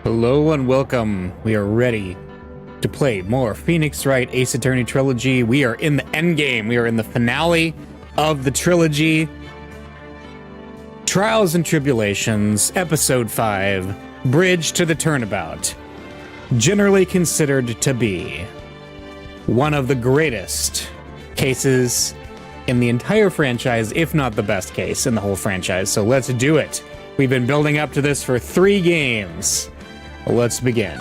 Hello and welcome. We are ready to play more Phoenix Wright Ace Attorney Trilogy. We are in the end game. We are in the finale of the trilogy. Trials and Tribulations, Episode 5, Bridge to the Tournabout. Generally considered to be one of the greatest cases in the entire franchise, if not the best case in the whole franchise. So let's do it. We've been building up to this for 3 games. Let's begin.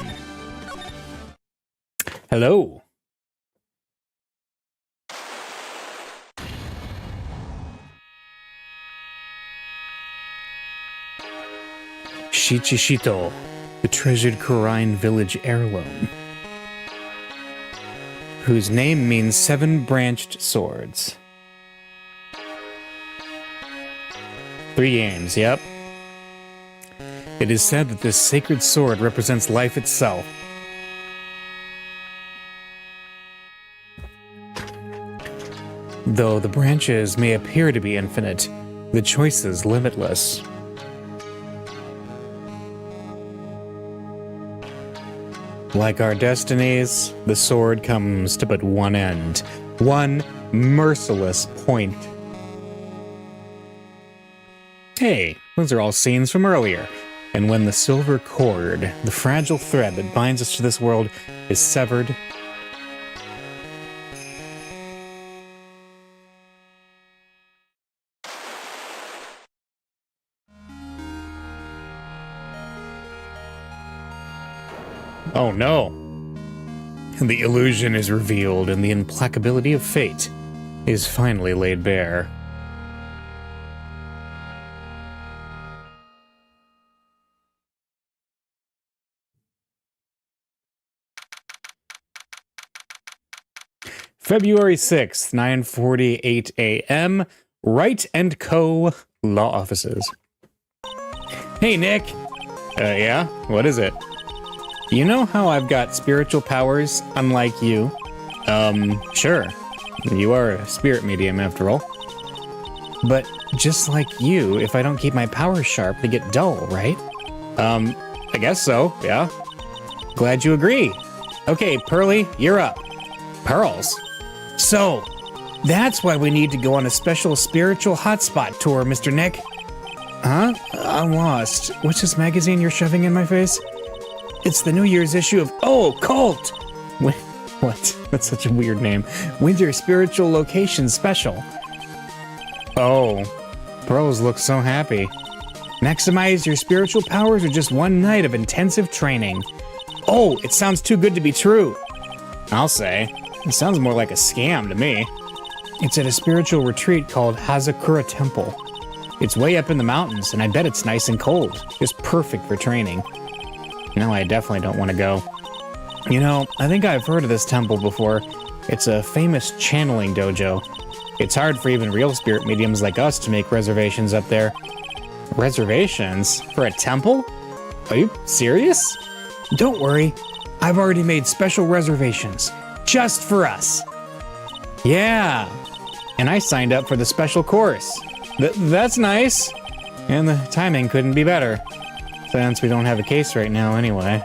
Hello. Shichishito, the treasured Kurine village heirloom, whose name means 7-branched swords. 3 games, yep. It is said that this sacred sword represents life itself. Though the branches may appear to be infinite, the choice is limitless. Like our destinies, the sword comes to but one end, one merciless point. Hey, those are all scenes from earlier. And when the silver cord, the fragile thread that binds us to this world, is severed, oh no! The illusion is revealed and the implacability of fate is finally laid bare. February 6th, 9:48 a.m., Wright & Co. Law Offices. Hey, Nick. Yeah? What is it? You know how I've got spiritual powers, unlike you? Sure. You are a spirit medium, after all. But just like you, if I don't keep my powers sharp, they get dull, right? I guess so, yeah. Glad you agree. Okay, Pearly, you're up. Pearls? So, that's why we need to go on a special spiritual hotspot tour, Mr. Nick. Huh? I'm lost. What's this magazine you're shoving in my face? It's the New Year's issue of... Oh, Cult! What? That's such a weird name. Winter Spiritual Location Special. Oh, Pearls look so happy. Maximize your spiritual powers with just one night of intensive training. Oh, it sounds too good to be true. I'll say. It sounds more like a scam to me. It's at a spiritual retreat called Hazakura Temple. It's way up in the mountains, and I bet it's nice and cold. Just perfect for training. No, I definitely don't want to go. You know, I think I've heard of this temple before. It's a famous channeling dojo. It's hard for even real spirit mediums like us to make reservations up there. Reservations? For a temple? Are you serious? Don't worry. I've already made special reservations. Just for us. Yeah. And I signed up for the special course. That's nice. And the timing couldn't be better. Since we don't have a case right now anyway.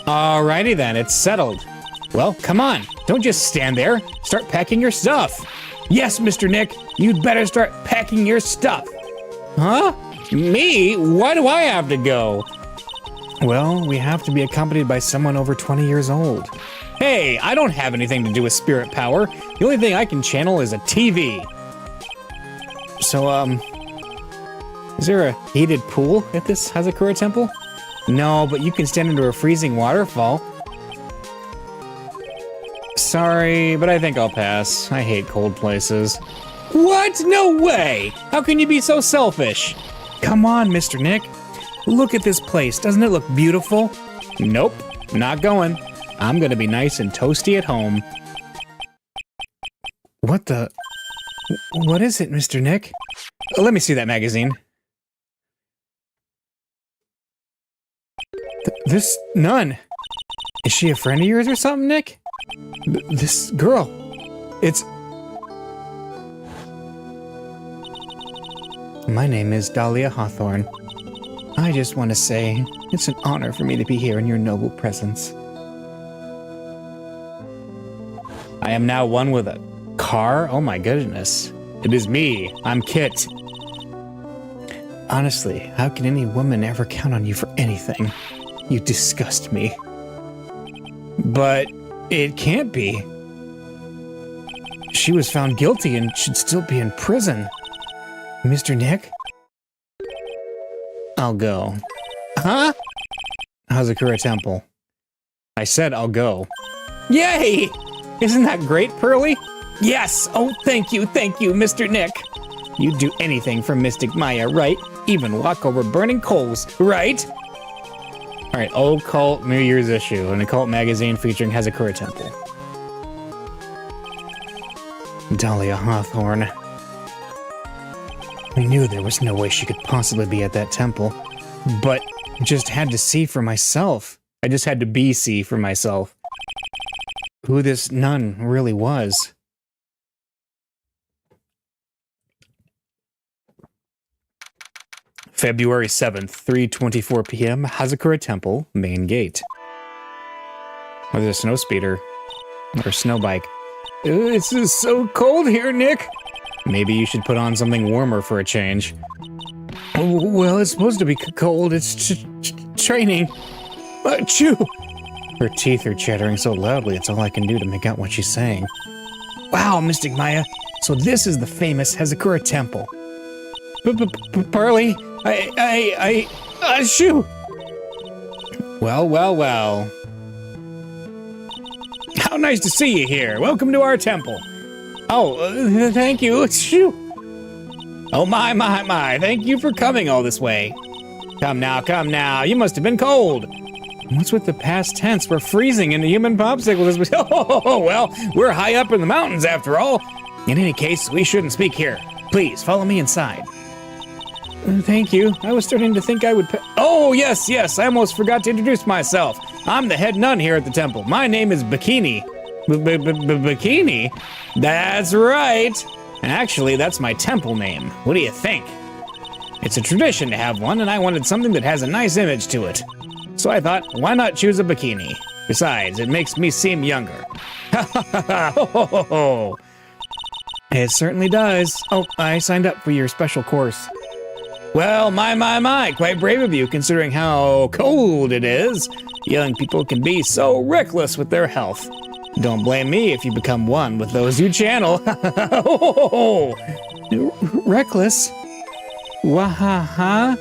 Alrighty then, it's settled. Well, come on. Don't just stand there. Start packing your stuff. Yes, Mr. Nick. You'd better start packing your stuff. Huh? Me? Why do I have to go? Well, we have to be accompanied by someone over 20 years old. Hey, I don't have anything to do with spirit power. The only thing I can channel is a TV. So, is there a heated pool at this Hazakura temple? No, but you can stand under a freezing waterfall. Sorry, but I think I'll pass. I hate cold places. What? No way! How can you be so selfish? Come on, Mr. Nick. Look at this place. Doesn't it look beautiful? Nope, not going. I'm gonna be nice and toasty at home. What the... What is it, Mr. Nick? Let me see that magazine. This nun. Is she a friend of yours or something, Nick? This girl. It's... My name is Dahlia Hawthorne. I just want to say, It's an honor for me to be here in your noble presence. I am now one with a car? Oh my goodness. It is me. I'm Kit. Honestly, how can any woman ever count on you for anything? You disgust me. But it can't be. She was found guilty and should still be in prison. Mr. Nick? I'll go. Huh? Hazakura Temple. I said I'll go. Yay! Isn't that great, Pearly? Yes! Oh, thank you, Mr. Nick. You'd do anything for Mystic Maya, right? Even walk over burning coals, right? Alright, Old Cult New Year's issue, an occult magazine featuring Hazakura Temple. Dahlia Hawthorne. I knew there was no way she could possibly be at that temple, but just had to see for myself. I just had to see for myself who this nun really was. February 7th, 3:24 p.m., Hazakura Temple, main gate. Oh, there's a snow speeder. Or snow bike. It's so cold here, Nick. Maybe you should put on something warmer for a change. Oh, well, it's supposed to be cold. It's training. Achoo! Her teeth are chattering so loudly, it's all I can do to make out what she's saying. Wow, Mystic Maya. So this is the famous Hazakura Temple. Pearly, shoo! Well. How nice to see you here. Welcome to our temple. Oh, thank you. Shoo! Oh, my. Thank you for coming all this way. Come now. You must have been cold. What's with the past tense? We're freezing into human popsicles. Oh, well, we're high up in the mountains after all. In any case, we shouldn't speak here. Please, follow me inside. Thank you. I was starting to think I would... Oh, yes. I almost forgot to introduce myself. I'm the head nun here at the temple. My name is Bikini. Bikini? That's right. Actually, that's my temple name. What do you think? It's a tradition to have one, and I wanted something that has a nice image to it. So I thought, why not choose a bikini? Besides, it makes me seem younger. Ho. It certainly does. Oh, I signed up for your special course. Well, my, quite brave of you, considering how cold it is. Young people can be so reckless with their health. Don't blame me if you become one with those you channel. Reckless? Wahaha?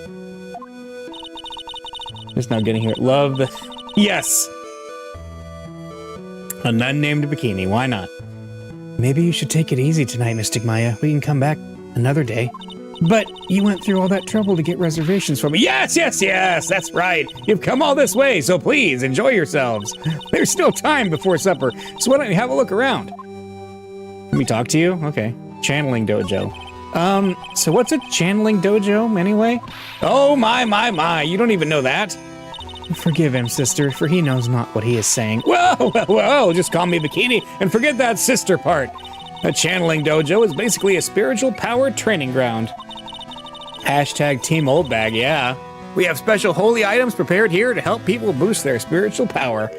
Just now getting here. Love the... Yes! A nun named Bikini, why not? Maybe you should take it easy tonight, Mystic Maya. We can come back another day. But you went through all that trouble to get reservations for me. Yes, that's right. You've come all this way, so please enjoy yourselves. There's still time before supper, so why don't you have a look around? Let me talk to you? Okay. Channeling dojo. So what's a channeling dojo, anyway? Oh, my, you don't even know that. Forgive him, sister, for he knows not what he is saying. Well, just call me Bikini and forget that sister part. A channeling dojo is basically a spiritual power training ground. Hashtag Team Oldbag, yeah. We have special holy items prepared here to help people boost their spiritual power.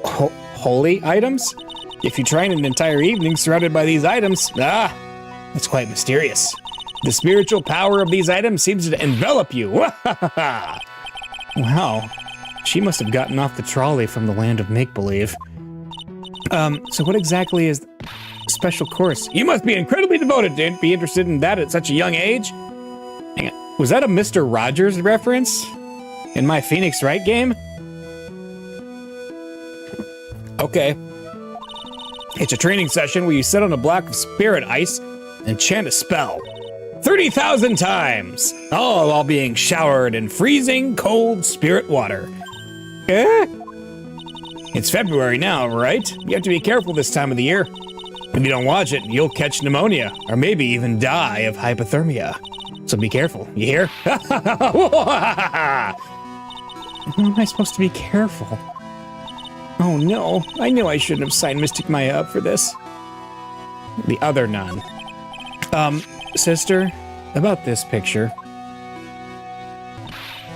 Holy items? If you train an entire evening surrounded by these items, it's quite mysterious. The spiritual power of these items seems to envelop you. Wow. She must have gotten off the trolley from the land of make-believe. So what exactly is the special course? You must be incredibly devoted to be interested in that at such a young age. Hang on. Was that a Mr. Rogers reference? In my Phoenix Wright game? Okay. It's a training session where you sit on a block of spirit ice and chant a spell. 30,000 times! All while being showered in freezing, cold spirit water. It's February now, right? You have to be careful this time of the year. If you don't watch it, you'll catch pneumonia, or maybe even die of hypothermia. So be careful, you hear? How am I supposed to be careful? Oh no, I knew I shouldn't have signed Mystic Maya up for this. The other nun. Sister, about this picture.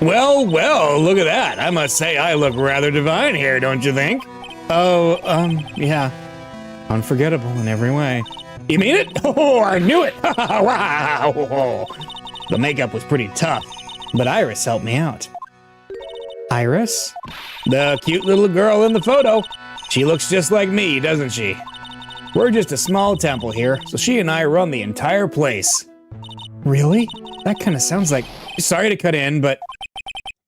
Well, well, look at that. I must say I look rather divine here, don't you think? Oh, yeah. Unforgettable in every way. You mean it? Oh, I knew it! Wow! The makeup was pretty tough, but Iris helped me out. Iris? The cute little girl in the photo. She looks just like me, doesn't she? We're just a small temple here, so she and I run the entire place. Really? That kind of sounds like... Sorry to cut in, but...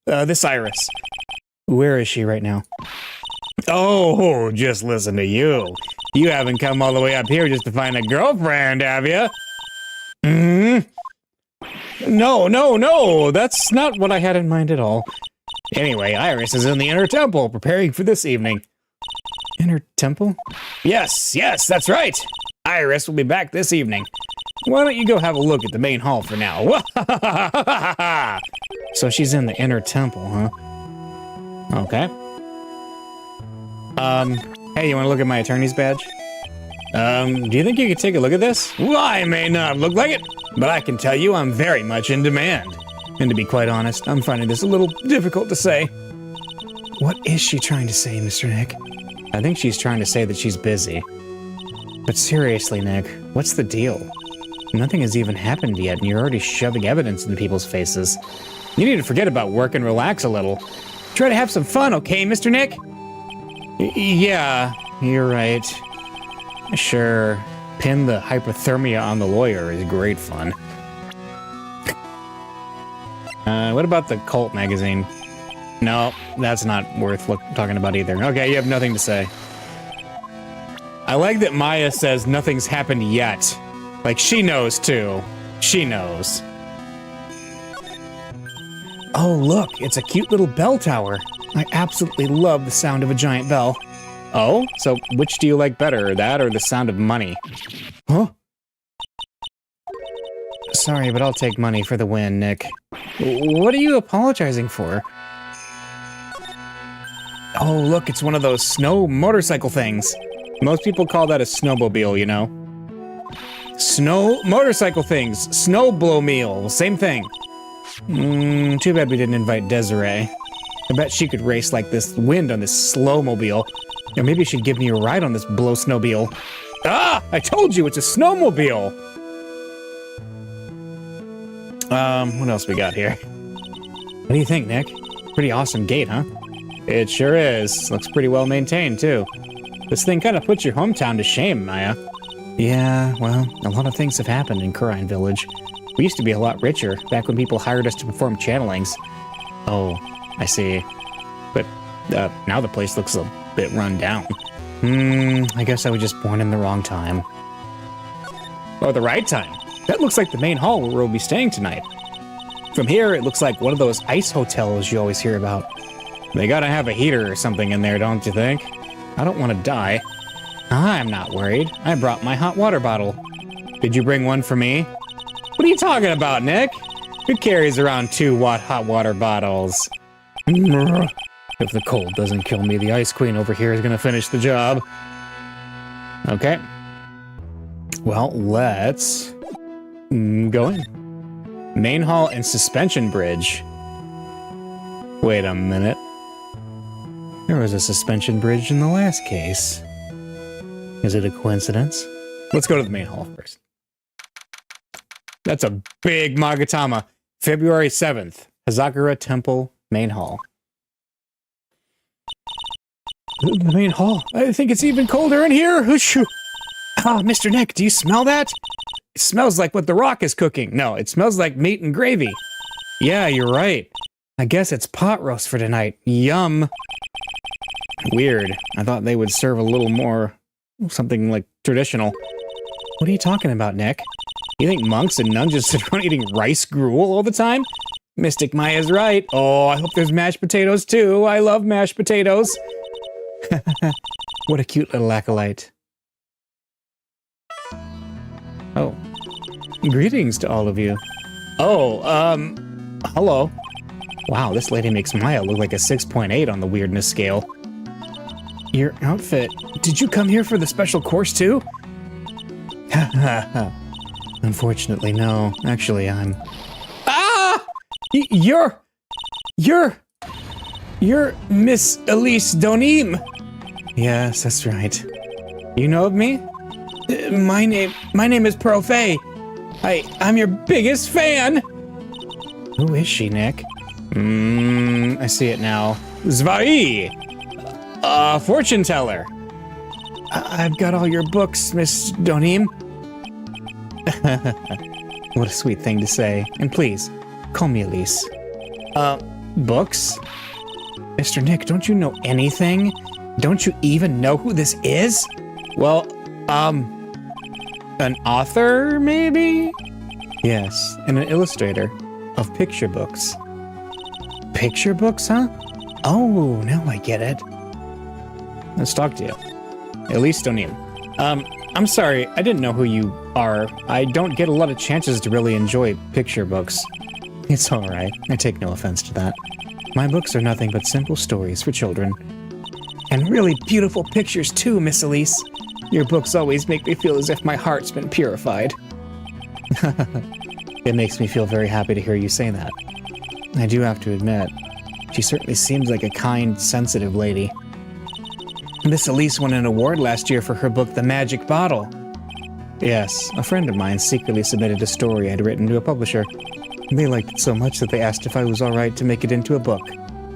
this Iris. Where is she right now? Oh, just listen to you. You haven't come all the way up here just to find a girlfriend, have you? No. That's not what I had in mind at all. Anyway, Iris is in the inner temple, preparing for this evening. Inner temple? Yes, that's right. Iris will be back this evening. Why don't you go have a look at the main hall for now? So she's in the inner temple, huh? Okay. Hey, you want to look at my attorney's badge? Do you think you could take a look at this? Well, I may not look like it, but I can tell you I'm very much in demand. And to be quite honest, I'm finding this a little difficult to say. What is she trying to say, Mr. Nick? I think she's trying to say that she's busy. But seriously, Nick, what's the deal? Nothing has even happened yet, and you're already shoving evidence in people's faces. You need to forget about work and relax a little. Try to have some fun, okay, Mr. Nick? Yeah, you're right. Sure, pin the hypothermia on the lawyer is great fun. What about the cult magazine? No, that's not worth talking about either. Okay, you have nothing to say. I like that Maya says nothing's happened yet. Like, she knows, too. She knows. Oh, look, it's a cute little bell tower. I absolutely love the sound of a giant bell. Oh? So which do you like better, that or the sound of money? Huh? Sorry, but I'll take money for the win, Nick. What are you apologizing for? Oh, look, it's one of those snow motorcycle things. Most people call that a snowmobile, you know? Snow motorcycle things. Snowblowmobile. Same thing. Too bad we didn't invite Desiree. I bet she could race like this wind on this slowmobile. Or maybe she'd give me a ride on this blow snowmobile. Ah! I told you, it's a snowmobile! What else we got here? What do you think, Nick? Pretty awesome gate, huh? It sure is. Looks pretty well maintained, too. This thing kind of puts your hometown to shame, Maya. Yeah, well, a lot of things have happened in Kurine Village. We used to be a lot richer, back when people hired us to perform channelings. Oh, I see. But, now the place looks a bit run down. I guess I was just born in the wrong time. Or the right time. That looks like the main hall where we'll be staying tonight. From here, it looks like one of those ice hotels you always hear about. They gotta have a heater or something in there, don't you think? I don't want to die. I'm not worried. I brought my hot water bottle. Did you bring one for me? What are you talking about, Nick? Who carries around 2-watt hot water bottles? If the cold doesn't kill me, the Ice Queen over here is gonna finish the job. Okay. Well, let's go in. Main hall and suspension bridge. Wait a minute. There was a suspension bridge in the last case. Is it a coincidence? Let's go to the main hall first. That's a big Magatama. February 7th, Hazakura Temple, main hall. The main hall. I think it's even colder in here. Ah, Mr. Nick, do you smell that? It smells like what the Rock is cooking. No, it smells like meat and gravy. Yeah, you're right. I guess it's pot roast for tonight. Yum. Weird. I thought they would serve a little more, something like traditional. What are you talking about, Nick? You think monks and nuns just sit around eating rice gruel all the time? Mystic Maya's right. Oh, I hope there's mashed potatoes too. I love mashed potatoes. What a cute little acolyte. Oh. Greetings to all of you. Oh, hello. Wow, this lady makes Maya look like a 6.8 on the weirdness scale. Your outfit. Did you come here for the special course too? Unfortunately, no. Actually, I'm... Ah! You're... You're Miss Elise Donim. Yes, that's right. You know of me? My name is Pearl Fay. I'm your biggest fan. Who is she, Nick? I see it now. Zwei! Fortune teller. I've got all your books, Miss Donim. What a sweet thing to say. And please, call me Elise. Books? Mr. Nick, don't you know anything? Don't you even know who this is? Well, an author, maybe? Yes, and an illustrator of picture books. Picture books, huh? Oh, now I get it. Let's talk to you. Elise Donim. I'm sorry, I didn't know who you are. I don't get a lot of chances to really enjoy picture books. It's alright, I take no offense to that. My books are nothing but simple stories for children. And really beautiful pictures too, Miss Elise. Your books always make me feel as if my heart's been purified. It makes me feel very happy to hear you say that. I do have to admit, she certainly seems like a kind, sensitive lady. Miss Elise won an award last year for her book, The Magic Bottle. Yes, a friend of mine secretly submitted a story I'd written to a publisher. They liked it so much that they asked if I was alright to make it into a book.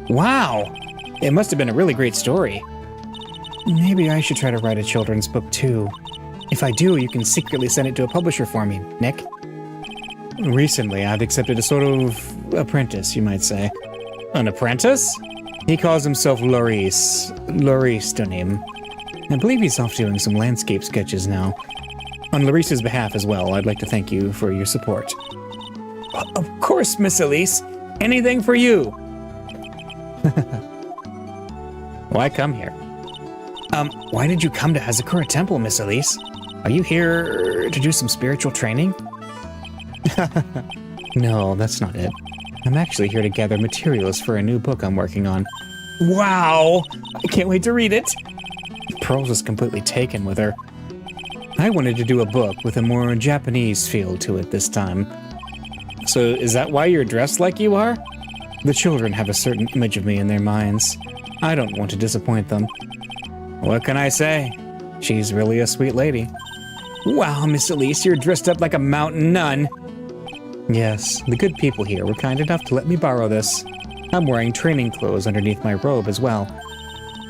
Wow! It must have been a really great story. Maybe I should try to write a children's book too. If I do, you can secretly send it to a publisher for me, Nick. Recently, I've accepted a sort of apprentice, you might say. An apprentice? He calls himself Loris Donim. I believe he's off doing some landscape sketches now. On Loris's behalf as well, I'd like to thank you for your support. Of course, Miss Elise. Anything for you. Why come here? Why did you come to Hazakura Temple, Miss Elise? Are you here to do some spiritual training? No, that's not it. I'm actually here to gather materials for a new book I'm working on. Wow! I can't wait to read it! Pearls was completely taken with her. I wanted to do a book with a more Japanese feel to it this time. So is that why you're dressed like you are? The children have a certain image of me in their minds. I don't want to disappoint them. What can I say? She's really a sweet lady. Wow, Miss Elise, you're dressed up like a mountain nun. Yes, the good people here were kind enough to let me borrow this. I'm wearing training clothes underneath my robe as well.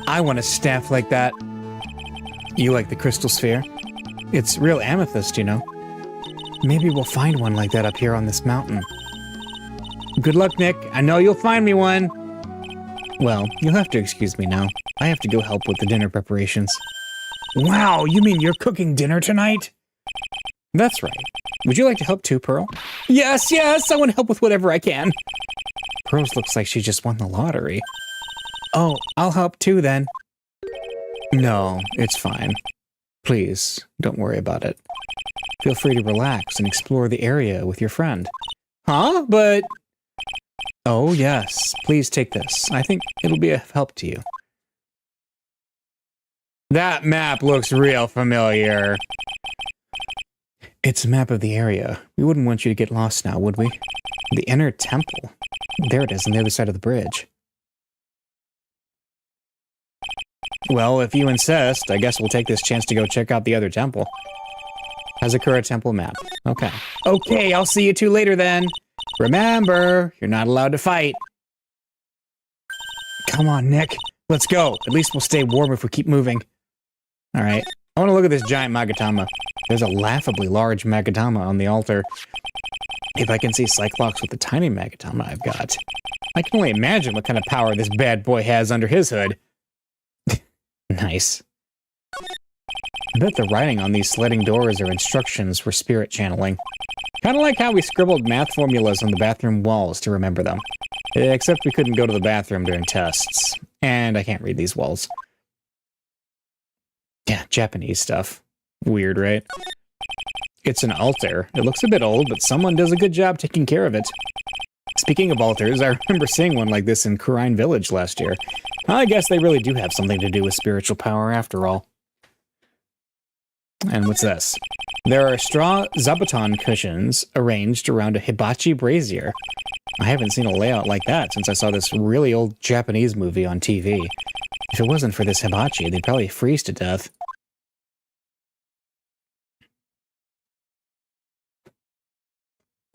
I want a staff like that. You like the crystal sphere? It's real amethyst, you know. Maybe we'll find one like that up here on this mountain. Good luck, Nick. I know you'll find me one. Well, you'll have to excuse me now. I have to go help with the dinner preparations. Wow, you mean you're cooking dinner tonight? That's right. Would you like to help too, Pearl? Yes, I want to help with whatever I can. Pearls looks like she just won the lottery. Oh, I'll help too then. No, it's fine. Please, don't worry about it. Feel free to relax and explore the area with your friend. Huh? But... Oh, yes. Please take this. I think it'll be of help to you. That map looks real familiar. It's a map of the area. We wouldn't want you to get lost now, would we? The inner temple. There it is on the other side of the bridge. Well, if you insist, I guess we'll take this chance to go check out the other temple. Hazakura Temple map. Okay. Okay, I'll see you two later then. Remember, you're not allowed to fight. Come on, Nick. Let's go. At least we'll stay warm if we keep moving. Alright. I want to look at this giant Magatama. There's a laughably large Magatama on the altar. If I can see Cyclops with the tiny Magatama I've got, I can only imagine what kind of power this bad boy has under his hood. Nice. I bet the writing on these sliding doors are instructions for spirit channeling. Kind of like how we scribbled math formulas on the bathroom walls to remember them. Except we couldn't go to the bathroom during tests. And I can't read these walls. Yeah, Japanese stuff. Weird, right? It's an altar. It looks a bit old, but someone does a good job taking care of it. Speaking of altars, I remember seeing one like this in Kurine Village last year. I guess they really do have something to do with spiritual power after all. And what's this? There are straw zabuton cushions arranged around a hibachi brazier. I haven't seen a layout like that since I saw this really old Japanese movie on TV. If it wasn't for this hibachi, they'd probably freeze to death.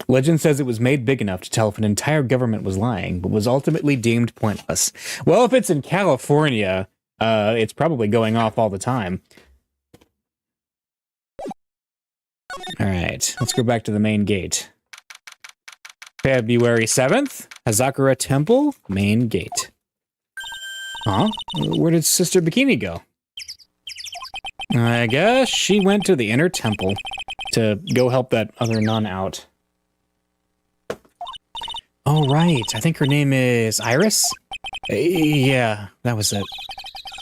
Legend says it was made big enough to tell if an entire government was lying, but was ultimately deemed pointless. Well, if it's in California, it's probably going off all the time. All right, let's go back to the main gate. February 7th, Hazakura Temple, main gate. Huh? Where did Sister Bikini go? I guess she went to the inner temple to go help that other nun out. Oh, right. I think her name is Iris? Yeah, that was it.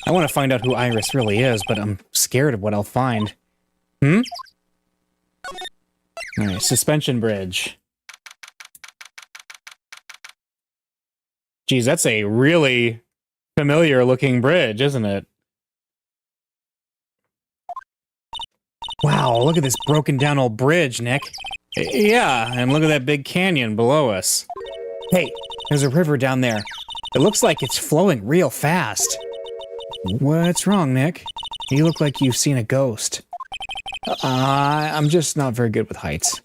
I want to find out who Iris really is, but I'm scared of what I'll find. Hmm? Alright, suspension bridge. Geez, that's a really familiar-looking bridge, isn't it? Wow, look at this broken-down old bridge, Nick. Yeah, and look at that big canyon below us. Hey, there's a river down there. It looks like it's flowing real fast. What's wrong, Nick? You look like you've seen a ghost. I'm just not very good with heights.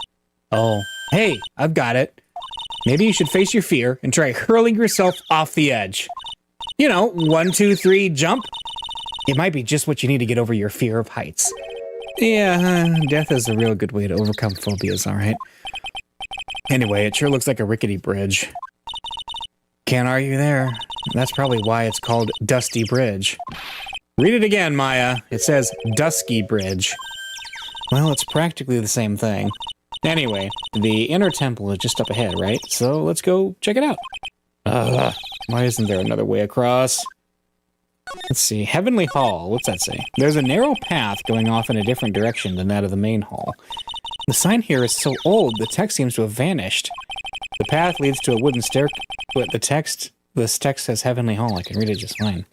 Oh, hey, I've got it. Maybe you should face your fear and try hurling yourself off the edge. You know, 1, 2, 3, jump. It might be just what you need to get over your fear of heights. Yeah, death is a real good way to overcome phobias, alright? Anyway, it sure looks like a rickety bridge. Can't argue there. That's probably why it's called Dusty Bridge. Read it again, Maya. It says Dusky Bridge. Well, it's practically the same thing. Anyway, the inner temple is just up ahead, right? So let's go check it out. Why isn't there another way across? Let's see. Heavenly Hall. What's that say? There's a narrow path going off in a different direction than that of the main hall. The sign here is so old, the text seems to have vanished. The path leads to a wooden stair, but this text says Heavenly Hall. I can read it just fine.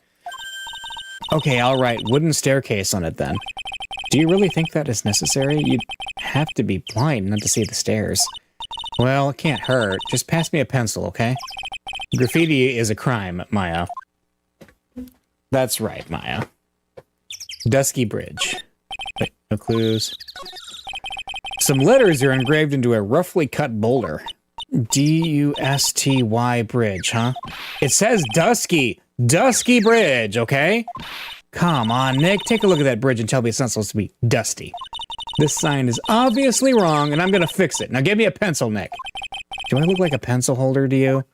Okay, I'll write wooden staircase on it then. Do you really think that is necessary? You'd have to be blind not to see the stairs. Well, it can't hurt. Just pass me a pencil, okay? Graffiti is a crime, Maya. That's right, Maya. Dusky Bridge. Wait, no clues. Some letters are engraved into a roughly cut boulder. D-U-S-T-Y Bridge, huh? It says Dusky. Dusky Bridge, okay? Come on, Nick. Take a look at that bridge and tell me it's not supposed to be dusty. This sign is obviously wrong, and I'm gonna fix it. Now give me a pencil, Nick. Do I look like a pencil holder to you?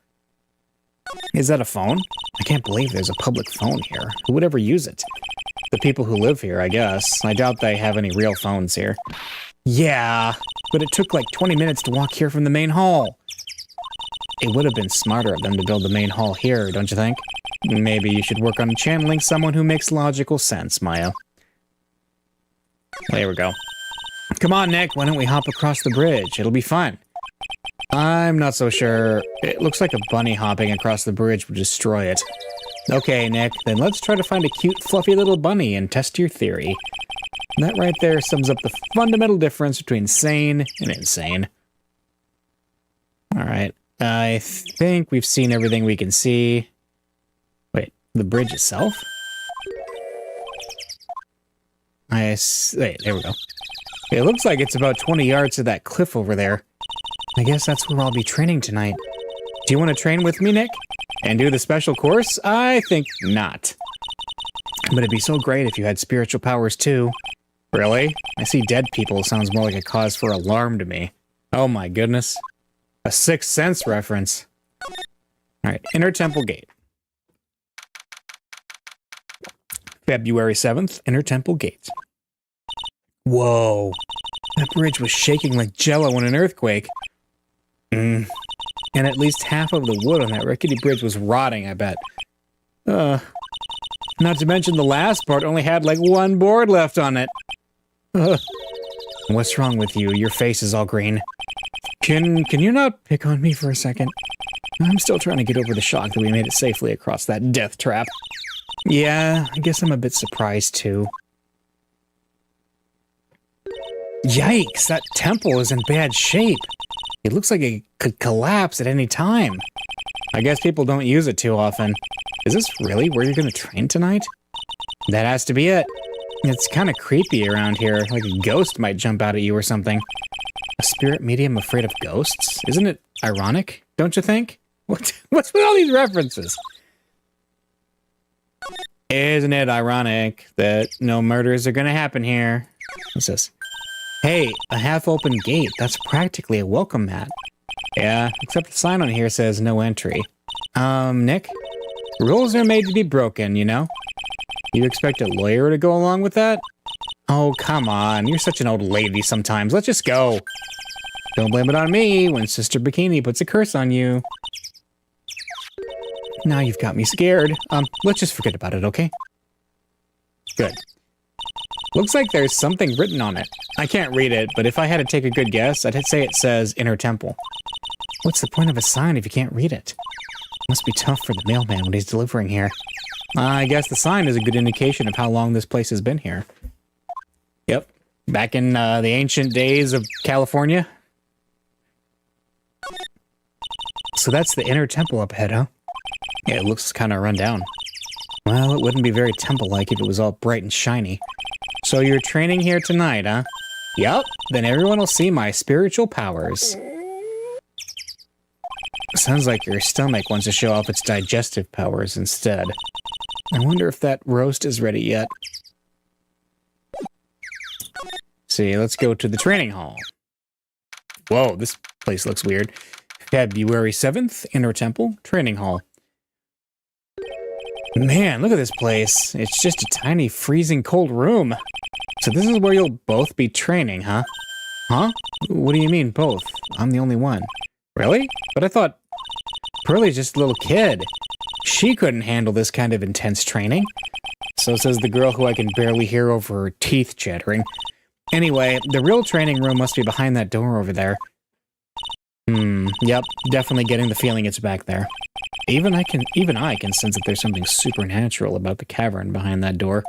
Is that a phone? I can't believe there's a public phone here. Who would ever use it? The people who live here, I guess. I doubt they have any real phones here. Yeah, but it took like 20 minutes to walk here from the main hall. It would have been smarter of them to build the main hall here, don't you think? Maybe you should work on channeling someone who makes logical sense, Maya. There we go. Come on, Nick, why don't we hop across the bridge? It'll be fun. I'm not so sure. It looks like a bunny hopping across the bridge would destroy it. Okay, Nick, then let's try to find a cute, fluffy little bunny and test your theory. That right there sums up the fundamental difference between sane and insane. Alright, I think we've seen everything we can see. Wait, the bridge itself? Wait, there we go. It looks like it's about 20 yards to that cliff over there. I guess that's where I'll be training tonight. Do you want to train with me, Nick? And do the special course? I think not. But it'd be so great if you had spiritual powers too. Really? I see dead people sounds more like a cause for alarm to me. Oh my goodness. A Sixth Sense reference. Alright, Inner Temple Gate. February 7th, Inner Temple Gate. Whoa. That bridge was shaking like jello in an earthquake. And at least half of the wood on that rickety bridge was rotting, I bet. Not to mention the last part only had like one board left on it. What's wrong with you? Your face is all green. Can you not pick on me for a second? I'm still trying to get over the shock that we made it safely across that death trap. Yeah, I guess I'm a bit surprised too. Yikes, that temple is in bad shape. It looks like it could collapse at any time. I guess people don't use it too often. Is this really where you're going to train tonight? That has to be it. It's kind of creepy around here, like a ghost might jump out at you or something. A spirit medium afraid of ghosts? Isn't it ironic, don't you think? What's with all these references? Isn't it ironic that no murders are going to happen here? What's this? Hey, a half-open gate. That's practically a welcome mat. Yeah, except the sign on here says no entry. Nick? Rules are made to be broken, you know? You expect a lawyer to go along with that? Oh, come on. You're such an old lady sometimes. Let's just go. Don't blame it on me when Sister Bikini puts a curse on you. Now you've got me scared. Let's just forget about it, okay? Good. Looks like there's something written on it. I can't read it, but if I had to take a good guess, I'd say it says Inner Temple. What's the point of a sign if you can't read it? Must be tough for the mailman when he's delivering here. I guess the sign is a good indication of how long this place has been here. Yep. Back in the ancient days of California. So that's the Inner Temple up ahead, huh? Yeah, it looks kind of run down. Well, it wouldn't be very temple-like if it was all bright and shiny. So you're training here tonight, huh? Yup, then everyone will see my spiritual powers. Sounds like your stomach wants to show off its digestive powers instead. I wonder if that roast is ready yet. See, let's go to the training hall. Whoa, this place looks weird. February 7th, Inner Temple, Training Hall. Man, look at this place. It's just a tiny, freezing cold room. So this is where you'll both be training, huh? Huh? What do you mean, both? I'm the only one. Really? But I thought Pearlie's just a little kid. She couldn't handle this kind of intense training. So says the girl who I can barely hear over her teeth chattering. Anyway, the real training room must be behind that door over there. Yep, definitely getting the feeling it's back there. Even I can sense that there's something supernatural about the cavern behind that door.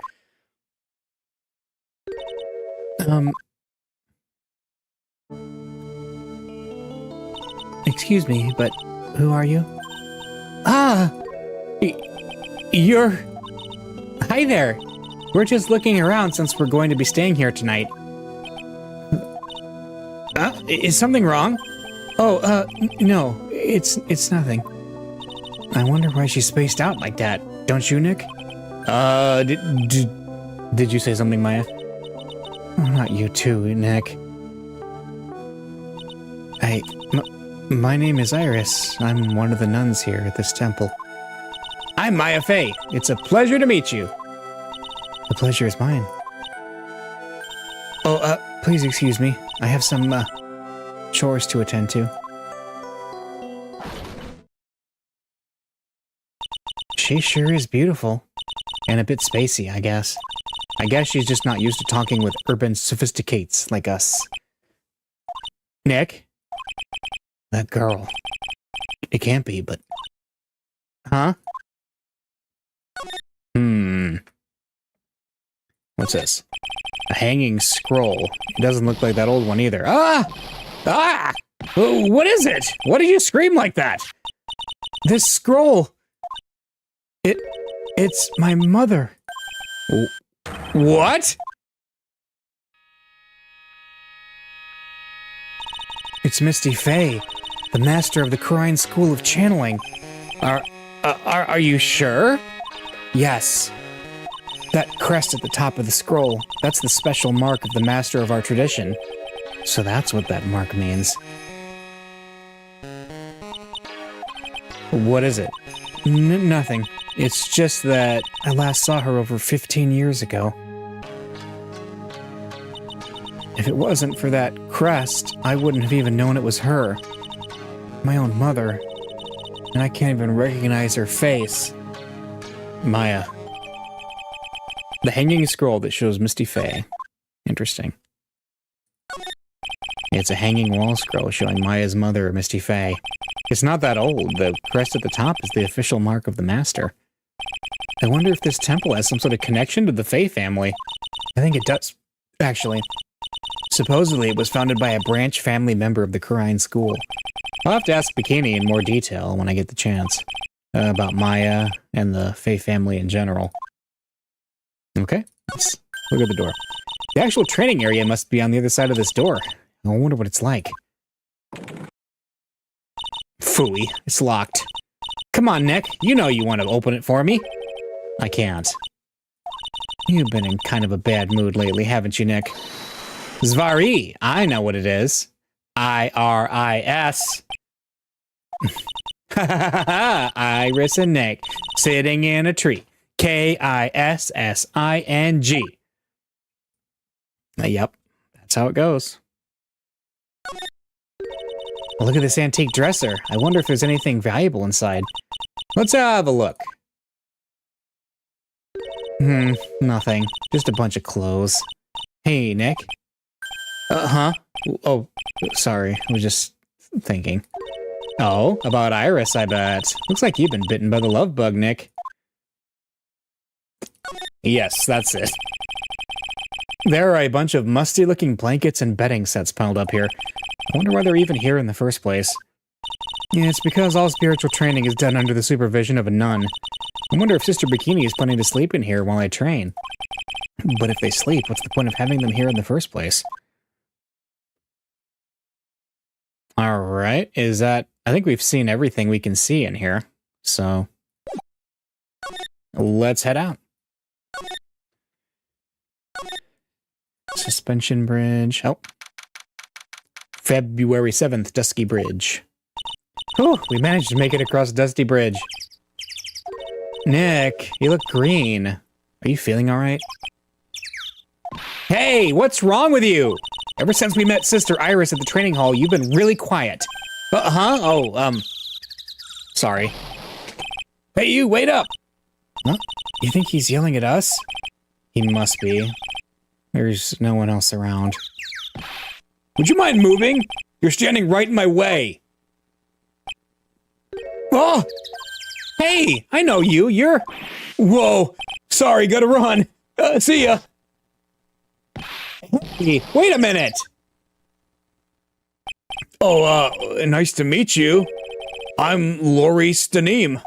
Excuse me, but who are you? You're... Hi there. We're just looking around since we're going to be staying here tonight. Is something wrong? Oh, no, it's nothing. I wonder why she's spaced out like that. Don't you, Nick? Did you say something, Maya? Oh, not you too, Nick. My name is Iris. I'm one of the nuns here at this temple. I'm Maya Fey. It's a pleasure to meet you. The pleasure is mine. Oh, please excuse me. I have some, chores to attend to. She sure is beautiful. And a bit spacey, I guess. I guess she's just not used to talking with urban sophisticates like us. Nick? That girl. It can't be, but... Huh? What's this? A hanging scroll. It doesn't look like that old one either. Ah! What is it? What did you scream like that? This scroll... It's my mother. What? It's Misty Fey, the master of the Crine School of Channeling. Are you sure? Yes. That crest at the top of the scroll, that's the special mark of the master of our tradition. So that's what that mark means. What is it? Nothing. It's just that I last saw her over 15 years ago. If it wasn't for that crest, I wouldn't have even known it was her. My own mother. And I can't even recognize her face. Maya. The hanging scroll that shows Misty Fey. Interesting. It's a hanging wall scroll showing Maya's mother, Misty Fey. It's not that old. The crest at the top is the official mark of the master. I wonder if this temple has some sort of connection to the Fey family. I think it does, actually. Supposedly, it was founded by a branch family member of the Kurine school. I'll have to ask Bikini in more detail when I get the chance. About Maya and the Faye family in general. Okay, let's look at the door. The actual training area must be on the other side of this door. I wonder what it's like. Phooey, it's locked. Come on, Nick. You know you want to open it for me. I can't. You've been in kind of a bad mood lately, haven't you, Nick? Zvari, I know what it is. I-R-I-S. Iris and Nick, sitting in a tree. K-I-S-S-I-N-G. Yep, that's how it goes. Well, look at this antique dresser. I wonder if there's anything valuable inside. Let's have a look. Nothing. Just a bunch of clothes. Hey, Nick. Uh-huh. Oh, sorry. I was just thinking. Oh, about Iris, I bet. Looks like you've been bitten by the love bug, Nick. Yes, that's it. There are a bunch of musty-looking blankets and bedding sets piled up here. I wonder why they're even here in the first place. Yeah, it's because all spiritual training is done under the supervision of a nun. I wonder if Sister Bikini is planning to sleep in here while I train. But if they sleep, what's the point of having them here in the first place? Alright, is that... I think we've seen everything we can see in here, so... let's head out. Suspension bridge. Oh. February 7th, Dusky Bridge. Oh, we managed to make it across Dusty Bridge. Nick, you look green. Are you feeling alright? Hey, what's wrong with you? Ever since we met Sister Iris at the training hall, you've been really quiet. Uh-huh? Oh, sorry. Hey, you, wait up! Huh? You think he's yelling at us? He must be. There's no one else around. Would you mind moving? You're standing right in my way. Oh! Hey, I know you. You're... Whoa! Sorry, gotta run. See ya. Hey, wait a minute! Oh, nice to meet you. I'm Laurie Staneem.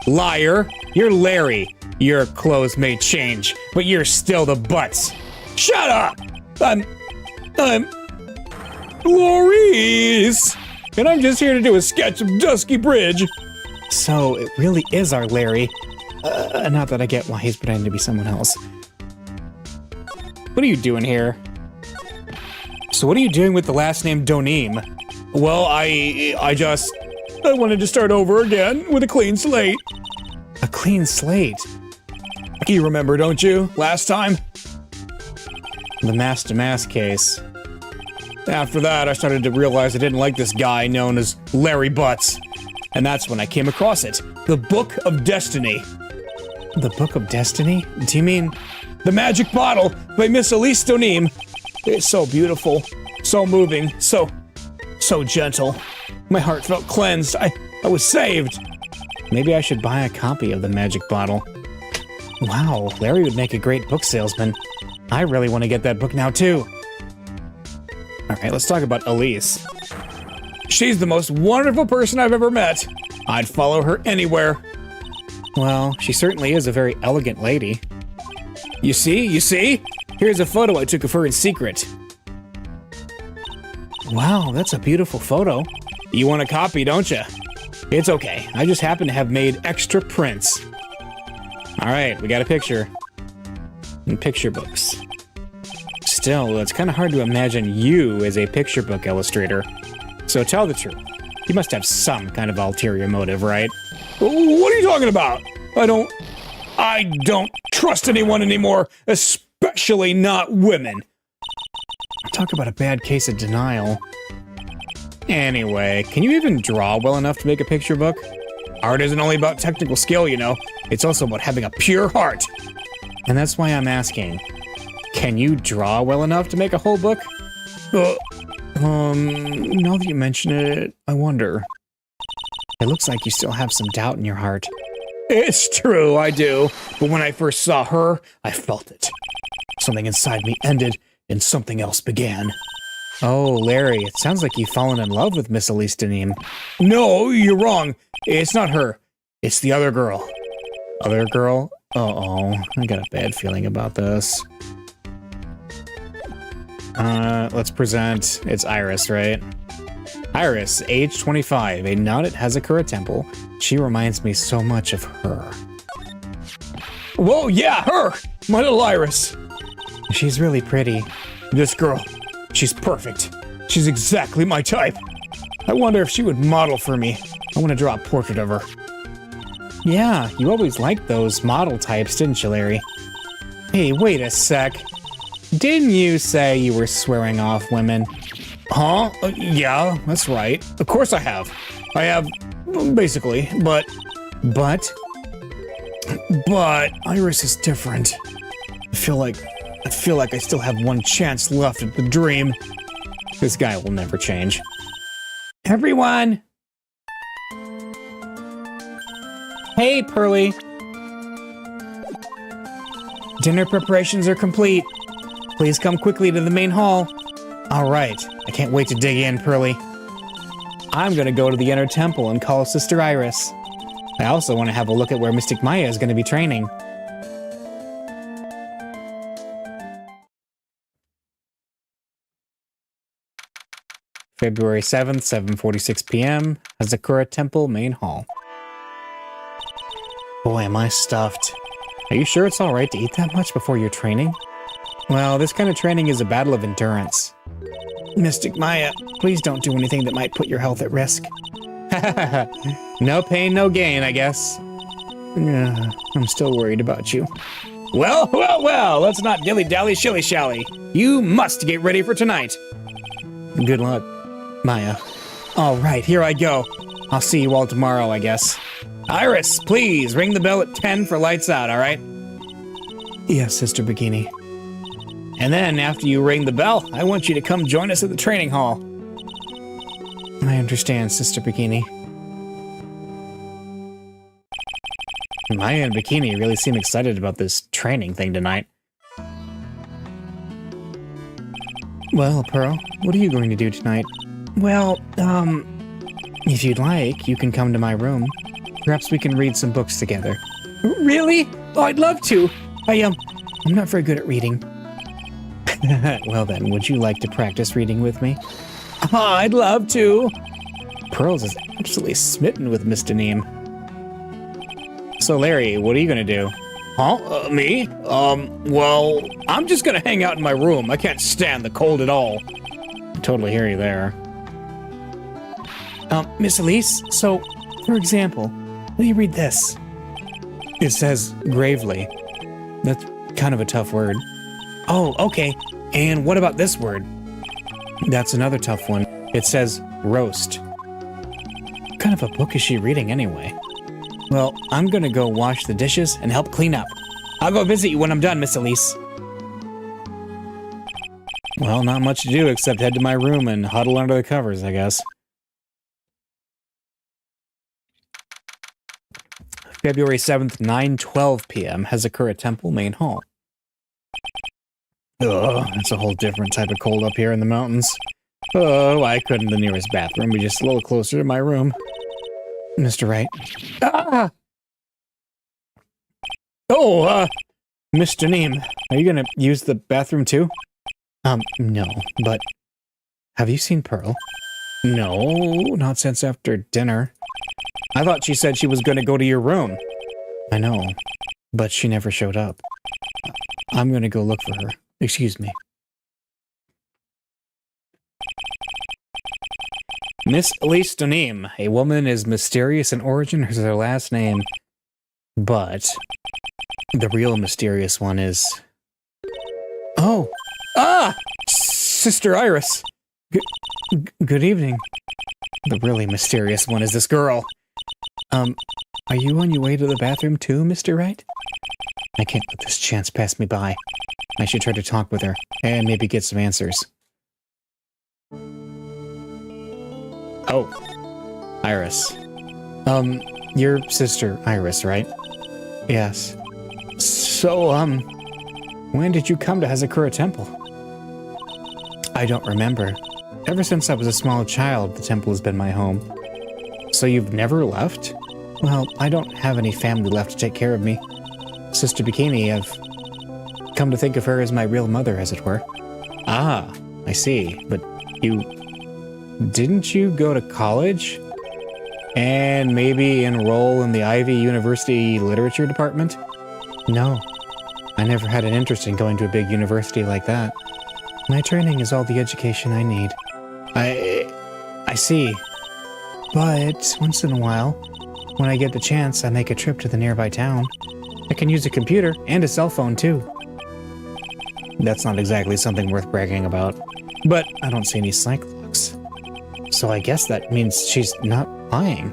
Liar. You're Larry. Your clothes may change, but you're still the butts. Shut up! I'm Laurie's! And I'm just here to do a sketch of Dusky Bridge. So, it really is our Larry. Not that I get why he's pretending to be someone else. What are you doing here? So what are you doing with the last name Doneem? Well, I wanted to start over again with a clean slate. A clean slate? You remember, don't you? Last time? The mask-to-mask case. After that, I started to realize I didn't like this guy known as Larry Butts. And that's when I came across it. The Book of Destiny. The Book of Destiny? Do you mean... The Magic Bottle by Miss Elise Doneem. It's so beautiful, so moving, so gentle. My heart felt cleansed. I was saved. Maybe I should buy a copy of the Magic Bottle. Wow, Larry would make a great book salesman. I really want to get that book now, too. Alright, let's talk about Elise. She's the most wonderful person I've ever met. I'd follow her anywhere. Well, she certainly is a very elegant lady. You see? Here's a photo I took of her in secret. Wow, that's a beautiful photo. You want a copy, don't you? It's okay. I just happen to have made extra prints. Alright, we got a picture. And picture books. Still, it's kind of hard to imagine you as a picture book illustrator. So tell the truth. You must have some kind of ulterior motive, right? What are you talking about? I don't trust anyone anymore, especially not women. Talk about a bad case of denial. Anyway, can you even draw well enough to make a picture book? Art isn't only about technical skill, you know. It's also about having a pure heart. And that's why I'm asking. Can you draw well enough to make a whole book? Now that you mention it, I wonder. It looks like you still have some doubt in your heart. It's true, I do. But when I first saw her, I felt it. Something inside me ended, and something else began. Oh, Larry, it sounds like you've fallen in love with Miss Elise Deneen. No, you're wrong. It's not her. It's the other girl. Other girl? Uh-oh, I got a bad feeling about this. Let's present. It's Iris, right? Iris, age 25, a nut at Hazakura Temple. She reminds me so much of her. Whoa, yeah, her! My little Iris. She's really pretty. This girl, she's perfect. She's exactly my type. I wonder if she would model for me. I want to draw a portrait of her. Yeah, you always liked those model types, didn't you, Larry? Hey, wait a sec. Didn't you say you were swearing off women? Huh? Yeah, that's right. Of course I have. I have, basically, but Iris is different. I feel like I still have one chance left at the dream. This guy will never change. Everyone! Hey, Pearly. Dinner preparations are complete. Please come quickly to the main hall. All right, I can't wait to dig in, Pearly. I'm gonna go to the inner temple and call Sister Iris. I also want to have a look at where Mystic Maya is gonna be training. February 7th, 7:46 p.m. Hazakura Temple Main Hall. Boy, am I stuffed. Are you sure it's alright to eat that much before your training? Well, this kind of training is a battle of endurance. Mystic Maya, please don't do anything that might put your health at risk. No pain, no gain, I guess. I'm still worried about you. Well, let's not dilly-dally, shilly-shally. You must get ready for tonight. Good luck, Maya. All right, here I go. I'll see you all tomorrow, I guess. Iris, please ring the bell at 10 for lights out, all right? Yes, Sister Bikini. And then, after you ring the bell, I want you to come join us at the training hall. I understand, Sister Bikini. Maya and Bikini really seem excited about this training thing tonight. Well, Pearl, what are you going to do tonight? Well, if you'd like, you can come to my room. Perhaps we can read some books together. Really? Oh, I'd love to. I'm not very good at reading. Well then, would you like to practice reading with me? Oh, I'd love to. Pearls is absolutely smitten with Miss Deneen. So Larry, what are you gonna do? Huh? Me? Well, I'm just gonna hang out in my room. I can't stand the cold at all. I totally hear you there. Miss Elise, so, for example, will you read this? It says gravely. That's kind of a tough word. Oh, okay. And what about this word? That's another tough one. It says roast. What kind of a book is she reading anyway? Well, I'm gonna go wash the dishes and help clean up. I'll go visit you when I'm done, Miss Elise. Well, not much to do except head to my room and huddle under the covers, I guess. February 7th, 9:12 p.m. Hazakura Temple Main Hall. Ugh, it's a whole different type of cold up here in the mountains. Oh, why couldn't the nearest bathroom be just a little closer to my room? Mr. Wright. Ah! Oh, Mr. Neem, are you gonna use the bathroom too? No, but have you seen Pearl? No, not since after dinner. I thought she said she was gonna go to your room. I know, but she never showed up. I'm gonna go look for her. Excuse me. Miss Elise Donim, a woman as mysterious in origin as her last name. But the real mysterious one is... Oh! Ah! Sister Iris! Good evening. The really mysterious one is this girl. Are you on your way to the bathroom too, Mr. Wright? I can't let this chance pass me by. I should try to talk with her, and maybe get some answers. Oh. Iris. Your sister, Iris, right? Yes. So, when did you come to Hazakura Temple? I don't remember. Ever since I was a small child, the temple has been my home. So you've never left? Well, I don't have any family left to take care of me. Sister Bikini, I've come to think of her as my real mother, as it were. Ah, I see. But didn't you go to college? And maybe enroll in the Ivy University Literature Department? No, I never had an interest in going to a big university like that. My training is all the education I need. I see. But once in a while, when I get the chance, I make a trip to the nearby town. I can use a computer and a cell phone too. That's not exactly something worth bragging about. But I don't see any psych locks. So I guess that means she's not lying.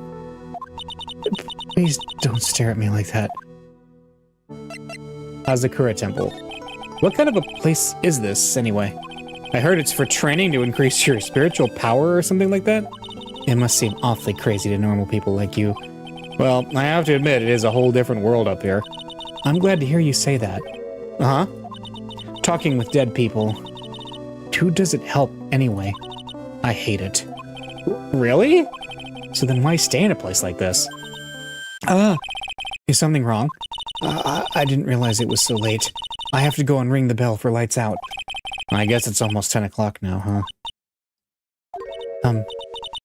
Please don't stare at me like that. Hazakura Temple. What kind of a place is this, anyway? I heard it's for training to increase your spiritual power or something like that? It must seem awfully crazy to normal people like you. Well, I have to admit, it is a whole different world up here. I'm glad to hear you say that. Uh-huh. Talking with dead people. Who does it help anyway? I hate it. Really? So then why stay in a place like this? Is something wrong? I didn't realize it was so late. I have to go and ring the bell for lights out. I guess it's almost 10 o'clock now, huh?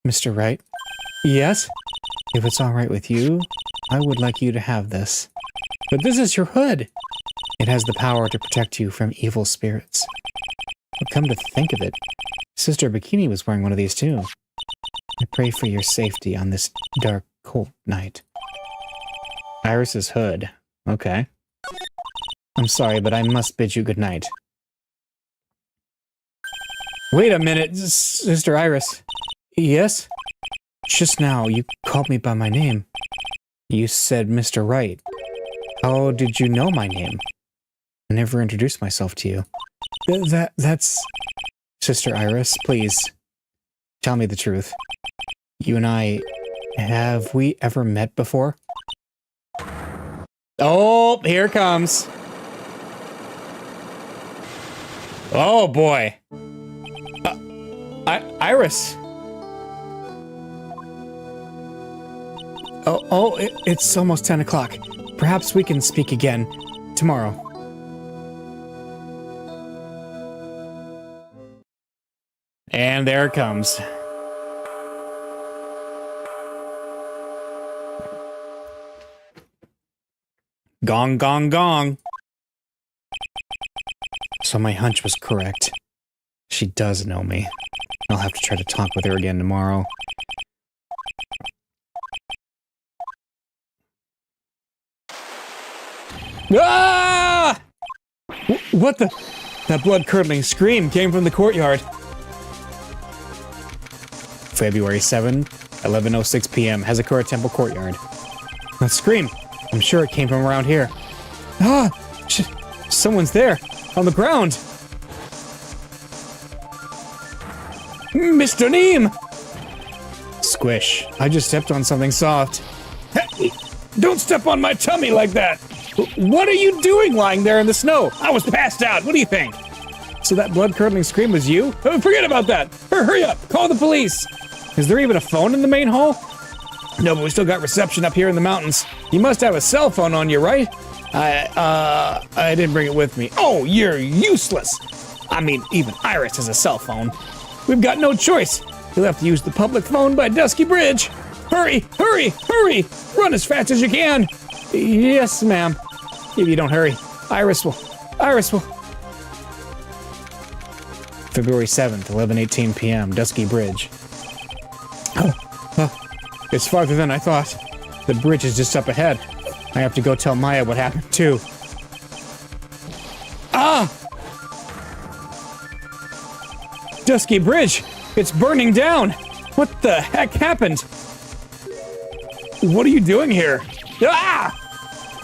Mr. Wright? Yes? If it's all right with you, I would like you to have this. But this is your hood. It has the power to protect you from evil spirits. But come to think of it, Sister Bikini was wearing one of these too. I pray for your safety on this dark, cold night. Iris's hood. Okay. I'm sorry, but I must bid you good night. Wait a minute, Sister Iris. Yes? Just now, you called me by my name. You said Mr. Wright. How did you know my name? I never introduced myself to you. That's... Sister Iris, please. Tell me the truth. You and I... Have we ever met before? Oh, here it comes. Oh, boy. Iris. It's almost 10 o'clock. Perhaps we can speak again tomorrow. And there it comes. Gong, gong, gong. So my hunch was correct. She does know me. I'll have to try to talk with her again tomorrow. Ah! What the? That blood-curdling scream came from the courtyard. February 7, 11:06 p.m. Hazakura Temple Courtyard. That scream. I'm sure it came from around here. Ah! Someone's there. On the ground. Mr. Neem! Squish. I just stepped on something soft. Hey, don't step on my tummy like that! What are you doing lying there in the snow? I was passed out. What do you think? So that blood-curdling scream was you? Forget about that. Hurry up. Call the police. Is there even a phone in the main hall? No, but we still got reception up here in the mountains. You must have a cell phone on you, right? I didn't bring it with me. Oh, you're useless. I mean, even Iris has a cell phone. We've got no choice. You'll have to use the public phone by Dusky Bridge. Hurry, hurry, hurry. Run as fast as you can. Yes, ma'am. If you don't hurry, Iris will. February 7th, 11:18 p.m., Dusky Bridge. It's farther than I thought. The bridge is just up ahead. I have to go tell Maya what happened, too. Ah! Dusky Bridge! It's burning down! What the heck happened? What are you doing here? Ah!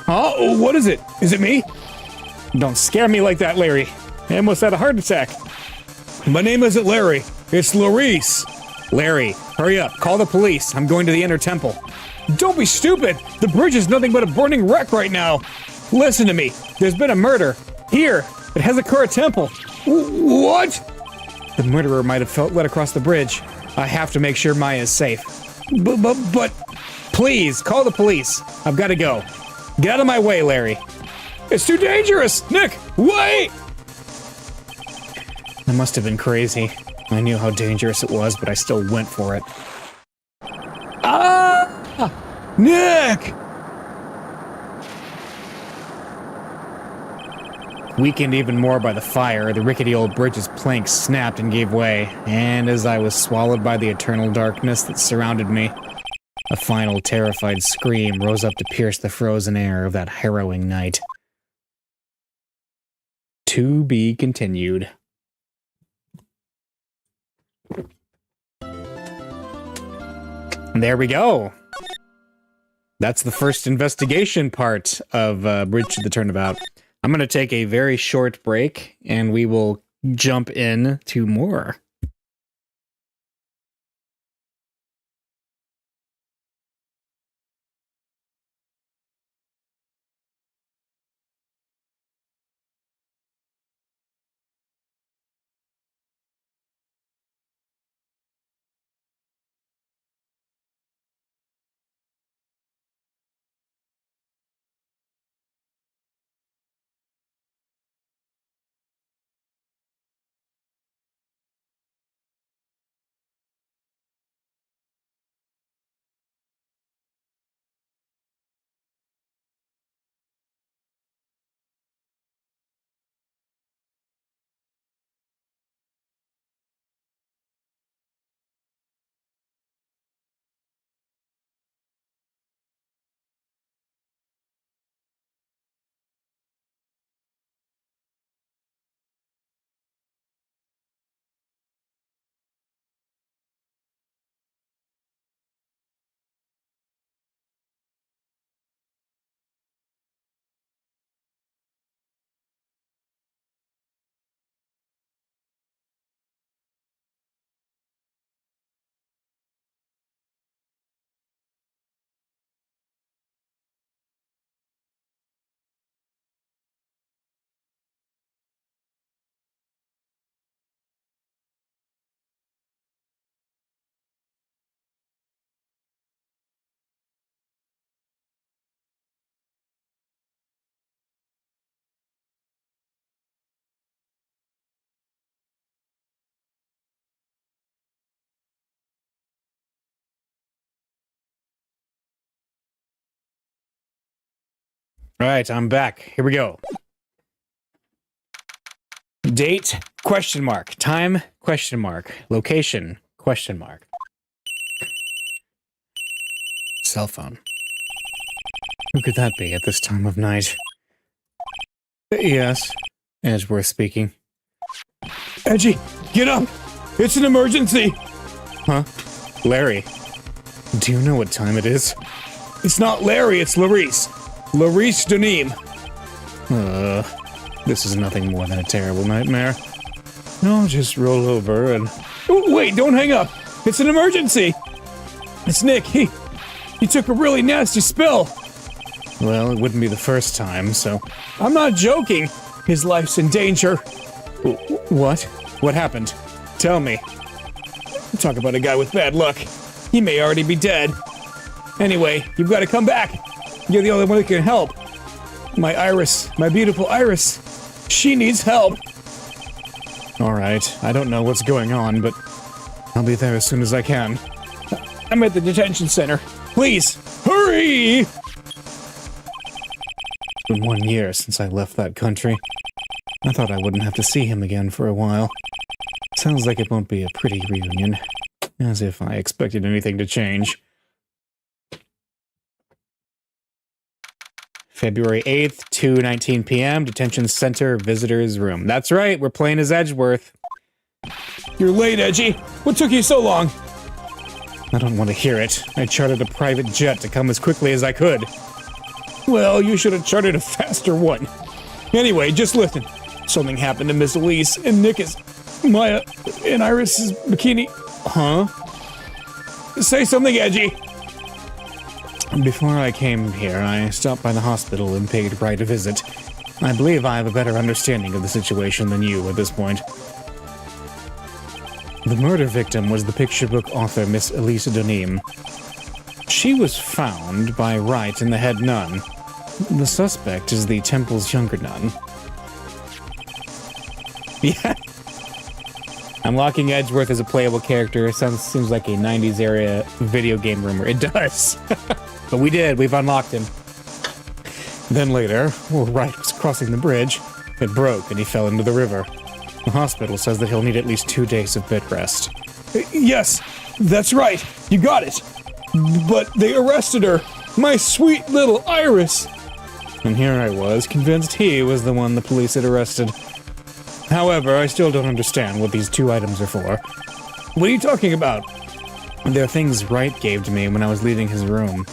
Oh, what is it? Is it me? Don't scare me like that, Larry. I almost had a heart attack. My name isn't Larry. It's Larice. Larry, hurry up. Call the police. I'm going to the inner temple. Don't be stupid. The bridge is nothing but a burning wreck right now. Listen to me. There's been a murder. Here, at Hazakura Temple. What? The murderer might have led across the bridge. I have to make sure Maya is safe. But... Please, call the police. I've got to go. Get out of my way, Larry. It's too dangerous! Nick, wait! I must have been crazy. I knew how dangerous it was, but I still went for it. Ah! Nick! Weakened even more by the fire, the rickety old bridge's planks snapped and gave way, and as I was swallowed by the eternal darkness that surrounded me, a final terrified scream rose up to pierce the frozen air of that harrowing night. To be continued. There we go. That's the first investigation part of Bridge to the Tournabout. I'm going to take a very short break, and we will jump in to more. Right, I'm back. Here we go. Date, question mark. Time, question mark. Location, question mark. Cell phone. Who could that be at this time of night? Yes, Edgeworth speaking. Edgy, get up! It's an emergency! Huh? Larry, do you know what time it is? It's not Larry, it's Larice. Larice Denim. This is nothing more than a terrible nightmare. No, just roll over and... Oh, wait, don't hang up! It's an emergency! It's Nick, he took a really nasty spill! Well, it wouldn't be the first time, so... I'm not joking! His life's in danger! What? What happened? Tell me. Talk about a guy with bad luck. He may already be dead. Anyway, you've got to come back! You're the only one that can help. My Iris, my beautiful Iris, she needs help. All right, I don't know what's going on, but I'll be there as soon as I can. I'm at the detention center. Please, hurry! It's been 1 year since I left that country. I thought I wouldn't have to see him again for a while. Sounds like it won't be a pretty reunion. As if I expected anything to change. February 8th, 2:19 p.m., Detention Center Visitors Room. That's right, we're playing as Edgeworth. You're late, Edgy. What took you so long? I don't want to hear it. I chartered a private jet to come as quickly as I could. Well, you should have chartered a faster one. Anyway, just listen. Something happened to Miss Elise, and Nick is... Maya and Iris's bikini... Huh? Say something, Edgy. Before I came here, I stopped by the hospital and paid Wright a visit. I believe I have a better understanding of the situation than you at this point. The murder victim was the picture book author Miss Elisa Donim. She was found by Wright and the head nun. The suspect is the temple's younger nun. Yeah. Unlocking Edgeworth as a playable character seems like a 90s era video game rumor. It does. But we did. We've unlocked him. Then later, while Wright was crossing the bridge, it broke and he fell into the river. The hospital says that he'll need at least 2 days of bed rest. Yes, that's right. You got it. But they arrested her. My sweet little Iris. And here I was, convinced he was the one the police had arrested. However, I still don't understand what these 2 items are for. What are you talking about? They're things Wright gave to me when I was leaving his room.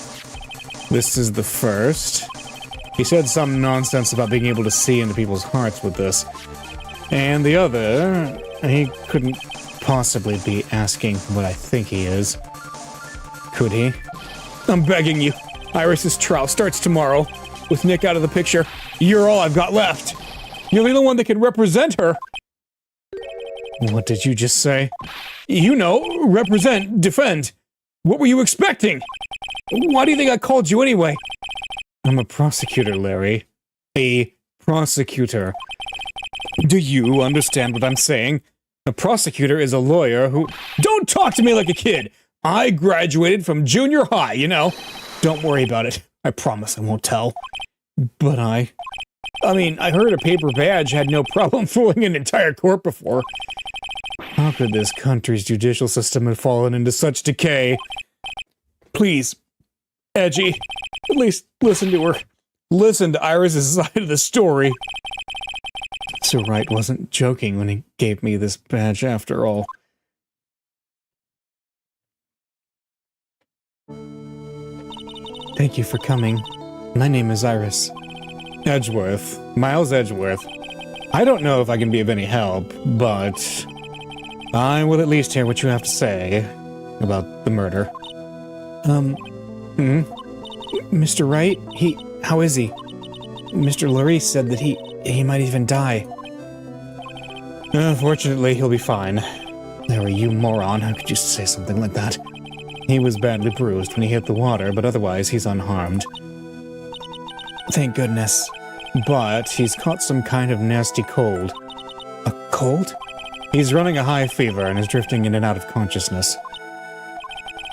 This is the first. He said some nonsense about being able to see into people's hearts with this. And the other, he couldn't possibly be asking what I think he is. Could he? I'm begging you. Iris's trial starts tomorrow. With Nick out of the picture, you're all I've got left. You're the only one that can represent her. What did you just say? You know, represent, defend. What were you expecting? Why do you think I called you anyway? I'm a prosecutor, Larry. A prosecutor. Do you understand what I'm saying? A prosecutor is a lawyer who... Don't talk to me like a kid! I graduated from junior high, you know. Don't worry about it. I promise I won't tell. But I heard a paper badge had no problem fooling an entire court before. How could this country's judicial system have fallen into such decay? Please, Edgy, at least listen to her. Listen to Iris' side of the story. So Wright wasn't joking when he gave me this badge after all. Thank you for coming. My name is Iris. Edgeworth. Miles Edgeworth. I don't know if I can be of any help, but I will at least hear what you have to say about the murder. Mr. Wright, how is he? Mr. Lurie said that he might even die. Fortunately, he'll be fine. Larry, you moron, how could you say something like that? He was badly bruised when he hit the water, but otherwise he's unharmed. Thank goodness. But he's caught some kind of nasty cold. A cold? He's running a high fever and is drifting in and out of consciousness.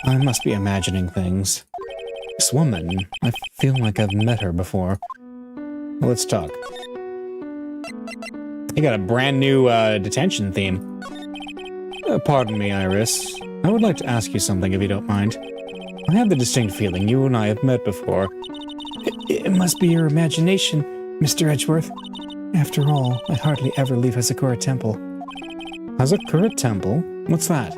I must be imagining things. This woman, I feel like I've met her before. Let's talk. You got a brand new detention theme. Pardon me, Iris. I would like to ask you something if you don't mind. I have the distinct feeling you and I have met before. It must be your imagination, Mr. Edgeworth. After all, I hardly ever leave Hazakura Temple. Hazakura Temple? What's that?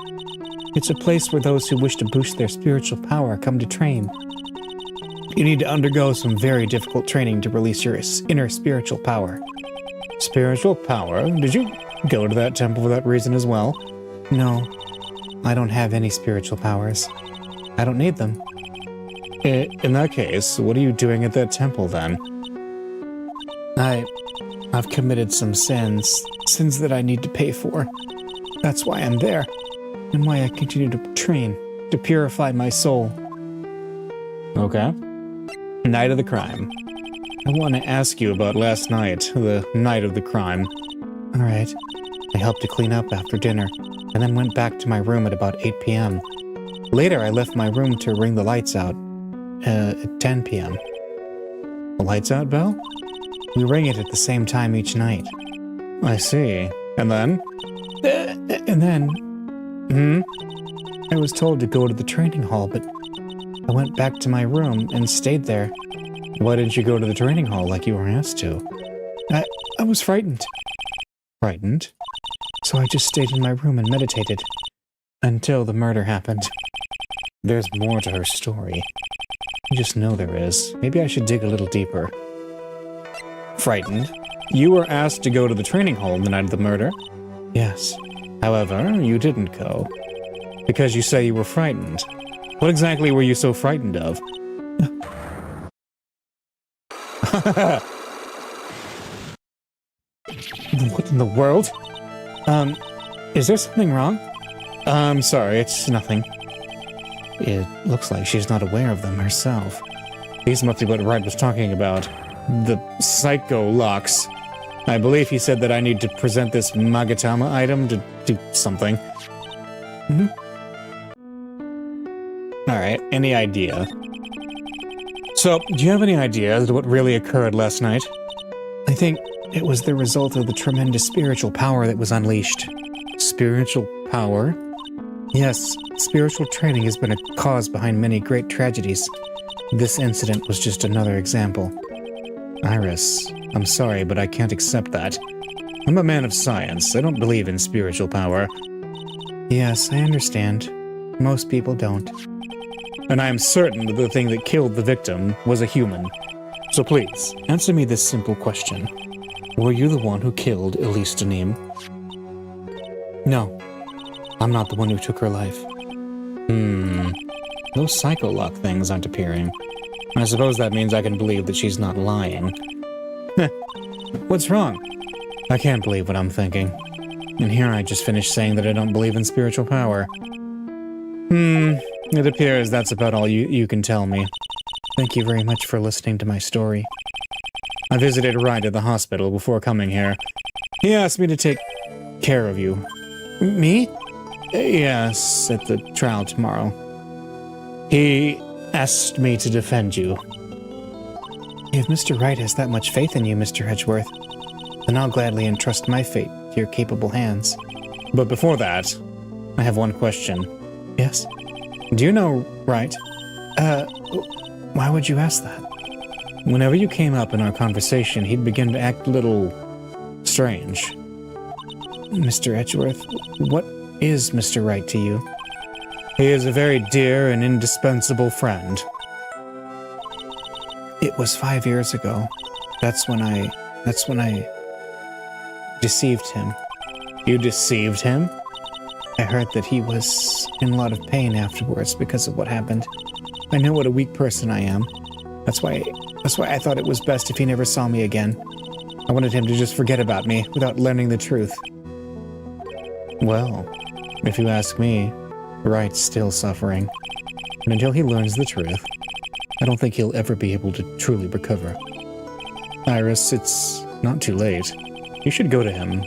It's a place where those who wish to boost their spiritual power come to train. You need to undergo some very difficult training to release your inner spiritual power. Spiritual power? Did you go to that temple for that reason as well? No, I don't have any spiritual powers. I don't need them. In that case, what are you doing at that temple then? I've committed some sins that I need to pay for. That's why I'm there, and why I continue to train, to purify my soul. Okay. Night of the crime. I want to ask you about last night, the night of the crime. All right. I helped to clean up after dinner, and then went back to my room at about 8 p.m. Later, I left my room to ring the lights out at 10 p.m. The lights out bell? We ring it at the same time each night. I see. And then? I was told to go to the training hall, but I went back to my room and stayed there. Why didn't you go to the training hall like you were asked to? I was frightened. Frightened? So I just stayed in my room and meditated. Until the murder happened. There's more to her story. I just know there is. Maybe I should dig a little deeper. Frightened? You were asked to go to the training hall the night of the murder? Yes. However, you didn't go. Because you say you were frightened. What exactly were you so frightened of? What in the world? Is there something wrong? I'm sorry, it's nothing. It looks like she's not aware of them herself. These must be what Wright was talking about. The psycho locks. I believe he said that I need to present this Magatama item to do something. Alright, any idea? So, do you have any idea as to what really occurred last night? I think it was the result of the tremendous spiritual power that was unleashed. Spiritual power? Yes, spiritual training has been a cause behind many great tragedies. This incident was just another example. Iris, I'm sorry, but I can't accept that. I'm a man of science. I don't believe in spiritual power. Yes, I understand. Most people don't. And I am certain that the thing that killed the victim was a human. So please, answer me this simple question. Were you the one who killed Elise Denim? No, I'm not the one who took her life. Those psycho lock things aren't appearing. I suppose that means I can believe that she's not lying. What's wrong? I can't believe what I'm thinking. And here I just finished saying that I don't believe in spiritual power. It appears that's about all you can tell me. Thank you very much for listening to my story. I visited Wright at the hospital before coming here. He asked me to take care of you. Me? Yes, at the trial tomorrow. He asked me to defend you. If Mr. Wright has that much faith in you, Mr. Edgeworth, then I'll gladly entrust my fate to your capable hands. But before that, I have one question. Yes? Do you know Wright? Why would you ask that? Whenever you came up in our conversation, he'd begin to act a little strange. Mr. Edgeworth, what is Mr. Wright to you? He is a very dear and indispensable friend. It was 5 years ago. That's when I deceived him. You deceived him? I heard that he was in a lot of pain afterwards because of what happened. I know what a weak person I am. That's why I thought it was best if he never saw me again. I wanted him to just forget about me without learning the truth. Well, if you ask me, Wright's still suffering. And until he learns the truth, I don't think he'll ever be able to truly recover. Iris, it's not too late. You should go to him.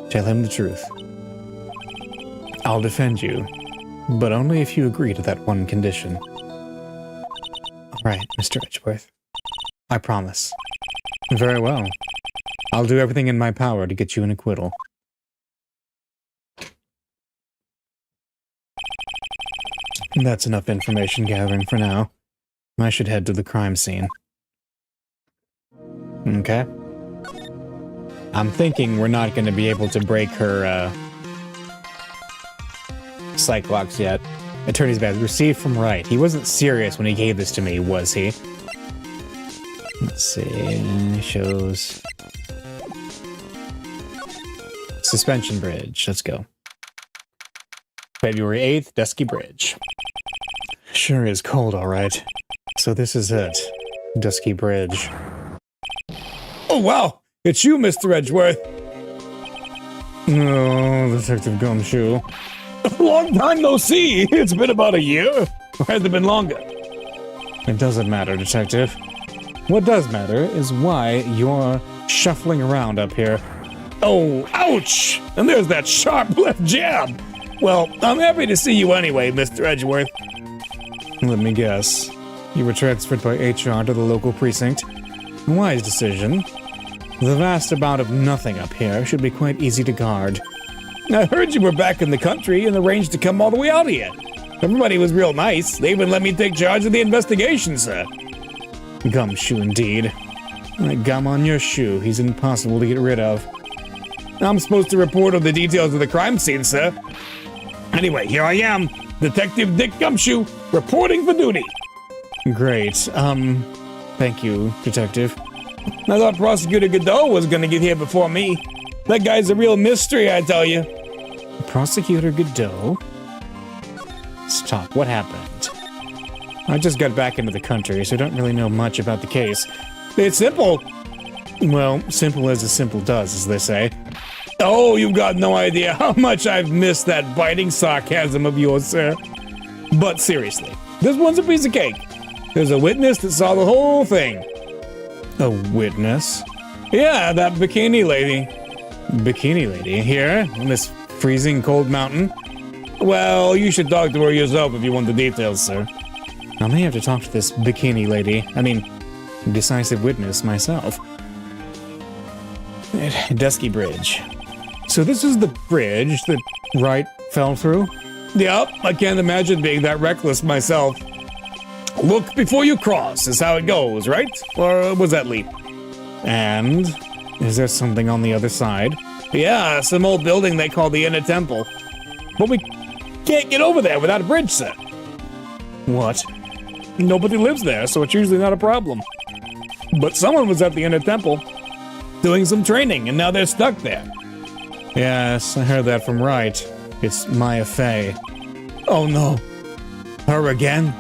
Tell him the truth. I'll defend you, but only if you agree to that one condition. All right, Mr. Edgeworth. I promise. Very well. I'll do everything in my power to get you an acquittal. That's enough information gathering for now. I should head to the crime scene. Okay. I'm thinking we're not going to be able to break her, psych locks yet. Attorney's badge received from Wright. He wasn't serious when he gave this to me, was he? Let's see. Shows. Suspension Bridge. Let's go. February 8th, Dusky Bridge. Sure is cold, all right. So this is it. Dusky Bridge. Oh, wow! It's you, Mr. Edgeworth! Oh, Detective Gumshoe. Long time no see! It's been about a year? Or has it been longer? It doesn't matter, Detective. What does matter is why you're shuffling around up here. Oh, ouch! And there's that sharp left jab! Well, I'm happy to see you anyway, Mr. Edgeworth. Let me guess. You were transferred by HR to the local precinct. Wise decision. The vast amount of nothing up here should be quite easy to guard. I heard you were back in the country and arranged to come all the way out here. Everybody was real nice. They even let me take charge of the investigation, sir. Gumshoe indeed. That gum on your shoe, he's impossible to get rid of. I'm supposed to report on the details of the crime scene, sir. Anyway, here I am, Detective Dick Gumshoe, reporting for duty. Great. Thank you, Detective. I thought Prosecutor Godot was gonna get here before me. That guy's a real mystery, I tell you. Prosecutor Godot? Stop, what happened? I just got back into the country, so I don't really know much about the case. It's simple. Well, simple as a simple does, as they say. Oh, you've got no idea how much I've missed that biting sarcasm of yours, sir. But seriously, this one's a piece of cake. There's a witness that saw the whole thing. A witness? Yeah, that bikini lady. Bikini lady here on this freezing cold mountain? Well, you should talk to her yourself if you want the details, sir. I may have to talk to this bikini lady. I mean, decisive witness myself. Dusky Bridge. So this is the bridge that Wright fell through? Yep, I can't imagine being that reckless myself. Look before you cross is how it goes, right? Or was that leap? And is there something on the other side? Yeah, some old building they call the Inner Temple. But we can't get over there without a bridge, sir. What? Nobody lives there, so it's usually not a problem. But someone was at the Inner Temple doing some training, and now they're stuck there. Yes, I heard that from Wright. It's Maya Fey. Oh no. Her again?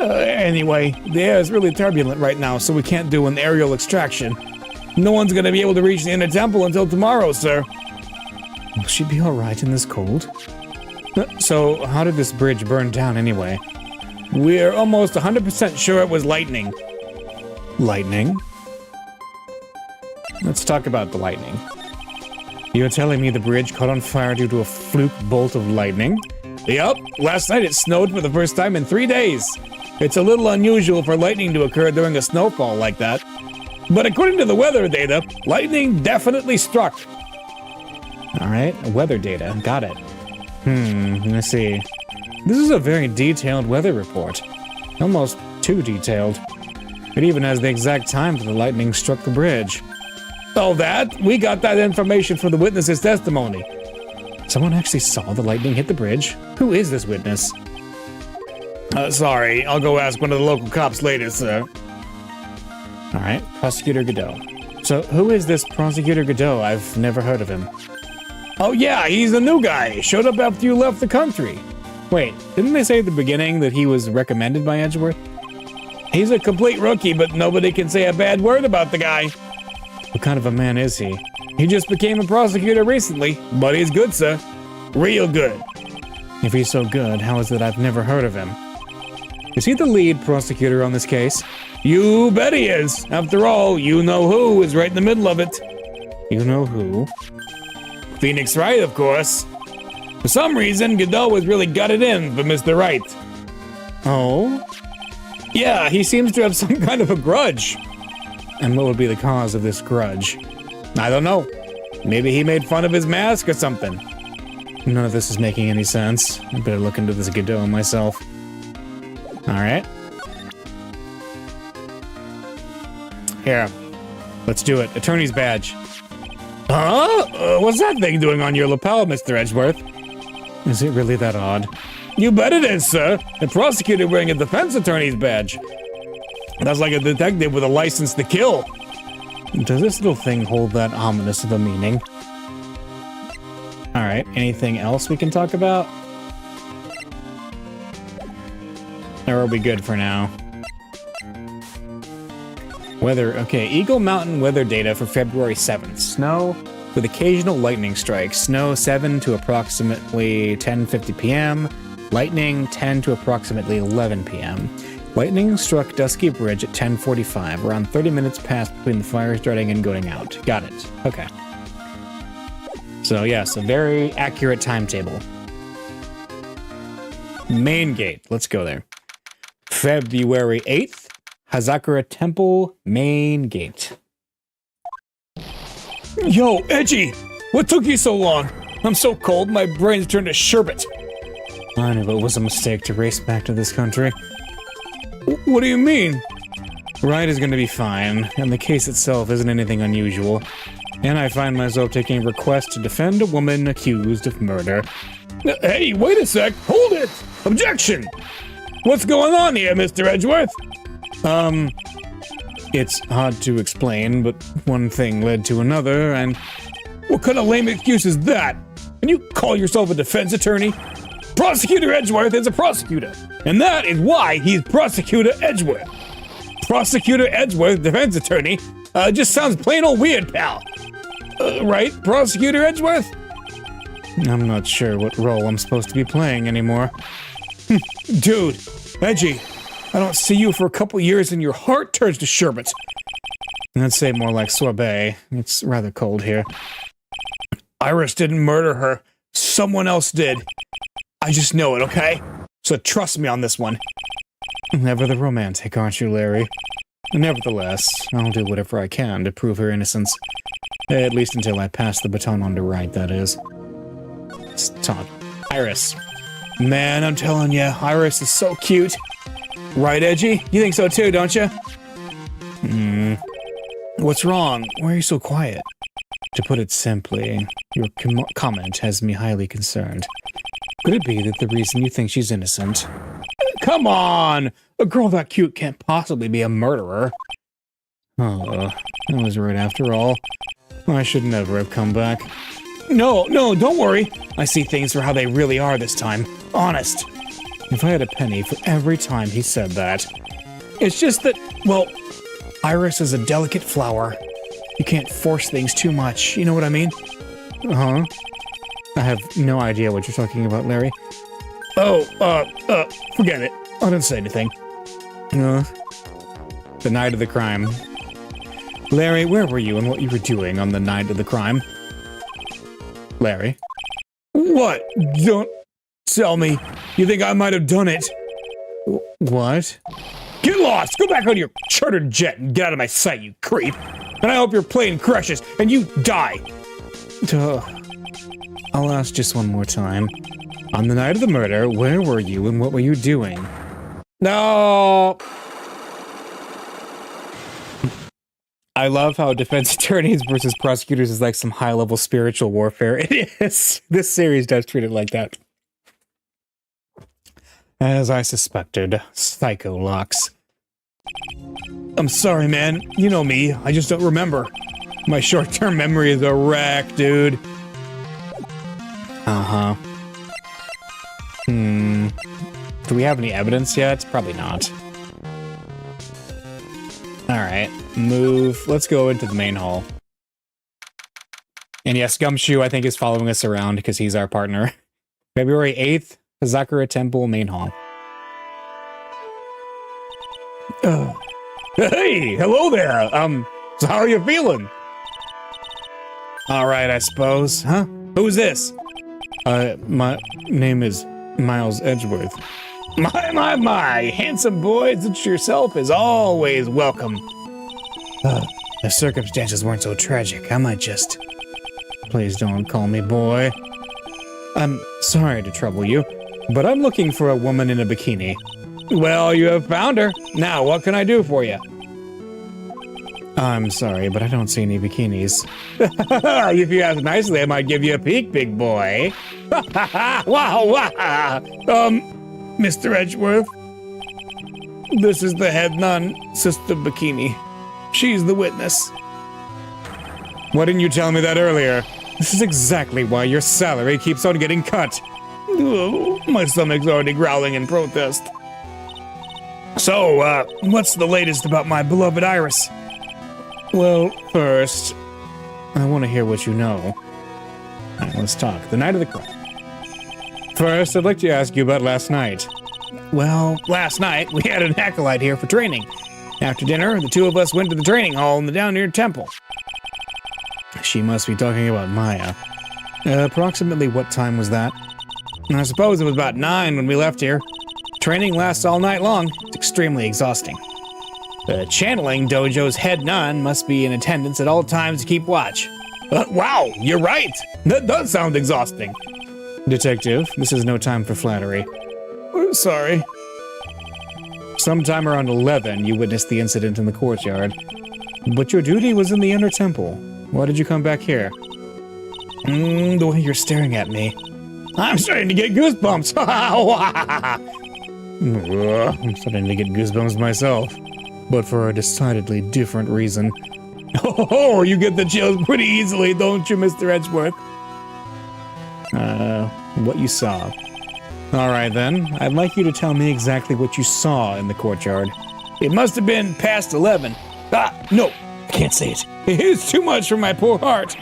Anyway, the air is really turbulent right now, so we can't do an aerial extraction. No one's gonna be able to reach the Inner Temple until tomorrow, sir. Will she be alright in this cold? So, how did this bridge burn down anyway? We're almost 100% sure it was lightning. Lightning? Let's talk about the lightning. You're telling me the bridge caught on fire due to a fluke bolt of lightning? Yup, last night it snowed for the first time in 3 days. It's a little unusual for lightning to occur during a snowfall like that. But according to the weather data, lightning definitely struck. Alright, weather data, got it. Let's see. This is a very detailed weather report. Almost too detailed. It even has the exact time that the lightning struck the bridge. Oh, that? We got that information from the witness's testimony. Someone actually saw the lightning hit the bridge? Who is this witness? Sorry, I'll go ask one of the local cops later, sir. Alright, Prosecutor Godot. So, who is this Prosecutor Godot? I've never heard of him. Oh yeah, he's a new guy. Showed up after you left the country. Wait, didn't they say at the beginning that he was recommended by Edgeworth? He's a complete rookie, but nobody can say a bad word about the guy. What kind of a man is he? He just became a prosecutor recently, but he's good, sir. Real good. If he's so good, how is it I've never heard of him? Is he the lead prosecutor on this case? You bet he is. After all, you know who is right in the middle of it. You know who? Phoenix Wright, of course. For some reason, Godot was really gutted in for Mr. Wright. Oh? Yeah, he seems to have some kind of a grudge. And what would be the cause of this grudge? I don't know. Maybe he made fun of his mask or something. None of this is making any sense. I better look into this Godot myself. Alright. Here. Let's do it. Attorney's badge. Huh? What's that thing doing on your lapel, Mr. Edgeworth? Is it really that odd? You bet it is, sir. The prosecutor wearing a defense attorney's badge. That's like a detective with a license to kill. Does this little thing hold that ominous of a meaning? Alright, anything else we can talk about? Or are we good for now? Weather, okay, Eagle Mountain weather data for February 7th. Snow with occasional lightning strikes. Snow 7 to approximately 10:50 p.m. Lightning 10 to approximately 11 p.m. Lightning struck Dusky Bridge at 10:45, around 30 minutes passed between the fire starting and going out. Got it. Okay. So yes, a very accurate timetable. Main gate. Let's go there. February 8th, Hazakura Temple Main Gate. Yo, Edgy! What took you so long? I'm so cold, my brain's turned to sherbet. I knew it was a mistake to race back to this country. What do you mean? Wright is going to be fine, and the case itself isn't anything unusual. And I find myself taking a request to defend a woman accused of murder. Hey, wait a sec! Hold it! Objection! What's going on here, Mr. Edgeworth? It's hard to explain, but one thing led to another, and... What kind of lame excuse is that? And you call yourself a defense attorney? Prosecutor Edgeworth is a prosecutor, and that is why he's Prosecutor Edgeworth. Prosecutor Edgeworth, defense attorney, just sounds plain old weird, pal. Right, Prosecutor Edgeworth? I'm not sure what role I'm supposed to be playing anymore. Dude, Edgy, I don't see you for a couple years and your heart turns to sherbet. I'd say more like sorbet. It's rather cold here. Iris didn't murder her. Someone else did. I just know it, okay? So trust me on this one. Never the romantic, aren't you, Larry? Nevertheless, I'll do whatever I can to prove her innocence. At least until I pass the baton on to Wright, that is. Let's talk. Iris. Man, I'm telling you, Iris is so cute. Right, Edgy? You think so too, don't you? What's wrong? Why are you so quiet? To put it simply, your comment has me highly concerned. Could it be that the reason you think she's innocent? Come on! A girl that cute can't possibly be a murderer. Oh, I was right after all. I should never have come back. No, don't worry. I see things for how they really are this time. Honest. If I had a penny for every time he said that. It's just that, well, Iris is a delicate flower. You can't force things too much, you know what I mean? Huh? I have no idea what you're talking about, Larry. Oh, forget it. I didn't say anything. The night of the crime. Larry, where were you and what you were doing on the night of the crime? Larry? What? Don't tell me. You think I might have done it? What? Get lost! Go back on your chartered jet and get out of my sight, you creep! And I hope your plane crashes and you die! I'll ask just one more time. On the night of the murder, where were you and what were you doing? No. I love how defense attorneys versus prosecutors is like some high-level spiritual warfare. It is. This series does treat it like that. As I suspected, psycho locks. I'm sorry, man. You know me. I just don't remember. My short-term memory is a wreck, dude. Uh-huh. Do we have any evidence yet? Probably not. Alright, move. Let's go into the main hall. And yes, Gumshoe, I think, is following us around because he's our partner. February 8th, Hazakura Temple, main hall. Hey, hello there. So how are you feeling? Alright, I suppose. Huh? Who's this? My name is Miles Edgeworth. My, handsome boy such yourself is always welcome. If circumstances weren't so tragic, I might just... Please don't call me boy. I'm sorry to trouble you, but I'm looking for a woman in a bikini. Well, you have found her. Now, what can I do for you? I'm sorry, but I don't see any bikinis. If you ask nicely, I might give you a peek, big boy. Wow. Mr. Edgeworth, this is the head nun, Sister Bikini. She's the witness. Why didn't you tell me that earlier? This is exactly why your salary keeps on getting cut. Oh, my stomach's already growling in protest. So, what's the latest about my beloved Iris? Well, first, I want to hear what you know. Alright, let's talk. The night of the crime. First, I'd like to ask you about last night. Well, last night, we had an acolyte here for training. After dinner, the two of us went to the training hall in the down near temple. She must be talking about Maya. Approximately what time was that? I suppose it was about 9 when we left here. Training lasts all night long. It's extremely exhausting. The channeling dojo's head nun must be in attendance at all times to keep watch. Wow, you're right. That does sound exhausting. Detective, this is no time for flattery. Sorry. Sometime around 11, you witnessed the incident in the courtyard. But your duty was in the inner temple. Why did you come back here? The way you're staring at me. I'm starting to get goosebumps. I'm starting to get goosebumps myself. But for a decidedly different reason. Oh, you get the chills pretty easily, don't you, Mr. Edgeworth? What you saw. Alright then, I'd like you to tell me exactly what you saw in the courtyard. It must have been past 11. No, Can't say it. It's too much for my poor heart.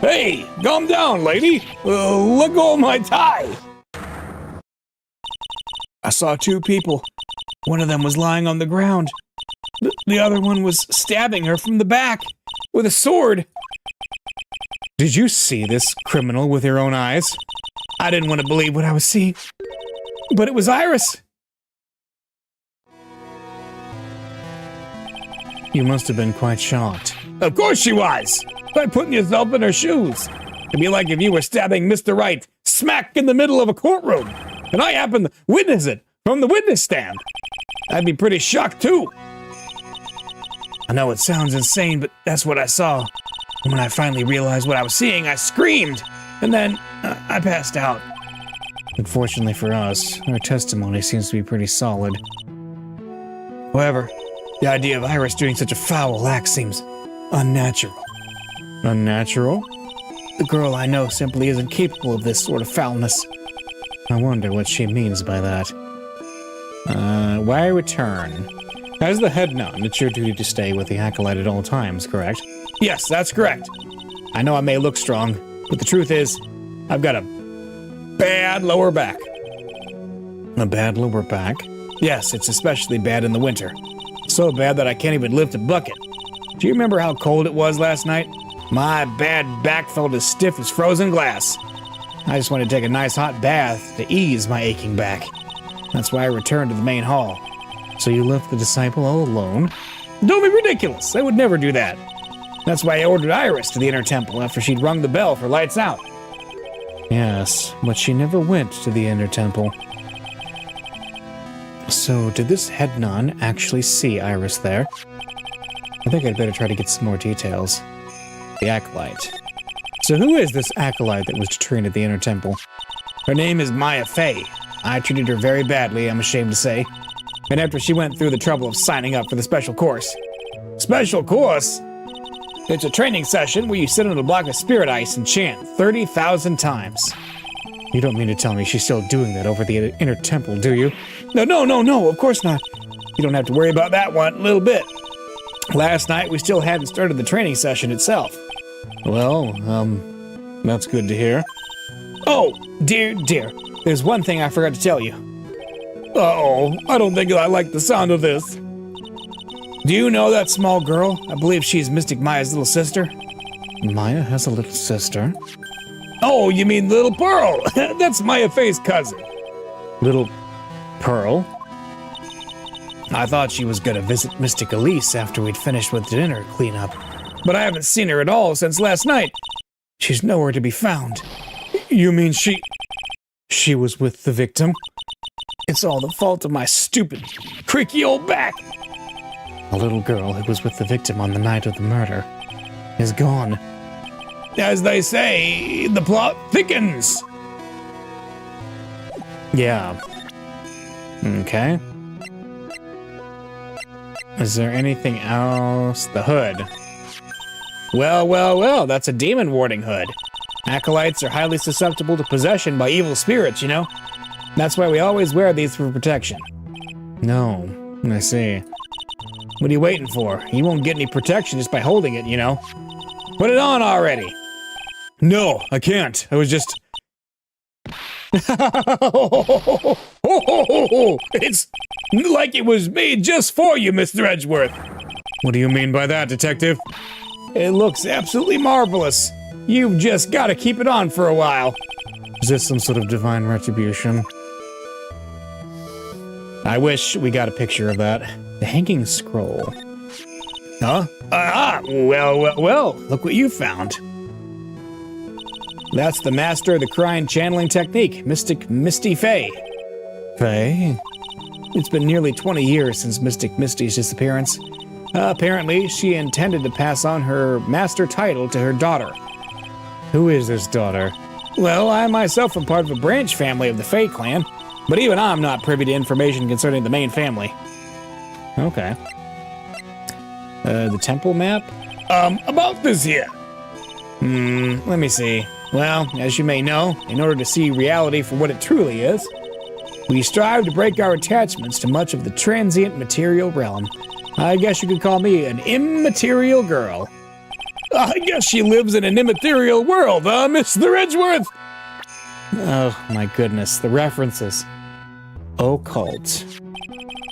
Hey, calm down, lady. Let go of my tie. I saw two people. One of them was lying on the ground. The other one was stabbing her from the back with a sword. Did you see this criminal with your own eyes? I didn't want to believe what I was seeing, but it was Iris. You must have been quite shocked. Of course she was. By putting yourself in her shoes. It'd be like if you were stabbing Mr. Wright smack in the middle of a courtroom, and I happened to witness it from the witness stand. I'd be pretty shocked too. I know it sounds insane, but that's what I saw. And when I finally realized what I was seeing, I screamed, and then I passed out. Unfortunately for us, our testimony seems to be pretty solid. However, the idea of Iris doing such a foul act seems unnatural. Unnatural? The girl I know simply isn't capable of this sort of foulness. I wonder what she means by that. Why return? As the head nun, it's your duty to stay with the acolyte at all times, correct? Yes, that's correct. I know I may look strong, but the truth is, I've got a bad lower back. A bad lower back? Yes, it's especially bad in the winter. So bad that I can't even lift a bucket. Do you remember how cold it was last night? My bad back felt as stiff as frozen glass. I just wanted to take a nice hot bath to ease my aching back. That's why I returned to the main hall. So you left the disciple all alone? Don't be ridiculous. I would never do that. That's why I ordered Iris to the inner temple after she'd rung the bell for lights out. Yes, but she never went to the inner temple. So, did this head nun actually see Iris there? I think I'd better try to get some more details. The acolyte. So who is this acolyte that was trained at the inner temple? Her name is Maya Fey. I treated her very badly, I'm ashamed to say. And after she went through the trouble of signing up for the special course. Special course? It's a training session where you sit on a block of spirit ice and chant 30,000 times. You don't mean to tell me she's still doing that over the inner temple, do you? No, of course not. You don't have to worry about that one a little bit. Last night, we still hadn't started the training session itself. Well, that's good to hear. Oh, dear, there's one thing I forgot to tell you. Uh-oh, I don't think I like the sound of this. Do you know that small girl? I believe she's Mystic Maya's little sister. Maya has a little sister? Oh, you mean Little Pearl? That's Maya Fey's cousin. Little Pearl? I thought she was gonna visit Mystic Elise after we'd finished with the dinner cleanup, but I haven't seen her at all since last night. She's nowhere to be found. You mean she was with the victim? It's all the fault of my stupid, creaky old back. A little girl who was with the victim on the night of the murder is gone. As they say, the plot thickens. Yeah. Okay. Is there anything else? The hood. Well, that's a demon warding hood. Acolytes are highly susceptible to possession by evil spirits, you know? That's why we always wear these for protection. No, I see. What are you waiting for? You won't get any protection just by holding it, you know? Put it on already! No, I can't. I was just... It's like it was made just for you, Mr. Edgeworth. What do you mean by that, Detective? It looks absolutely marvelous. You've just got to keep it on for a while. Is this some sort of divine retribution? I wish we got a picture of that. The hanging scroll. Huh? Well, look what you found. That's the master of the crying channeling technique, Mystic Misty Fey. Fey? It's been nearly 20 years since Mystic Misty's disappearance. Apparently, she intended to pass on her master title to her daughter. Who is this daughter? Well, I myself am part of a branch family of the Fey clan, but even I'm not privy to information concerning the main family. Okay. The temple map? About this here. Let me see. Well, as you may know, in order to see reality for what it truly is, we strive to break our attachments to much of the transient material realm I guess you could call me an immaterial girl. I guess she lives in an immaterial world, Mr. Edgeworth? Oh my goodness, the references. Occult.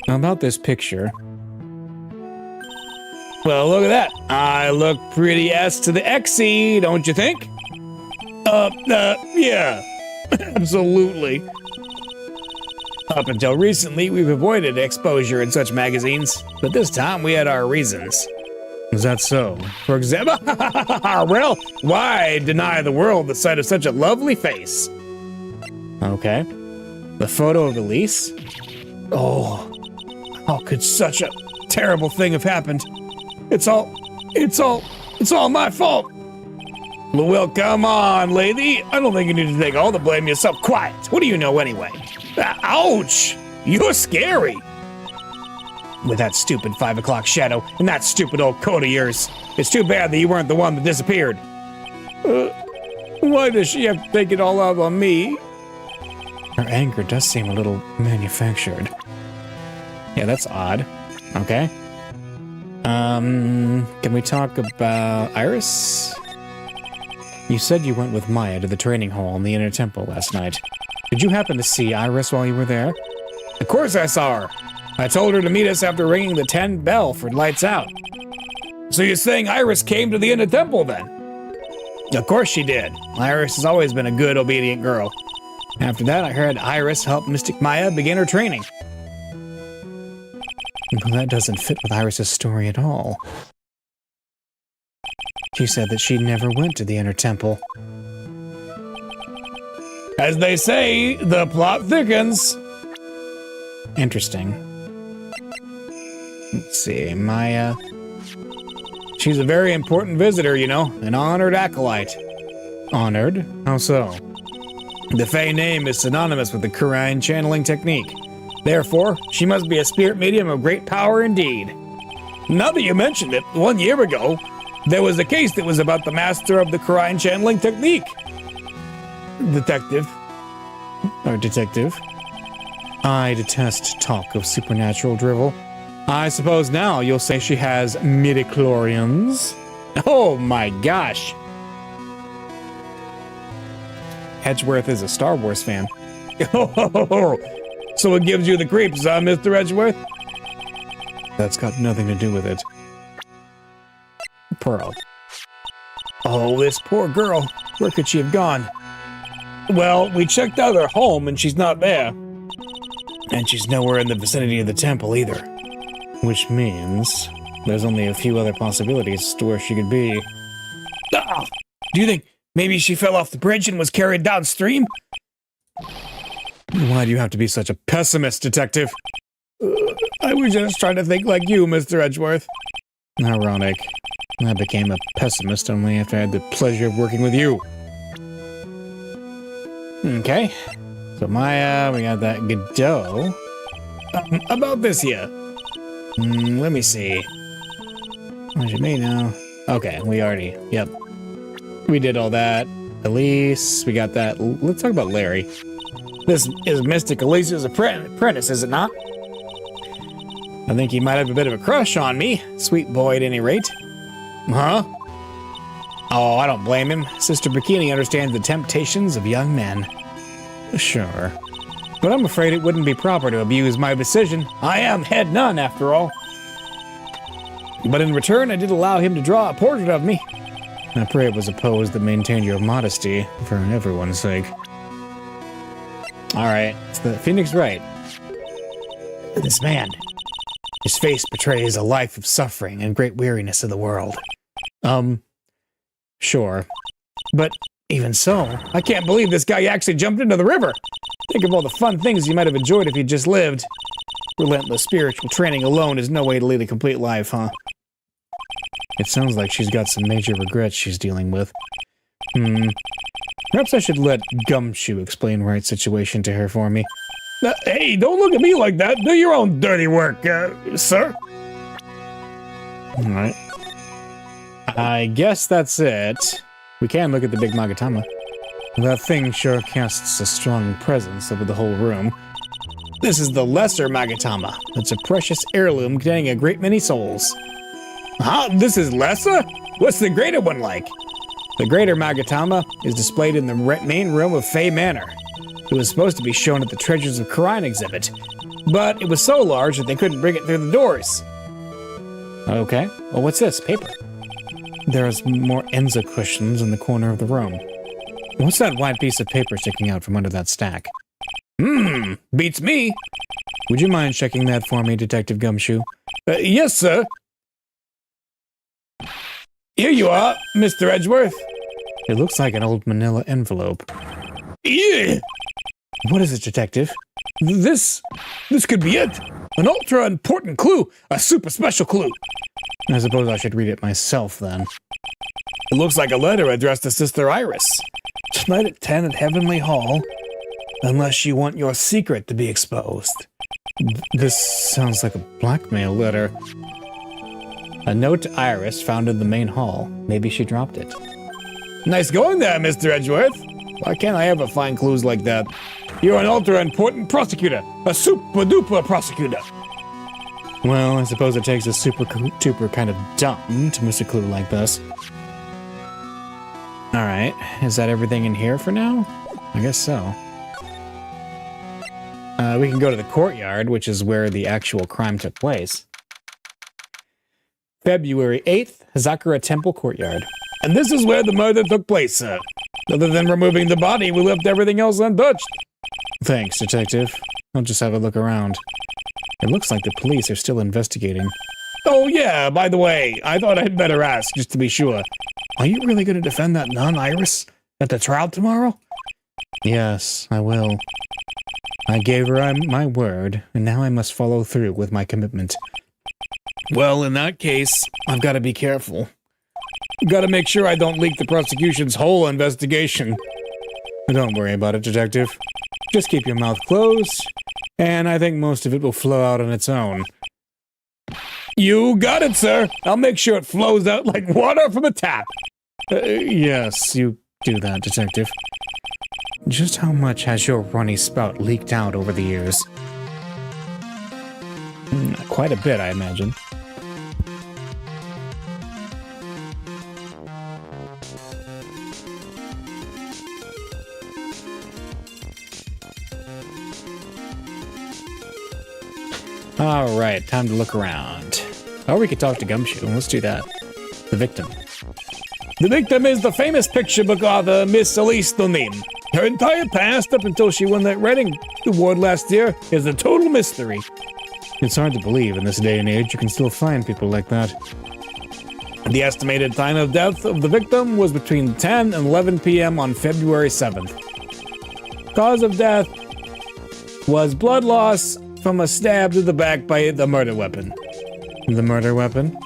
How about this picture? Well, look at that. I look pretty S to the XE, don't you think? Yeah. Absolutely. Up until recently, we've avoided exposure in such magazines, but this time we had our reasons. Is that so? For example, well, why deny the world the sight of such a lovely face? Okay. The photo of Elise? Oh, how could such a terrible thing have happened? It's all my fault. Well, come on, lady. I don't think you need to take all the blame yourself. Quiet. What do you know anyway? Ouch! You're scary. With that stupid 5 o'clock shadow and that stupid old coat of yours. It's too bad that you weren't the one that disappeared. Why does she have to take it all out on me? Her anger does seem a little manufactured. Yeah, that's odd. Okay. Can we talk about Iris? You said you went with Maya to the training hall in the inner temple last night. Did you happen to see Iris while you were there? Of course I saw her. I told her to meet us after ringing the 10 bell for lights out. So you're saying Iris came to the inner temple then? Of course she did. Iris has always been a good, obedient girl. After that, I heard Iris helped Mystic Maya begin her training. Well, that doesn't fit with Iris's story at all. She said that she never went to the inner temple. As they say, the plot thickens. Interesting. Let's see, Maya. She's a very important visitor, you know, an honored acolyte. Honored? How so? The Fey name is synonymous with the Kurine channeling technique. Therefore, she must be a spirit medium of great power indeed. Now that you mentioned it, 1 year ago, there was a case that was about the master of the Kurine channeling technique. Detective. Or detective? I detest talk of supernatural drivel. I suppose now you'll say she has midichlorians. Oh my gosh. Edgeworth is a Star Wars fan. So it gives you the creeps, Mr. Edgeworth? That's got nothing to do with it. Pearl. Oh, this poor girl. Where could she have gone? Well, we checked out her home and she's not there. And she's nowhere in the vicinity of the temple either. Which means there's only a few other possibilities to where she could be. Ah, do you think maybe she fell off the bridge and was carried downstream? Why do you have to be such a pessimist, detective? I was just trying to think like you, Mr. Edgeworth. Ironic. I became a pessimist only after I had the pleasure of working with you. Okay. So Maya, we got that Godot. About this here. Let me see. What you may know. Okay, we already, yep. We did all that. Elise, we got that. Let's talk about Larry. This is Mystic Elise's apprentice, is it not? I think he might have a bit of a crush on me. Sweet boy at any rate. Huh? Oh, I don't blame him. Sister Bikini understands the temptations of young men. Sure. But I'm afraid it wouldn't be proper to abuse my decision. I am head nun, after all. But in return, I did allow him to draw a portrait of me. I pray it was a pose that maintained your modesty for everyone's sake. Alright, it's the Phoenix Wright. This man, his face betrays a life of suffering and great weariness of the world. Sure. But even so, I can't believe this guy actually jumped into the river. Think of all the fun things you might have enjoyed if he'd just lived. Relentless spiritual training alone is no way to lead a complete life, huh? It sounds like she's got some major regrets she's dealing with. Perhaps I should let Gumshoe explain Wright's situation to her for me. Hey, don't look at me like that. Do your own dirty work, sir. Alright. I guess that's it. We can look at the big Magatama. That thing sure casts a strong presence over the whole room. This is the lesser Magatama. It's a precious heirloom containing a great many souls. Huh? This is lesser? What's the greater one like? The greater Magatama is displayed in the main room of Fey Manor. It was supposed to be shown at the Treasures of Khura'in exhibit, but it was so large that they couldn't bring it through the doors. Okay. Well, what's this? Paper. There's more Enza cushions in the corner of the room. What's that white piece of paper sticking out from under that stack? Beats me. Would you mind checking that for me, Detective Gumshoe? Yes, sir. Here you are, Mr. Edgeworth. It looks like an old manila envelope. Yeah. What is it, Detective? This could be it. An ultra-important clue. A super special clue. I suppose I should read it myself, then. It looks like a letter addressed to Sister Iris. Tonight at 10 at Heavenly Hall. Unless you want your secret to be exposed. This sounds like a blackmail letter. A note to Iris found in the main hall. Maybe she dropped it. Nice going there, Mr. Edgeworth. Why can't I ever find clues like that? You're an ultra-important prosecutor. A super-duper prosecutor. Well, I suppose it takes a super-duper kind of dumb to miss a clue like this. Alright, is that everything in here for now? I guess so. We can go to the courtyard, which is where the actual crime took place. February 8th, Hazakura Temple Courtyard. And this is where the murder took place, sir. Other than removing the body, we left everything else untouched. Thanks, Detective. I'll just have a look around. It looks like the police are still investigating. Oh yeah, by the way, I thought I'd better ask, just to be sure. Are you really going to defend that nun, Iris, at the trial tomorrow? Yes, I will. I gave her my word, and now I must follow through with my commitment. Well, in that case, I've got to be careful. Got to make sure I don't leak the prosecution's whole investigation. Don't worry about it, Detective. Just keep your mouth closed, and I think most of it will flow out on its own. You got it, sir. I'll make sure it flows out like water from a tap. Yes, you do that, Detective. Just how much has your runny spout leaked out over the years? Quite a bit, I imagine. Alright, time to look around. Or we could talk to Gumshoe. Let's do that. The victim. The victim is the famous picture book author, Miss Elise Donim. Her entire past, up until she won that Reading Award last year, is a total mystery. It's hard to believe in this day and age you can still find people like that. The estimated time of death of the victim was between 10 and 11 p.m. on February 7th. Cause of death was blood loss from a stab to the back by the murder weapon. The murder weapon?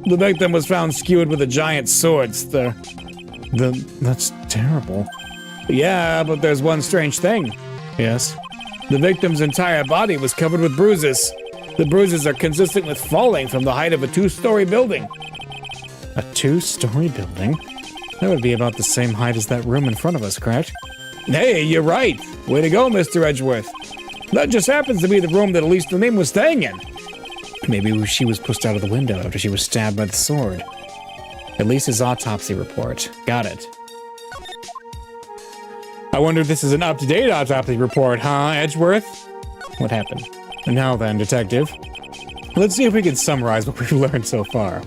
The victim was found skewered with a giant sword, sir. That's terrible. Yeah, but there's one strange thing. Yes? The victim's entire body was covered with bruises. The bruises are consistent with falling from the height of a 2-story building. A 2-story building? That would be about the same height as that room in front of us, correct? Hey, you're right. Way to go, Mr. Edgeworth. That just happens to be the room that Elise Donim was staying in. Maybe she was pushed out of the window after she was stabbed by the sword. Elise's autopsy report. Got it. I wonder if this is an up-to-date autopsy report, huh, Edgeworth? What happened? And now then, Detective, let's see if we can summarize what we've learned so far.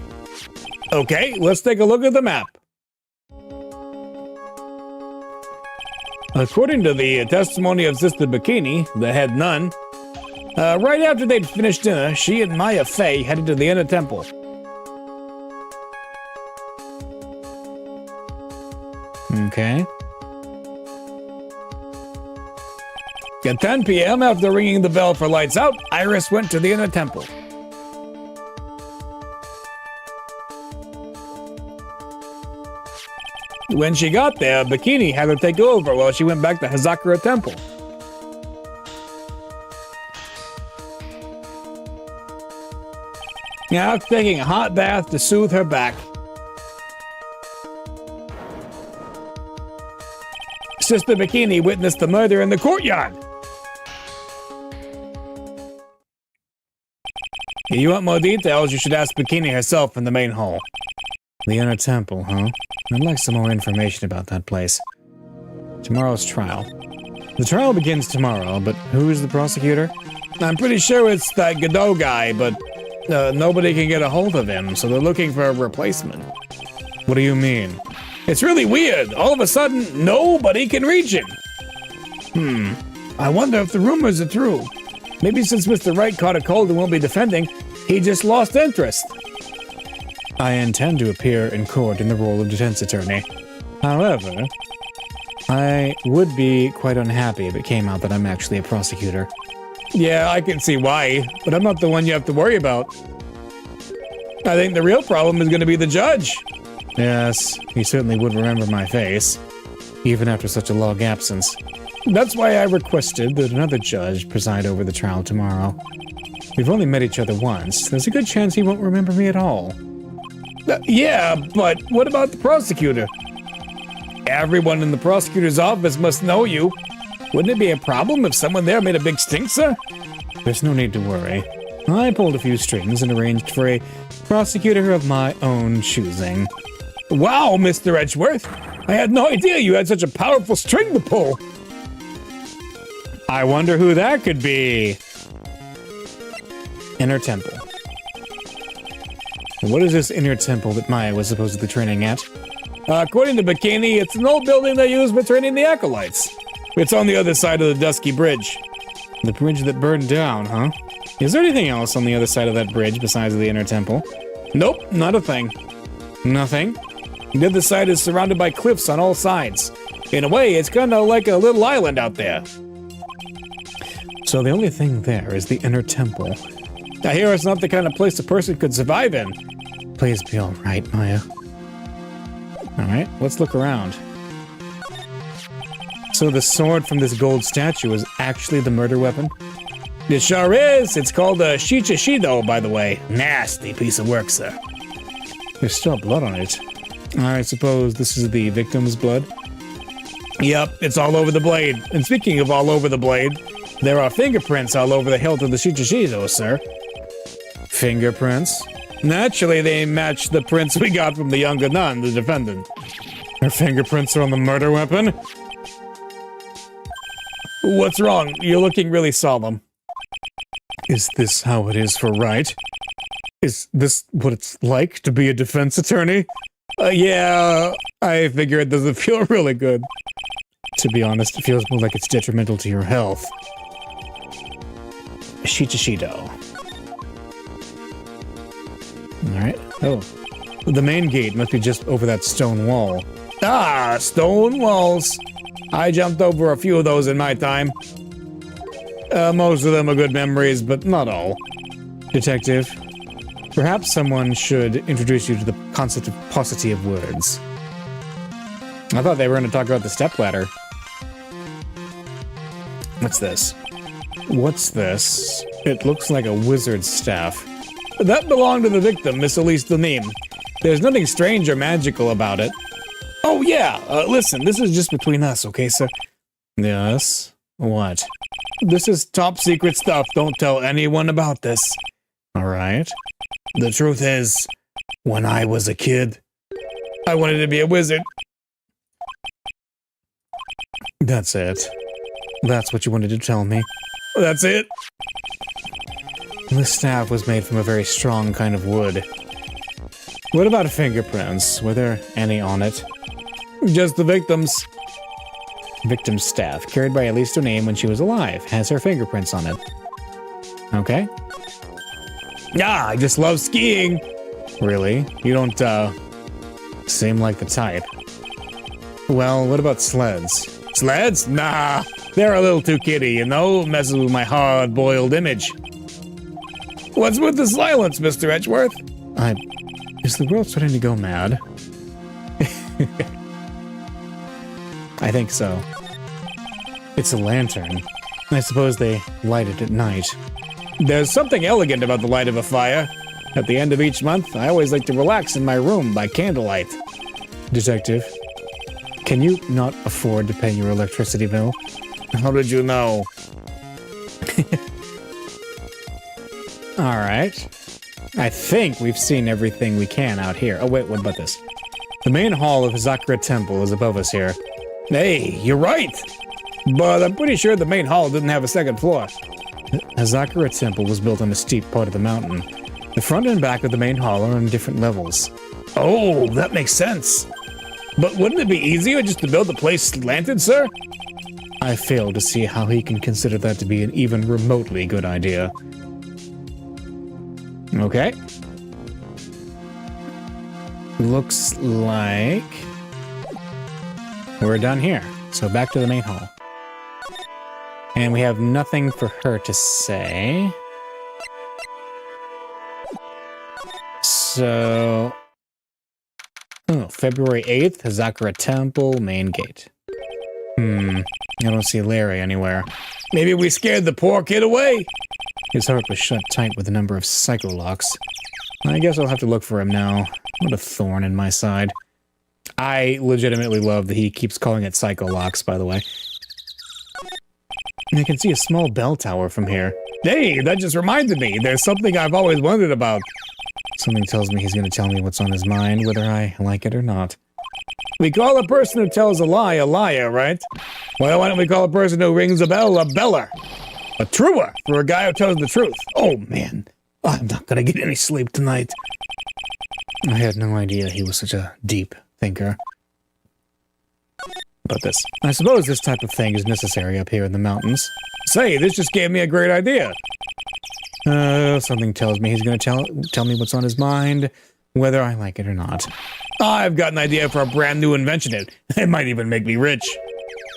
Okay, let's take a look at the map. According to the testimony of Sister Bikini, the head nun, right after they'd finished dinner, she and Maya Fey headed to the inner temple. Okay. At 10 p.m., after ringing the bell for lights out, Iris went to the inner temple. When she got there, Bikini had her take over while she went back to Hazakura Temple. Now taking a hot bath to soothe her back. Sister Bikini witnessed the murder in the courtyard. If you want more details, you should ask Bikini herself in the main hall. The Inner Temple, huh? I'd like some more information about that place. Tomorrow's trial. The trial begins tomorrow, but who is the prosecutor? I'm pretty sure it's that Godot guy, but nobody can get a hold of him, so they're looking for a replacement. What do you mean? It's really weird. All of a sudden, nobody can reach him. I wonder if the rumors are true. Maybe since Mr. Wright caught a cold and won't be defending, he just lost interest. I intend to appear in court in the role of defense attorney. However, I would be quite unhappy if it came out that I'm actually a prosecutor. Yeah, I can see why, but I'm not the one you have to worry about. I think the real problem is going to be the judge. Yes, he certainly would remember my face, even after such a long absence. That's why I requested That another judge preside over the trial tomorrow. We've only met each other once. There's a good chance he won't remember me at all. Yeah, but what about the prosecutor? Everyone in the prosecutor's office must know you. Wouldn't it be a problem if someone there made a big stink, sir? There's no need to worry. I pulled a few strings and arranged for a prosecutor of my own choosing. Wow, Mr. Edgeworth. I had no idea you had such a powerful string to pull. I wonder who that could be. Inner Temple. What is this Inner Temple that Maya was supposedly training at? According to Bikini, it's an old building they use for training the acolytes. It's on the other side of the Dusky Bridge. The bridge that burned down, huh? Is there anything else on the other side of that bridge besides the Inner Temple? Nope, not a thing. Nothing? The other side is surrounded by cliffs on all sides. In a way, it's kind of like a little island out there. So the only thing there is the Inner Temple. I hear it's not the kind of place a person could survive in. Please be all right, Maya. All right, let's look around. So the sword from this gold statue is actually the murder weapon? It sure is. It's called a Shichashido, by the way. Nasty piece of work, sir. There's still blood on it. I suppose this is the victim's blood? Yep, it's all over the blade. And speaking of all over the blade, there are fingerprints all over the hilt of the Shichashido, sir. Fingerprints? Naturally, they match the prints we got from the younger nun, the defendant. Her fingerprints are on the murder weapon? What's wrong? You're looking really solemn. Is this how it is for Wright? Is this what it's like to be a defense attorney? Yeah, I figure it doesn't feel really good. To be honest, it feels more like it's detrimental to your health. Shichashido. Alright. Oh. The main gate must be just over that stone wall. Ah, stone walls. I jumped over a few of those in my time. Most of them are good memories, but not all. Detective, perhaps someone should introduce you to the concept of paucity of words. I thought they were going to talk about the stepladder. What's this? What's this? It looks like a wizard's staff. That belonged to the victim, Miss Elise Denim. There's nothing strange or magical about it. Oh yeah, listen, this is just between us, okay, sir? Yes? What? This is top secret stuff. Don't tell anyone about this. Alright. The truth is, when I was a kid, I wanted to be a wizard. That's it. That's what you wanted to tell me. That's it. The staff was made from a very strong kind of wood. What about fingerprints? Were there any on it? Just the victim's. Victim's staff, carried by Elise Denim when she was alive, has her fingerprints on it. Okay. Ah, I just love skiing. Really? You don't, seem like the type. Well, what about sleds? Sleds? Nah, they're a little too kiddie, you know? Messes with my hard-boiled image. What's with the silence, Mr. Edgeworth? Is the world starting to go mad? I think so. It's a lantern. I suppose they light it at night. There's something elegant about the light of a fire. At the end of each month, I always like to relax in my room by candlelight. Detective, can you not afford to pay your electricity bill? How did you know? Alright. I think we've seen everything we can out here. Oh, wait, what about this? The main hall of Hazakura Temple is above us here. Hey, you're right. But I'm pretty sure the main hall didn't have a second floor. Hazakura Temple was built on a steep part of the mountain. The front and back of the main hall are on different levels. Oh, that makes sense. But wouldn't it be easier just to build the place slanted, sir? I fail to see how he can consider that to be an even remotely good idea. Okay. Looks like we're done here. So back to the main hall. And we have nothing for her to say. So... Oh, February 8th, Hazakura Temple, main gate. I don't see Larry anywhere. Maybe we scared the poor kid away. His heart was shut tight with a number of psycho locks. I guess I'll have to look for him now. What a thorn in my side. I legitimately love that he keeps calling it psycho locks, by the way. And I can see a small bell tower from here. Hey, that just reminded me. There's something I've always wondered about. Something tells me he's going to tell me what's on his mind, whether I like it or not. We call a person who tells a liar, right? Well, why don't we call a person who rings a bell a beller? A truer for a guy who tells the truth. Oh, man. I'm not going to get any sleep tonight. I had no idea he was such a deep thinker. About this. I suppose this type of thing is necessary up here in the mountains. Say, this just gave me a great idea. Something tells me he's going to tell me what's on his mind, whether I like it or not. I've got an idea for a brand new invention. It might even make me rich.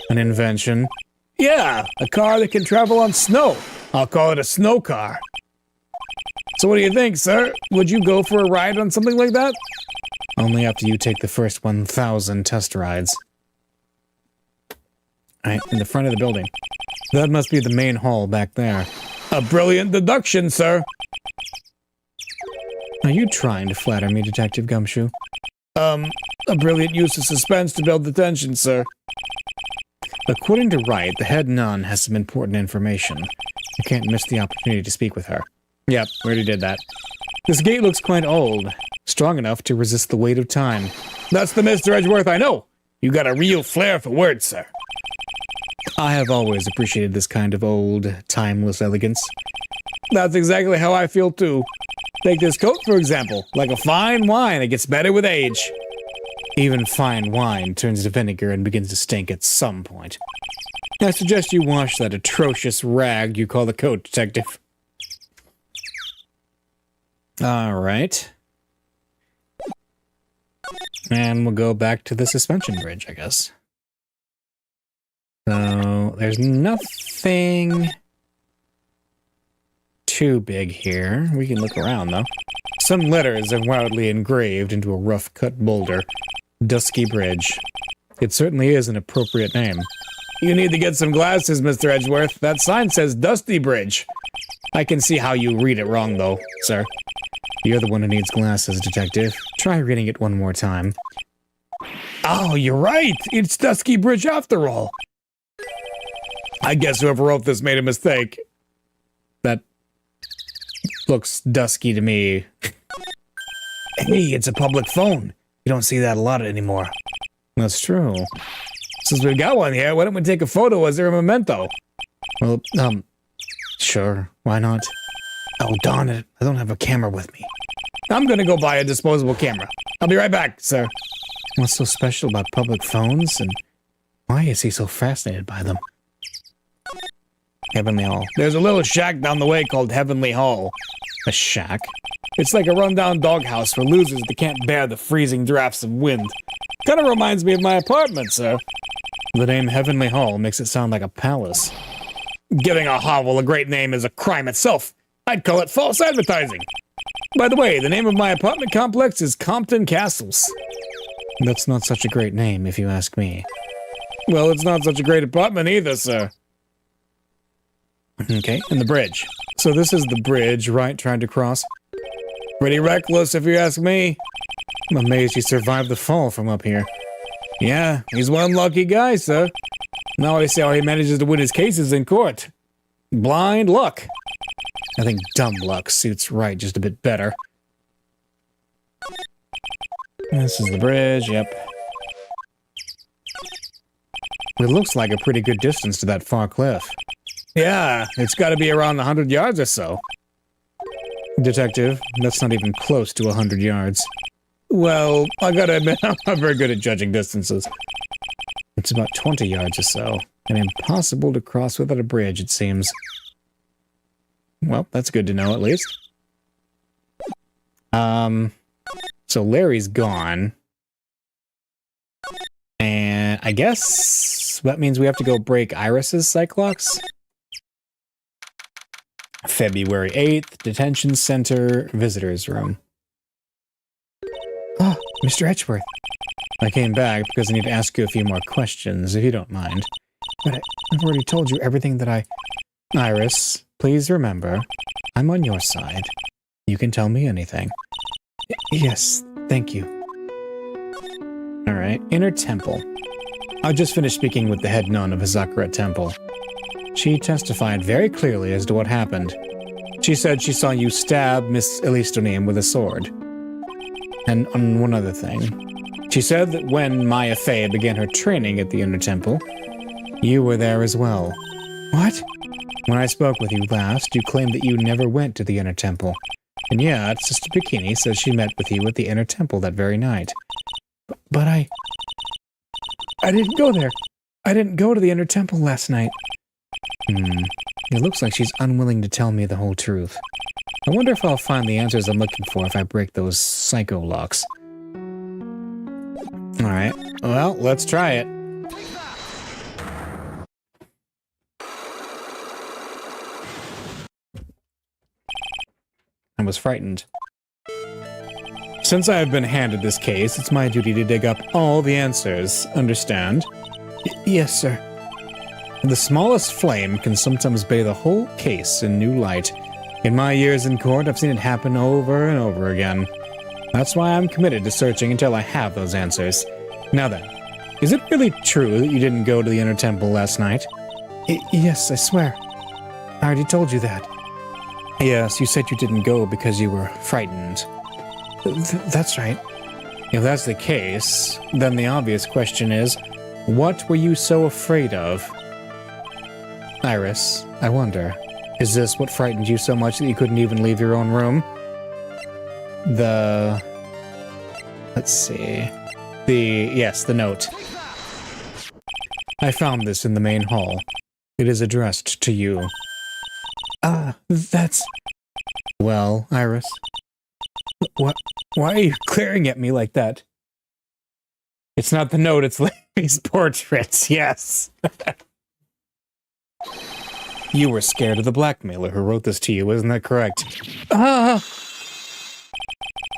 An invention? Yeah, a car that can travel on snow. I'll call it a snow car. So what do you think, sir? Would you go for a ride on something like that? Only after you take the first 1,000 test rides. Alright, in the front of the building. That must be the main hall back there. A brilliant deduction, sir. Are you trying to flatter me, Detective Gumshoe? A brilliant use of suspense to build the tension, sir. According to Wright, the head nun has some important information. You can't miss the opportunity to speak with her. Yep, we already did that. This gate looks quite old, strong enough to resist the weight of time. That's the Mr. Edgeworth I know. You got a real flair for words, sir. I have always appreciated this kind of old, timeless elegance. That's exactly how I feel, too. Take this coat, for example. Like a fine wine, it gets better with age. Even fine wine turns to vinegar and begins to stink at some point. I suggest you wash that atrocious rag you call the coat, Detective. Alright. And we'll go back to the suspension bridge, I guess. So, there's nothing too big here. We can look around, though. Some letters are wildly engraved into a rough-cut boulder. Dusky Bridge. It certainly is an appropriate name. You need to get some glasses, Mr. Edgeworth. That sign says Dusty Bridge. I can see how you read it wrong, though, sir. You're the one who needs glasses, Detective. Try reading it one more time. Oh, you're right. It's Dusky Bridge after all. I guess whoever wrote this made a mistake. That looks dusky to me. Hey, it's a public phone. You don't see that a lot anymore. That's true. Since we've got one here, why don't we take a photo as a memento? Well, sure. Why not? Oh, darn it. I don't have a camera with me. I'm gonna go buy a disposable camera. I'll be right back, sir. What's so special about public phones, and why is he so fascinated by them? Heavenly Hall. There's a little shack down the way called Heavenly Hall. A shack? It's like a rundown doghouse for losers that can't bear the freezing drafts of wind. Kind of reminds me of my apartment, sir. The name Heavenly Hall makes it sound like a palace. Giving a hovel a great name is a crime itself. I'd call it false advertising. By the way, the name of my apartment complex is Compton Castles. That's not such a great name, if you ask me. Well, it's not such a great apartment either, sir. Okay, and the bridge. So this is the bridge Wright tried to cross. Pretty reckless, if you ask me. I'm amazed he survived the fall from up here. Yeah, he's one lucky guy, sir. Now I see how he manages to win his cases in court. Blind luck. I think dumb luck suits Wright just a bit better. This is the bridge, yep. It looks like a pretty good distance to that far cliff. Yeah, it's got to be around 100 yards or so. Detective, that's not even close to 100 yards. Well, I gotta admit, I'm not very good at judging distances. It's about 20 yards or so, and impossible to cross without a bridge, it seems. Well, that's good to know, at least. So Larry's gone. And I guess that means we have to go break Iris's Cyclops. February 8th, Detention Center, Visitors Room. Oh, Mr. Edgeworth. I came back because I need to ask you a few more questions, if you don't mind. But I've already told you everything that I... Iris, please remember, I'm on your side. You can tell me anything. Yes, thank you. Alright, Inner Temple. I just finished speaking with the head nun of Hazakura Temple. She testified very clearly as to what happened. She said she saw you stab Miss Elistonim with a sword. And on one other thing. She said that when Maya Fey began her training at the Inner Temple, you were there as well. What? When I spoke with you last, you claimed that you never went to the Inner Temple. And yet, Sister Bikini says she met with you at the Inner Temple that very night. But I didn't go there. I didn't go to the Inner Temple last night. It looks like she's unwilling to tell me the whole truth. I wonder if I'll find the answers I'm looking for if I break those psycho locks. Alright, well, let's try it. I was frightened. Since I have been handed this case, it's my duty to dig up all the answers. Understand? Yes, sir. The smallest flame can sometimes bathe a whole case in new light. In my years in court, I've seen it happen over and over again. That's why I'm committed to searching until I have those answers. Now then, is it really true that you didn't go to the Inner Temple last night? Yes, I swear. I already told you that. Yes, you said you didn't go because you were frightened. That's right. If that's the case, then the obvious question is, what were you so afraid of? Iris, I wonder, is this what frightened you so much that you couldn't even leave your own room? Let's see. Yes, the note. I found this in the main hall. It is addressed to you. That's... Well, Iris. What? Why are you glaring at me like that? It's not the note, it's Larry's portraits, yes. You were scared of the blackmailer who wrote this to you, isn't that correct?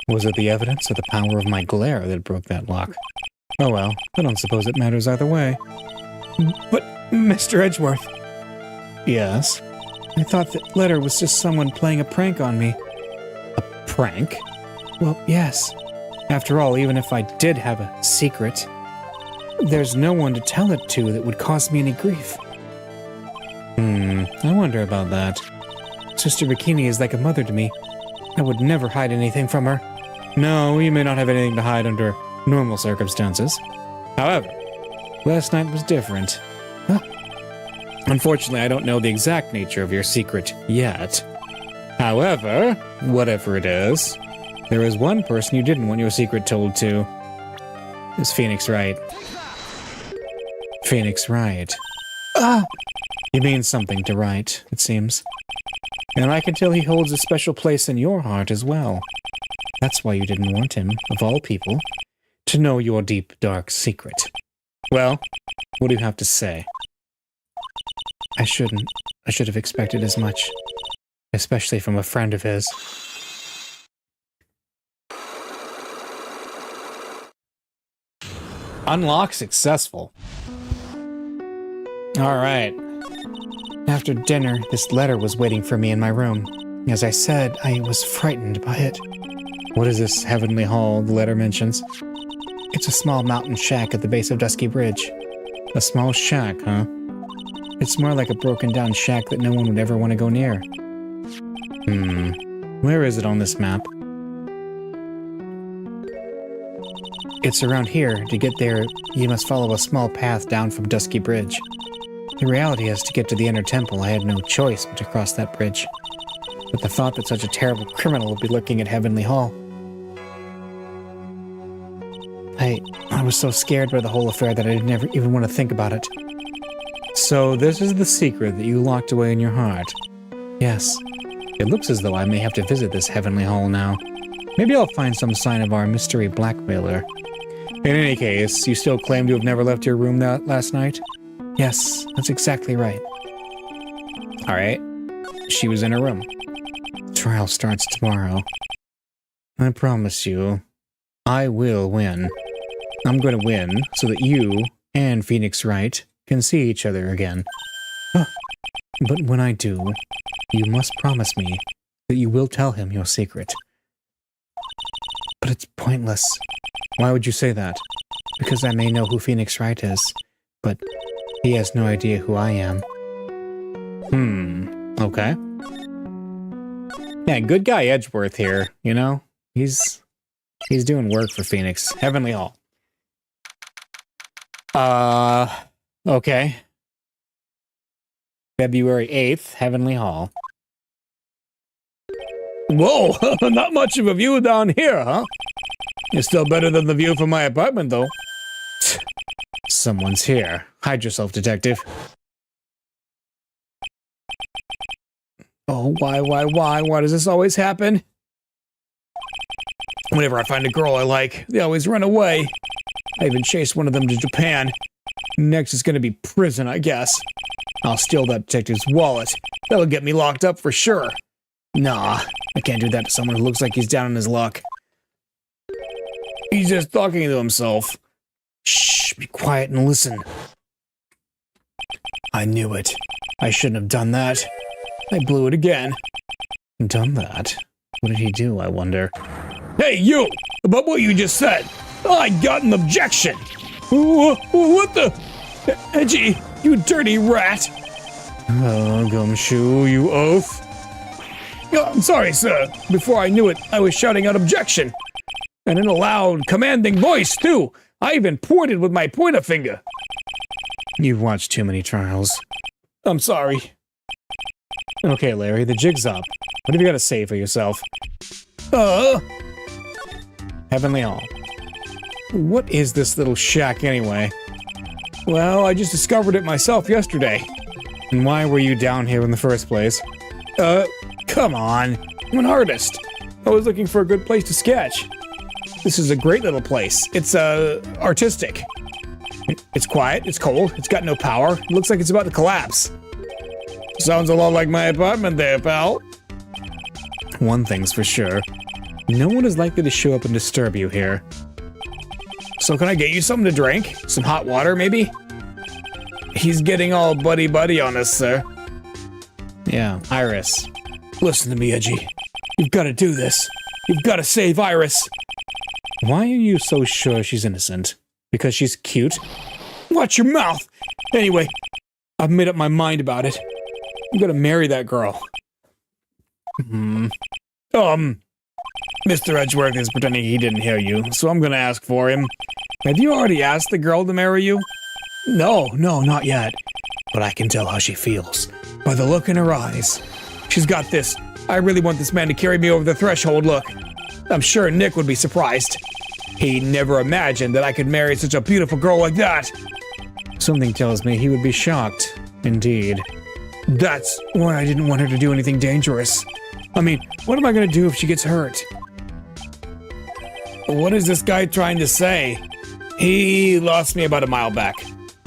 Was it the evidence or the power of my glare that broke that lock? Oh well, I don't suppose it matters either way. But, Mr. Edgeworth... Yes? I thought that letter was just someone playing a prank on me. A prank? Well, yes. After all, even if I did have a secret, there's no one to tell it to that would cause me any grief. I wonder about that. Sister Bikini is like a mother to me. I would never hide anything from her. No, you may not have anything to hide under normal circumstances. However, last night was different. Huh. Unfortunately, I don't know the exact nature of your secret yet. However, whatever it is, there is one person you didn't want your secret told to. It's Phoenix Wright. Phoenix Wright. He means something to Wright, it seems. And I can tell he holds a special place in your heart as well. That's why you didn't want him, of all people, to know your deep, dark secret. Well, what do you have to say? I should have expected as much. Especially from a friend of his. Unlock successful. Alright. After dinner, this letter was waiting for me in my room. As I said, I was frightened by it. What is this heavenly hall the letter mentions? It's a small mountain shack at the base of Dusky Bridge. A small shack, huh? It's more like a broken down shack that no one would ever want to go near. Where is it on this map? It's around here. To get there, you must follow a small path down from Dusky Bridge. The reality is, to get to the inner temple, I had no choice but to cross that bridge. But the thought that such a terrible criminal would be lurking at Heavenly Hall. I was so scared by the whole affair that I didn't ever even want to think about it. So this is the secret that you locked away in your heart. Yes. It looks as though I may have to visit this Heavenly Hall now. Maybe I'll find some sign of our mystery blackmailer. In any case, you still claim to have never left your room last night? Yes, that's exactly right. Alright. She was in her room. Trial starts tomorrow. I promise you, I will win. I'm going to win so that you and Phoenix Wright can see each other again. But when I do, you must promise me that you will tell him your secret. But it's pointless. Why would you say that? Because I may know who Phoenix Wright is, but he has no idea who I am. Okay. Yeah, good guy Edgeworth here, you know? He's doing work for Phoenix. Heavenly Hall. Okay. February 8th, Heavenly Hall. Whoa, not much of a view down here, huh? It's still better than the view from my apartment, though. Someone's here. Hide yourself, detective. Oh, why? Why does this always happen? Whenever I find a girl I like, they always run away. I even chased one of them to Japan. Next is gonna be prison, I guess. I'll steal that detective's wallet. That'll get me locked up for sure. Nah, I can't do that to someone who looks like he's down on his luck. He's just talking to himself. Shh, be quiet and listen. I knew it. I shouldn't have done that. I blew it again. Done that? What did he do, I wonder? Hey, you! About what you just said! I got an objection! What the? Edgy, you dirty rat! Oh, Gumshoe, you oaf. I'm sorry, sir. Before I knew it, I was shouting out objection. And in a loud, commanding voice, too. I even pointed with my pointer finger. You've watched too many trials. I'm sorry. Okay, Larry, the jig's up. What have you got to say for yourself? Heavenly Hall. What is this little shack anyway? Well, I just discovered it myself yesterday. And why were you down here in the first place? Come on. I'm an artist. I was looking for a good place to sketch. This is a great little place. It's, artistic. It's quiet, it's cold, it's got no power. It looks like it's about to collapse. Sounds a lot like my apartment there, pal. One thing's for sure. No one is likely to show up and disturb you here. So can I get you something to drink? Some hot water, maybe? He's getting all buddy-buddy on us, sir. Yeah, Iris. Listen to me, Edgy. You've got to do this. You've got to save Iris. Why are you so sure she's innocent? Because she's cute? Watch your mouth! Anyway, I've made up my mind about it. I'm gonna marry that girl. Mr. Edgeworth is pretending he didn't hear you, so I'm gonna ask for him. Have you already asked the girl to marry you? No, not yet. But I can tell how she feels. By the look in her eyes. She's got this, I really want this man to carry me over the threshold look. I'm sure Nick would be surprised. He never imagined that I could marry such a beautiful girl like that. Something tells me he would be shocked. Indeed. That's why I didn't want her to do anything dangerous. I mean, what am I gonna do if she gets hurt? What is this guy trying to say? He lost me about a mile back.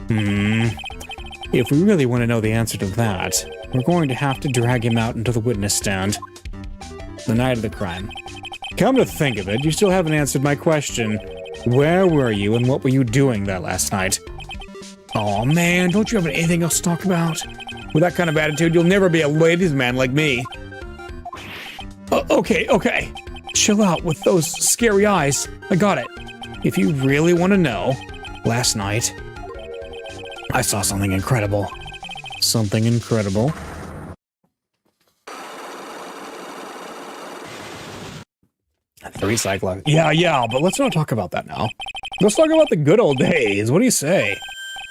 If we really want to know the answer to that, we're going to have to drag him out into the witness stand. The night of the crime. Come to think of it, you still haven't answered my question. Where were you and what were you doing that last night? Aw, man, don't you have anything else to talk about? With that kind of attitude, you'll never be a ladies' man like me. Okay. Chill out with those scary eyes. I got it. If you really want to know, last night, I saw something incredible. Something incredible? 3 Cyclops. Yeah, but let's not talk about that now. Let's talk about the good old days. What do you say?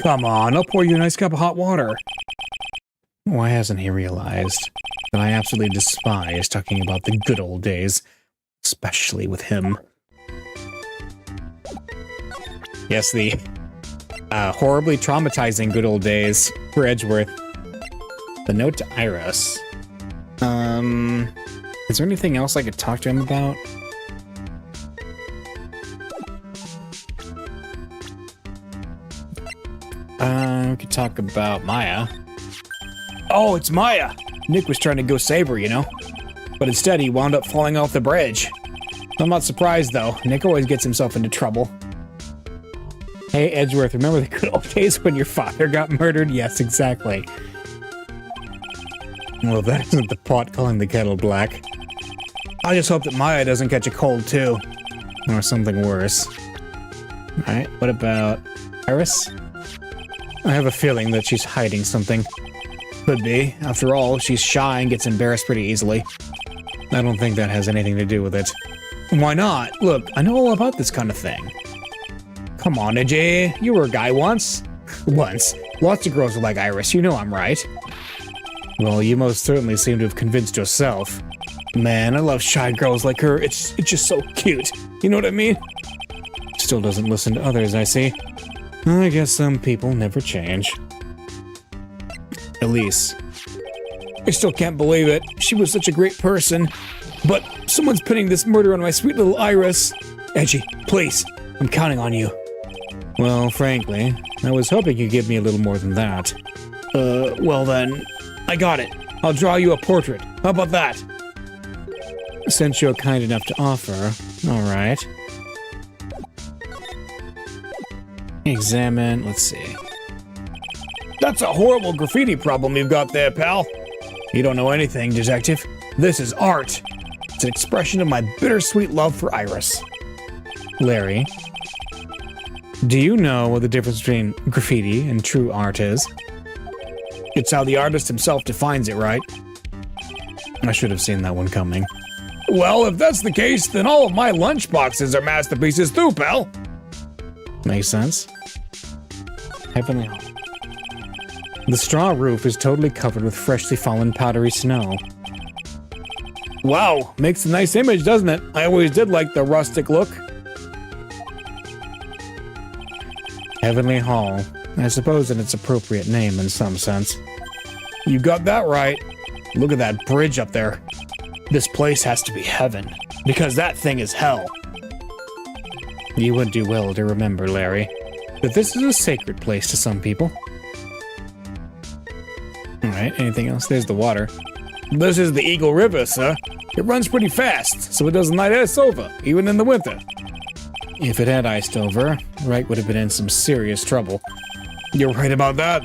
Come on, I'll pour you a nice cup of hot water. Why hasn't he realized that I absolutely despise talking about the good old days, especially with him? Yes, the horribly traumatizing good old days for Edgeworth. The note to Iris. Is there anything else I could talk to him about? We could talk about Maya. Oh, it's Maya. Nick was trying to go save her, you know? But instead, he wound up falling off the bridge. I'm not surprised, though. Nick always gets himself into trouble. Hey, Edgeworth, remember the good old days when your father got murdered? Yes, exactly. Well, that isn't the pot calling the kettle black. I just hope that Maya doesn't catch a cold, too. Or something worse. Alright, what about Iris? I have a feeling that she's hiding something. Could be. After all, she's shy and gets embarrassed pretty easily. I don't think that has anything to do with it. Why not? Look, I know all about this kind of thing. Come on, AJ. You were a guy once. Once. Lots of girls are like Iris. You know I'm right. Well, you most certainly seem to have convinced yourself. Man, I love shy girls like her. It's just so cute. You know what I mean? Still doesn't listen to others, I see. I guess some people never change. Elise. I still can't believe it. She was such a great person. But someone's pinning this murder on my sweet little Iris. Edgy, please. I'm counting on you. Well, frankly, I was hoping you'd give me a little more than that. Well then, I got it. I'll draw you a portrait. How about that? Since you're kind enough to offer, all right. Examine, let's see. That's a horrible graffiti problem you've got there, pal. You don't know anything, detective. This is art. It's an expression of my bittersweet love for Iris. Larry, do you know what the difference between graffiti and true art is? It's how the artist himself defines it, right? I should have seen that one coming. Well, if that's the case, then all of my lunchboxes are masterpieces too, pal. Makes sense. Heavenly Hall. The straw roof is totally covered with freshly fallen powdery snow. Wow, makes a nice image, doesn't it? I always did like the rustic look. Heavenly Hall. I suppose in its appropriate name in some sense. You got that right. Look at that bridge up there. This place has to be heaven, because that thing is hell. You would do well to remember, Larry, that this is a sacred place to some people. Alright, anything else? There's the water. This is the Eagle River, sir. It runs pretty fast, so it doesn't let ice over, even in the winter. If it had iced over, Wright would have been in some serious trouble. You're right about that.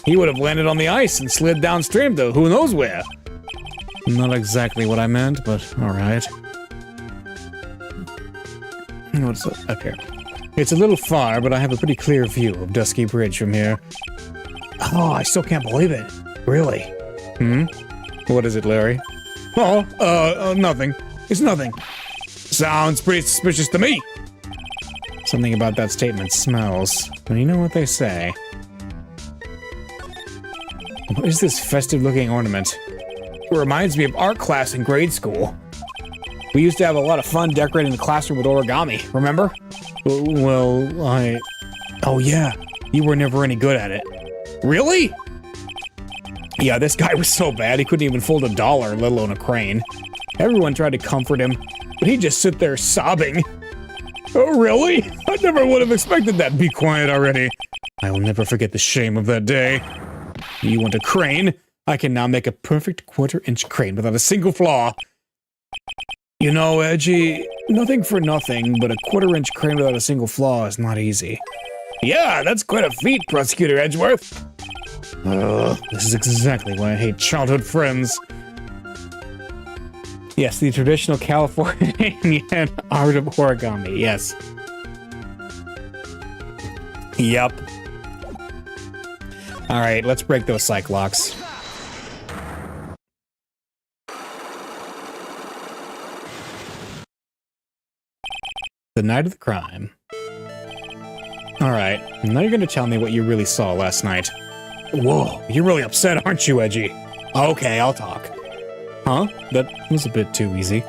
He would have landed on the ice and slid downstream to who knows where. Not exactly what I meant, but alright. What's up here? It's a little far, but I have a pretty clear view of Dusky Bridge from here. Oh, I still can't believe it. Really? What is it, Larry? Oh, nothing. It's nothing. Sounds pretty suspicious to me. Something about that statement smells. Well, you know what they say. What is this festive-looking ornament? It reminds me of art class in grade school. We used to have a lot of fun decorating the classroom with origami, remember? Well, Oh yeah, you were never any good at it. Really? Yeah, this guy was so bad he couldn't even fold $1, let alone a crane. Everyone tried to comfort him, but he'd just sit there sobbing. Oh really? I never would have expected that. Be quiet already. I'll never forget the shame of that day. You want a crane? I can now make a perfect quarter-inch crane without a single flaw. You know, Edgy, nothing for nothing, but a quarter-inch crane without a single flaw is not easy. Yeah, that's quite a feat, Prosecutor Edgeworth. This is exactly why I hate childhood friends. Yes, the traditional Californian art of origami, yes. Yep. Alright, let's break those Cyclocks. The night of the crime. Alright, now you're gonna tell me what you really saw last night. Whoa, you're really upset, aren't you, Edgy? Okay, I'll talk. Huh? That was a bit too easy.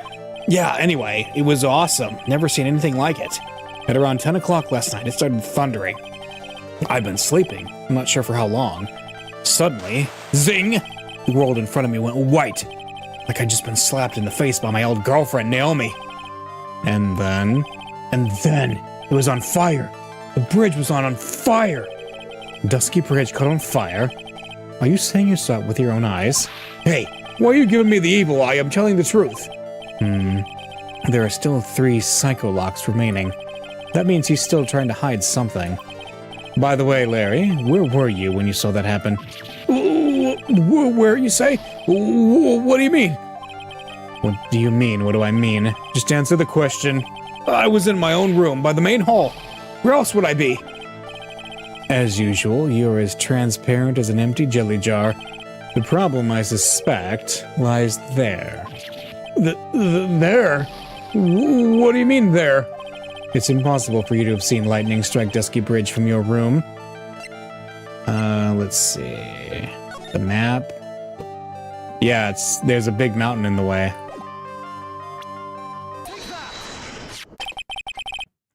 Yeah, anyway, it was awesome. Never seen anything like it. At around 10 o'clock last night, it started thundering. I'd been sleeping, I'm not sure for how long. Suddenly, zing! The world in front of me went white. Like I'd just been slapped in the face by my old girlfriend, Naomi. And then, it was on fire. The bridge was on fire. Dusky Bridge caught on fire? Are you saying you saw it with your own eyes? Hey, why are you giving me the evil eye? I'm telling the truth. There are still 3 psycho locks remaining. That means he's still trying to hide something. By the way, Larry, where were you when you saw that happen? Where, you say? What do you mean? What do you mean? What do I mean? Just answer the question. I was in my own room by the main hall. Where else would I be? As usual, you're as transparent as an empty jelly jar. The problem, I suspect, lies there. There? What do you mean, there? It's impossible for you to have seen lightning strike Dusky Bridge from your room. Let's see. The map. Yeah, there's a big mountain in the way.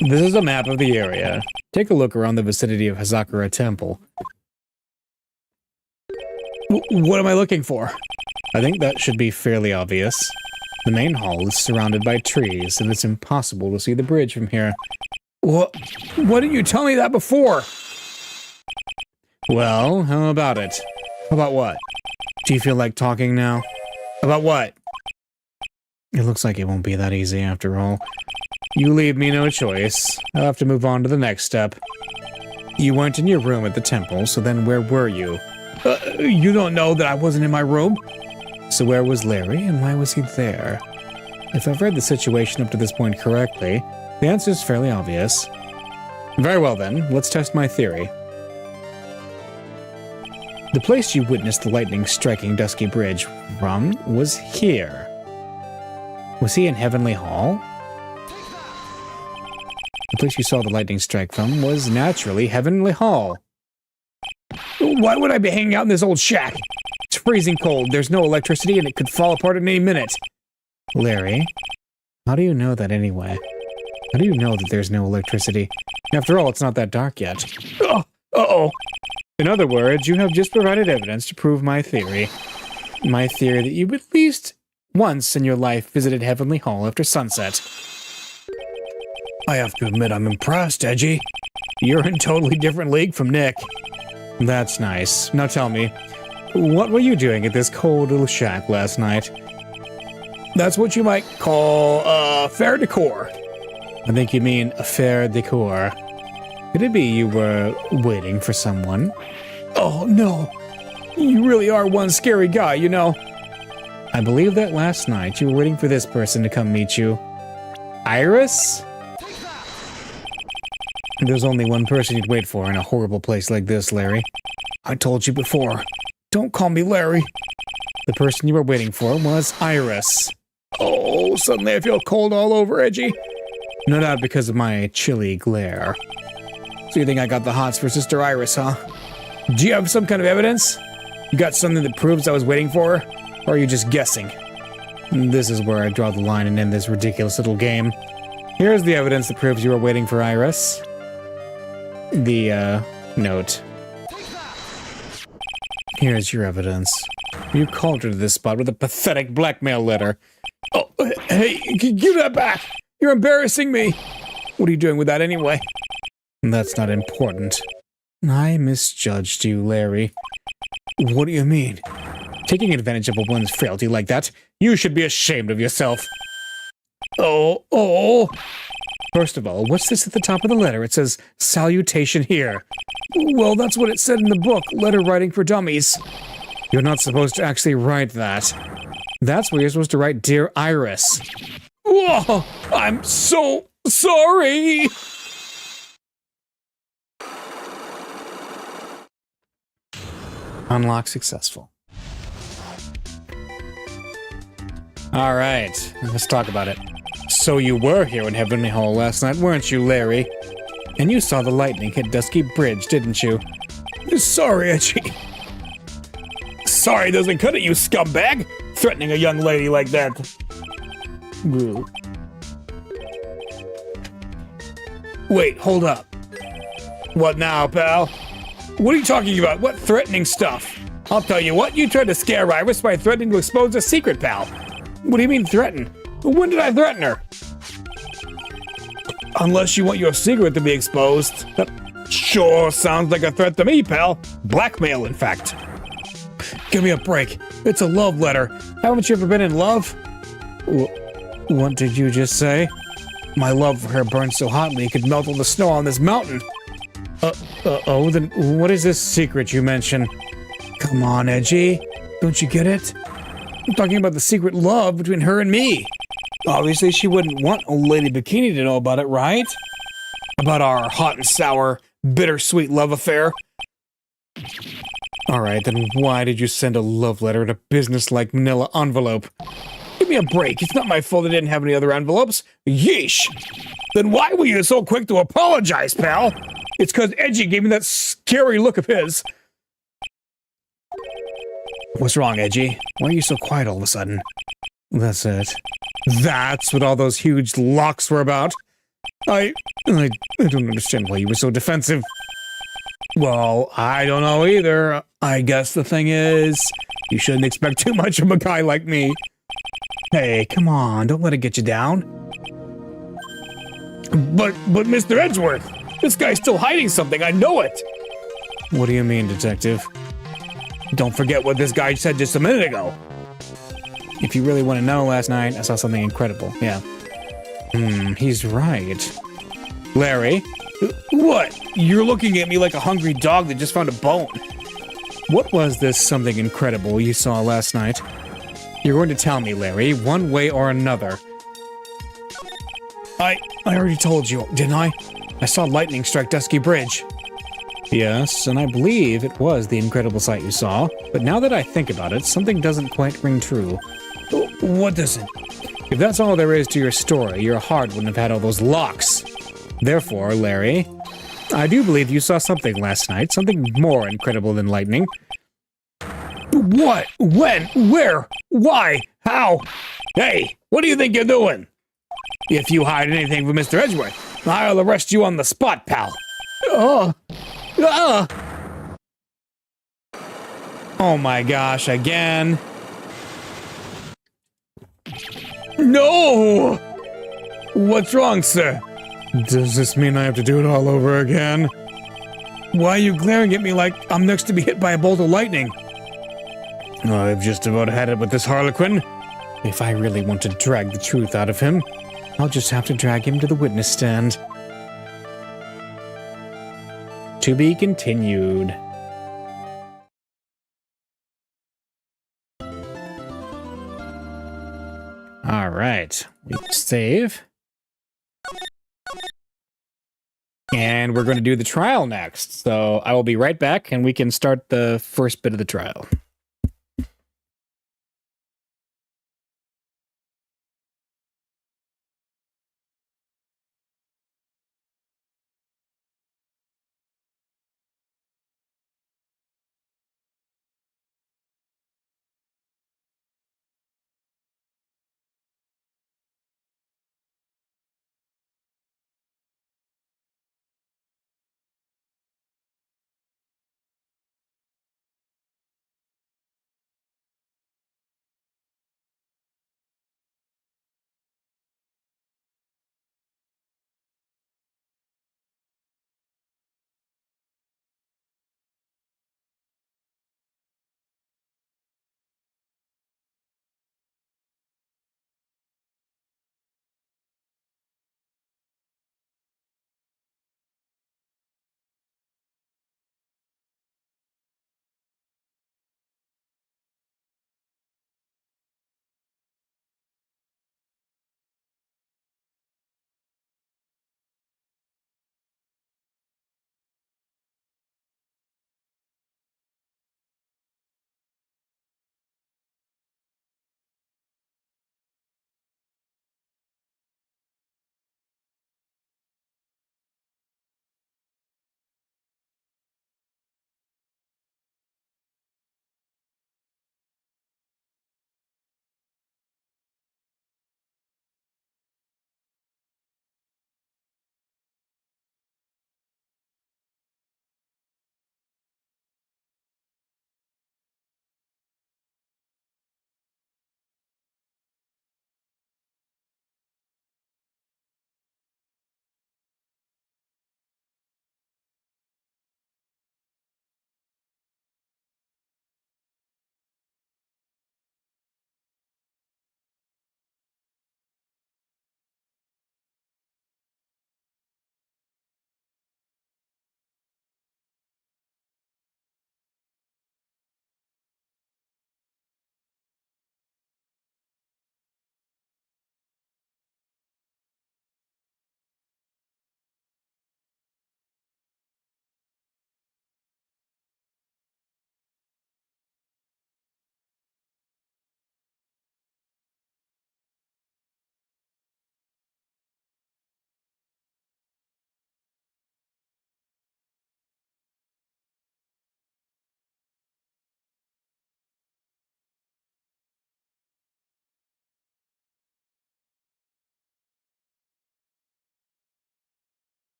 This is a map of the area. Take a look around the vicinity of Hazakura Temple. What am I looking for? I think that should be fairly obvious. The main hall is surrounded by trees, and it's impossible to see the bridge from here. What? Why didn't you tell me that before? Well, how about it? How about what? Do you feel like talking now? About what? It looks like it won't be that easy after all. You leave me no choice. I'll have to move on to the next step. You weren't in your room at the temple, so then where were you? You don't know that I wasn't in my room? So where was Larry, and why was he there? If I've read the situation up to this point correctly, the answer is fairly obvious. Very well then, let's test my theory. The place you witnessed the lightning striking Dusky Bridge from was here. Was he in Heavenly Hall? The place you saw the lightning strike from was naturally Heavenly Hall. Why would I be hanging out in this old shack? It's freezing cold, there's no electricity, and it could fall apart at any minute. Larry, how do you know that anyway? How do you know that there's no electricity? After all, it's not that dark yet. Uh-oh. In other words, you have just provided evidence to prove my theory. My theory that you at least once in your life visited Heavenly Hall after sunset. I have to admit I'm impressed, Edgy. You're in a totally different league from Nick. That's nice. Now tell me, what were you doing at this cold little shack last night? That's what you might call, fair decor. I think you mean a fair decor. Could it be you were waiting for someone? Oh, no. You really are one scary guy, you know. I believe that last night you were waiting for this person to come meet you. Iris? There's only one person you'd wait for in a horrible place like this, Larry. I told you before. Don't call me Larry. The person you were waiting for was Iris. Oh, suddenly I feel cold all over, Edgy. No doubt because of my chilly glare. So you think I got the hots for Sister Iris, huh? Do you have some kind of evidence? You got something that proves I was waiting for her? Or are you just guessing? This is where I draw the line and end this ridiculous little game. Here's the evidence that proves you were waiting for Iris. The, note. Here's your evidence. You called her to this spot with a pathetic blackmail letter. Oh, hey, give that back! You're embarrassing me! What are you doing with that anyway? That's not important. I misjudged you, Larry. What do you mean? Taking advantage of a woman's frailty like that? You should be ashamed of yourself. Oh. First of all, what's this at the top of the letter? It says, salutation here. Well, that's what it said in the book, Letter Writing for Dummies. You're not supposed to actually write that. That's where you're supposed to write, Dear Iris. Whoa, I'm so sorry. Unlock successful. All right, let's talk about it. So you were here in Heavenly Hall last night, weren't you, Larry? And you saw the lightning hit Dusky Bridge, didn't you? Sorry, Edgy. Sorry doesn't cut it, you scumbag! Threatening a young lady like that. Wait, hold up. What now, pal? What are you talking about? What threatening stuff? I'll tell you what, you tried to scare Iris by threatening to expose a secret, pal. What do you mean threaten? When did I threaten her? Unless you want your secret to be exposed. That sure sounds like a threat to me, pal. Blackmail, in fact. Give me a break. It's a love letter. Haven't you ever been in love? What did you just say? My love for her burned so hotly it could melt all the snow on this mountain. Oh, then what is this secret you mention? Come on, Edgy. Don't you get it? I'm talking about the secret love between her and me. Obviously, she wouldn't want Old Lady Bikini to know about it, right? About our hot and sour, bittersweet love affair. All right, then why did you send a love letter in a business-like manila envelope? Give me a break. It's not my fault I didn't have any other envelopes. Yeesh. Then why were you so quick to apologize, pal? It's because Edgy gave me that scary look of his. What's wrong, Edgy? Why are you so quiet all of a sudden? That's it. That's what all those huge locks were about? I don't understand why you were so defensive. Well, I don't know either. I guess the thing is, you shouldn't expect too much from a guy like me. Hey, come on, don't let it get you down. But Mr. Edgeworth, this guy's still hiding something, I know it. What do you mean, Detective? Don't forget what this guy said just a minute ago. If you really want to know, last night I saw something incredible. Yeah. He's right. Larry? What? You're looking at me like a hungry dog that just found a bone. What was this something incredible you saw last night? You're going to tell me, Larry, one way or another. I already told you, didn't I? I saw lightning strike Dusky Bridge. Yes, and I believe it was the incredible sight you saw, but now that I think about it, something doesn't quite ring true. What doesn't? If that's all there is to your story, your heart wouldn't have had all those locks. Therefore, Larry, I do believe you saw something last night, something more incredible than lightning. What? When? Where? Why? How? Hey, what do you think you're doing? If you hide anything from Mr. Edgeworth, I'll arrest you on the spot, pal. Oh my gosh, again. No! What's wrong, sir? Does this mean I have to do it all over again? Why are you glaring at me like I'm next to be hit by a bolt of lightning? I've just about had it with this Harlequin. If I really want to drag the truth out of him, I'll just have to drag him to the witness stand. To be continued. All right, we save. And we're going to do the trial next. So I will be right back and we can start the first bit of the trial.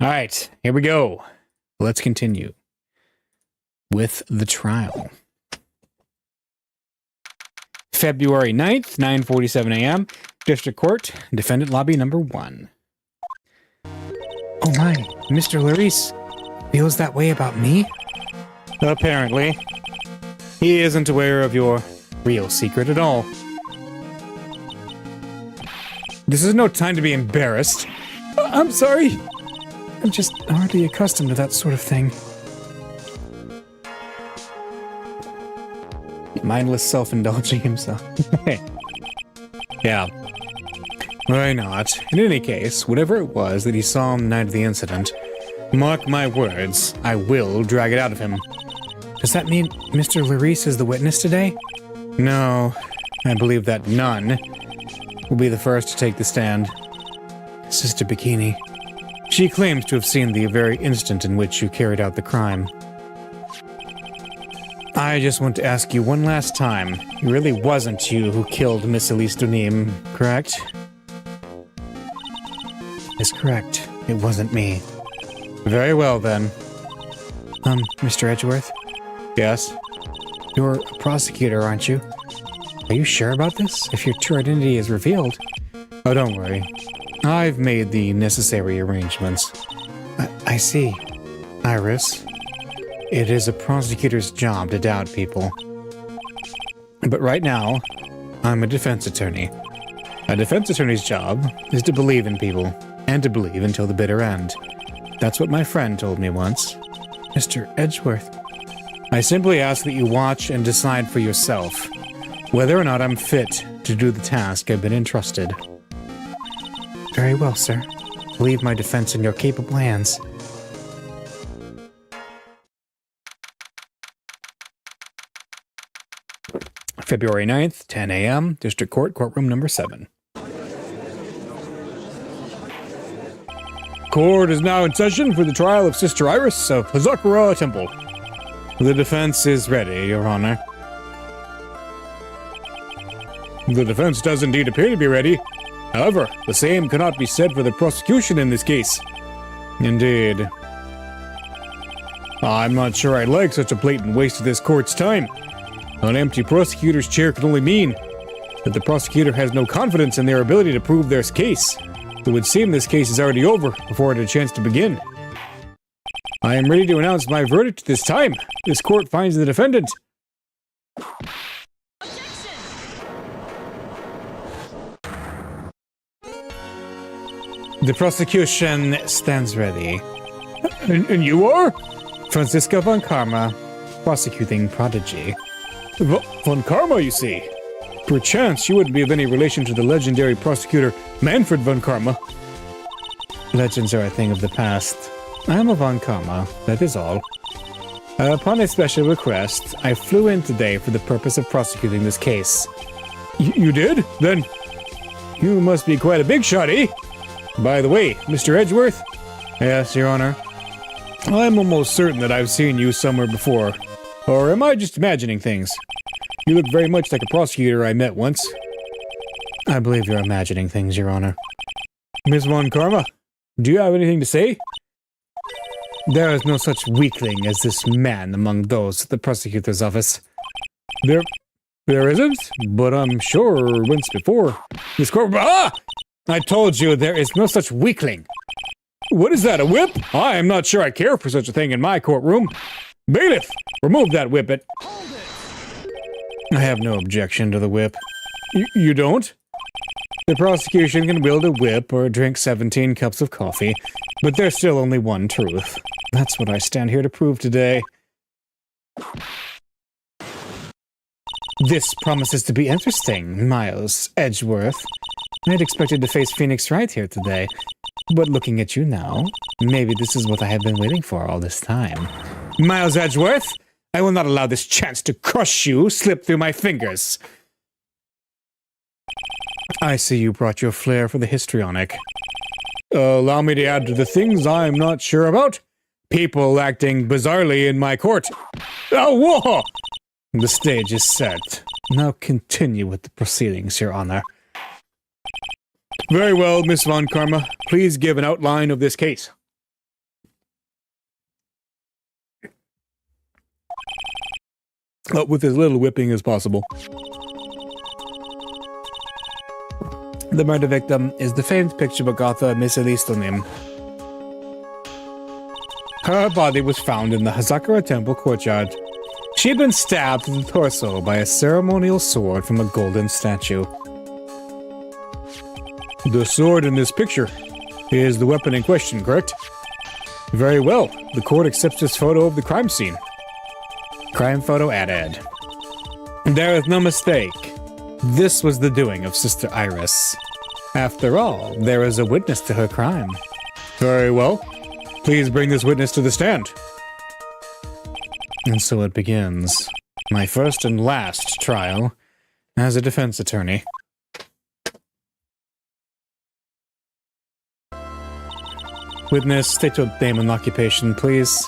All right, here we go. Let's continue with the trial. February 9th, 9:47 a.m., District Court, Defendant Lobby number 1. Oh my, Mr. Larice feels that way about me? Apparently. He isn't aware of your real secret at all. This is no time to be embarrassed. I'm sorry. I'm just hardly accustomed to that sort of thing. Mindless self-indulging himself. Yeah. Why not? In any case, whatever it was that he saw on the night of the incident, mark my words, I will drag it out of him. Does that mean Mr. Larice is the witness today? No, I believe that none will be the first to take the stand. Sister Bikini. She claims to have seen the very instant in which you carried out the crime. I just want to ask you one last time. It really wasn't you who killed Miss Elise Dunim, correct? Is correct. It wasn't me. Very well, then. Mr. Edgeworth? Yes? You're a prosecutor, aren't you? Are you sure about this? If your true identity is revealed? Oh, don't worry. I've made the necessary arrangements. I see. Iris, it is a prosecutor's job to doubt people. But right now, I'm a defense attorney. A defense attorney's job is to believe in people, and to believe until the bitter end. That's what my friend told me once. Mr. Edgeworth. I simply ask that you watch and decide for yourself whether or not I'm fit to do the task I've been entrusted. Very well, sir. Leave my defense in your capable hands. February 9th, 10 a.m., District Court, Courtroom number 7. Court is now in session for the trial of Sister Iris of Hazakura Temple. The defense is ready, Your Honor. The defense does indeed appear to be ready. However, the same cannot be said for the prosecution in this case. Indeed. I'm not sure I'd like such a blatant waste of this court's time. An empty prosecutor's chair can only mean that the prosecutor has no confidence in their ability to prove their case. It would seem this case is already over before it had a chance to begin. I am ready to announce my verdict this time. This court finds the defendant. The prosecution stands ready. And you are? Franziska von Karma, prosecuting prodigy. Von Karma, you see. Perchance you wouldn't be of any relation to the legendary prosecutor Manfred von Karma. Legends are a thing of the past. I am a von Karma, that is all. Upon a special request, I flew in today for the purpose of prosecuting this case. You did? Then you must be quite a big shot, eh? By the way, Mr. Edgeworth? Yes, Your Honor. I'm almost certain that I've seen you somewhere before. Or am I just imagining things? You look very much like a prosecutor I met once. I believe you're imagining things, Your Honor. Miss Von Karma, do you have anything to say? There is no such weakling as this man among those at the prosecutor's office. There isn't? But I'm sure once before. This court... Ah! I told you there is no such weakling. What is that, a whip? I am not sure I care for such a thing in my courtroom. Bailiff, remove that whippet. I have no objection to the whip. You don't? The prosecution can wield a whip or drink 17 cups of coffee, but there's still only one truth. That's what I stand here to prove today. This promises to be interesting, Miles Edgeworth. I'd expected to face Phoenix Wright here today, but looking at you now, maybe this is what I have been waiting for all this time. Miles Edgeworth, I will not allow this chance to crush you slip through my fingers. I see you brought your flair for the histrionic. Allow me to add to the things I'm not sure about. People acting bizarrely in my court. Oh, whoa! The stage is set. Now continue with the proceedings, Your Honor. Very well, Miss Von Karma. Please give an outline of this case. with as little whipping as possible. The murder victim is the famed picture book author Miss Elise Lim. Her body was found in the Hazakura Temple courtyard. She had been stabbed in the torso by a ceremonial sword from a golden statue. The sword in this picture is the weapon in question, correct? Very well. The court accepts this photo of the crime scene. Crime photo added. There is no mistake. This was the doing of Sister Iris. After all, there is a witness to her crime. Very well. Please bring this witness to the stand. And so it begins. My first and last trial as a defense attorney. Witness, state your name and occupation, please.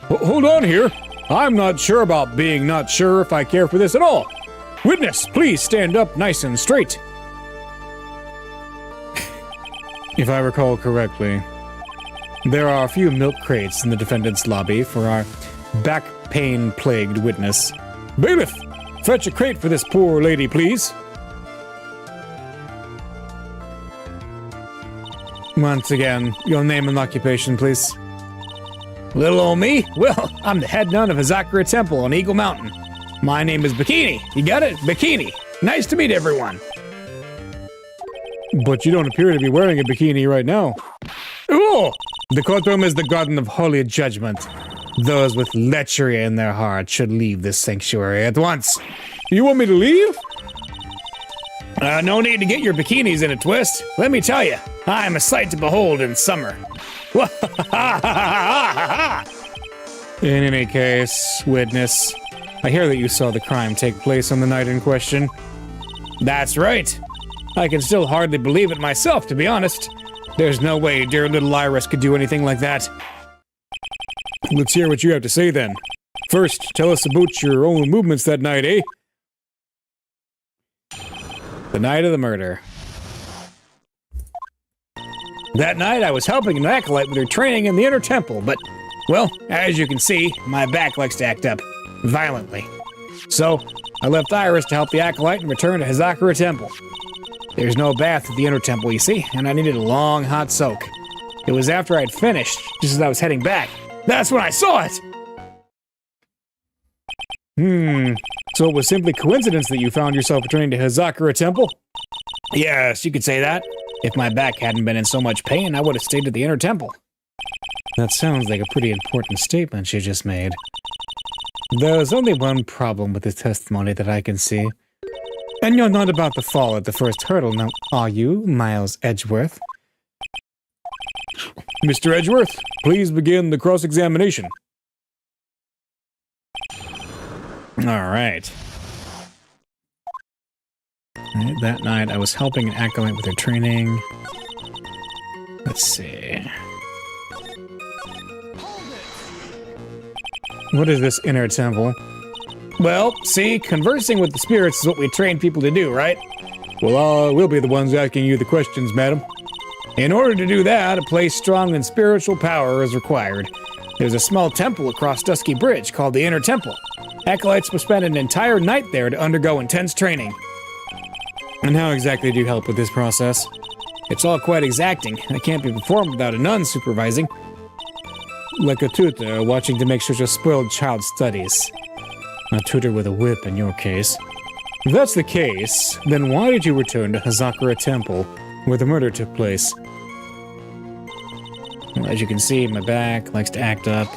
Hold on here. I'm not sure about being not sure if I care for this at all. Witness, please stand up nice and straight. If I recall correctly, there are a few milk crates in the defendant's lobby for our back pain-plagued witness. Bailiff, fetch a crate for this poor lady, please. Once again, your name and occupation, please. Little old me? Well, I'm the head nun of Hazakura Temple on Eagle Mountain. My name is Bikini. You got it? Bikini. Nice to meet everyone. But you don't appear to be wearing a bikini right now. Oh! The courtroom is the garden of holy judgment. Those with lechery in their hearts should leave this sanctuary at once. You want me to leave? No need to get your bikinis in a twist. Let me tell you, I am a sight to behold in summer. In any case, witness, I hear that you saw the crime take place on the night in question. That's right. I can still hardly believe it myself, to be honest. There's no way dear little Iris could do anything like that. Let's hear what you have to say then. First, tell us about your own movements that night, eh? The night of the murder. That night, I was helping an acolyte with her training in the inner temple, but, well, as you can see, my back likes to act up violently. So, I left Iris to help the acolyte and returned to Hazakura Temple. There's no bath at the inner temple, you see, and I needed a long, hot soak. It was after I'd finished, just as I was heading back. That's when I saw it! So it was simply coincidence that you found yourself returning to Hazakura Temple? Yes, you could say that. If my back hadn't been in so much pain, I would have stayed at the inner temple. That sounds like a pretty important statement you just made. There's only one problem with this testimony that I can see. And you're not about to fall at the first hurdle, now are you, Miles Edgeworth? Mr. Edgeworth, please begin the cross-examination. Alright. That night, I was helping an acolyte with her training. Let's see. What is this inner temple? Well, see, conversing with the spirits is what we train people to do, right? Well, we'll be the ones asking you the questions, madam. In order to do that, a place strong in spiritual power is required. There's a small temple across Dusky Bridge called the Inner Temple. Acolytes will spend an entire night there to undergo intense training. And how exactly do you help with this process? It's all quite exacting. It can't be performed without a nun supervising. Like a tutor watching to make sure your spoiled child studies. A tutor with a whip in your case. If that's the case, then why did you return to Hazakura Temple, where the murder took place? Well, as you can see, my back likes to act up.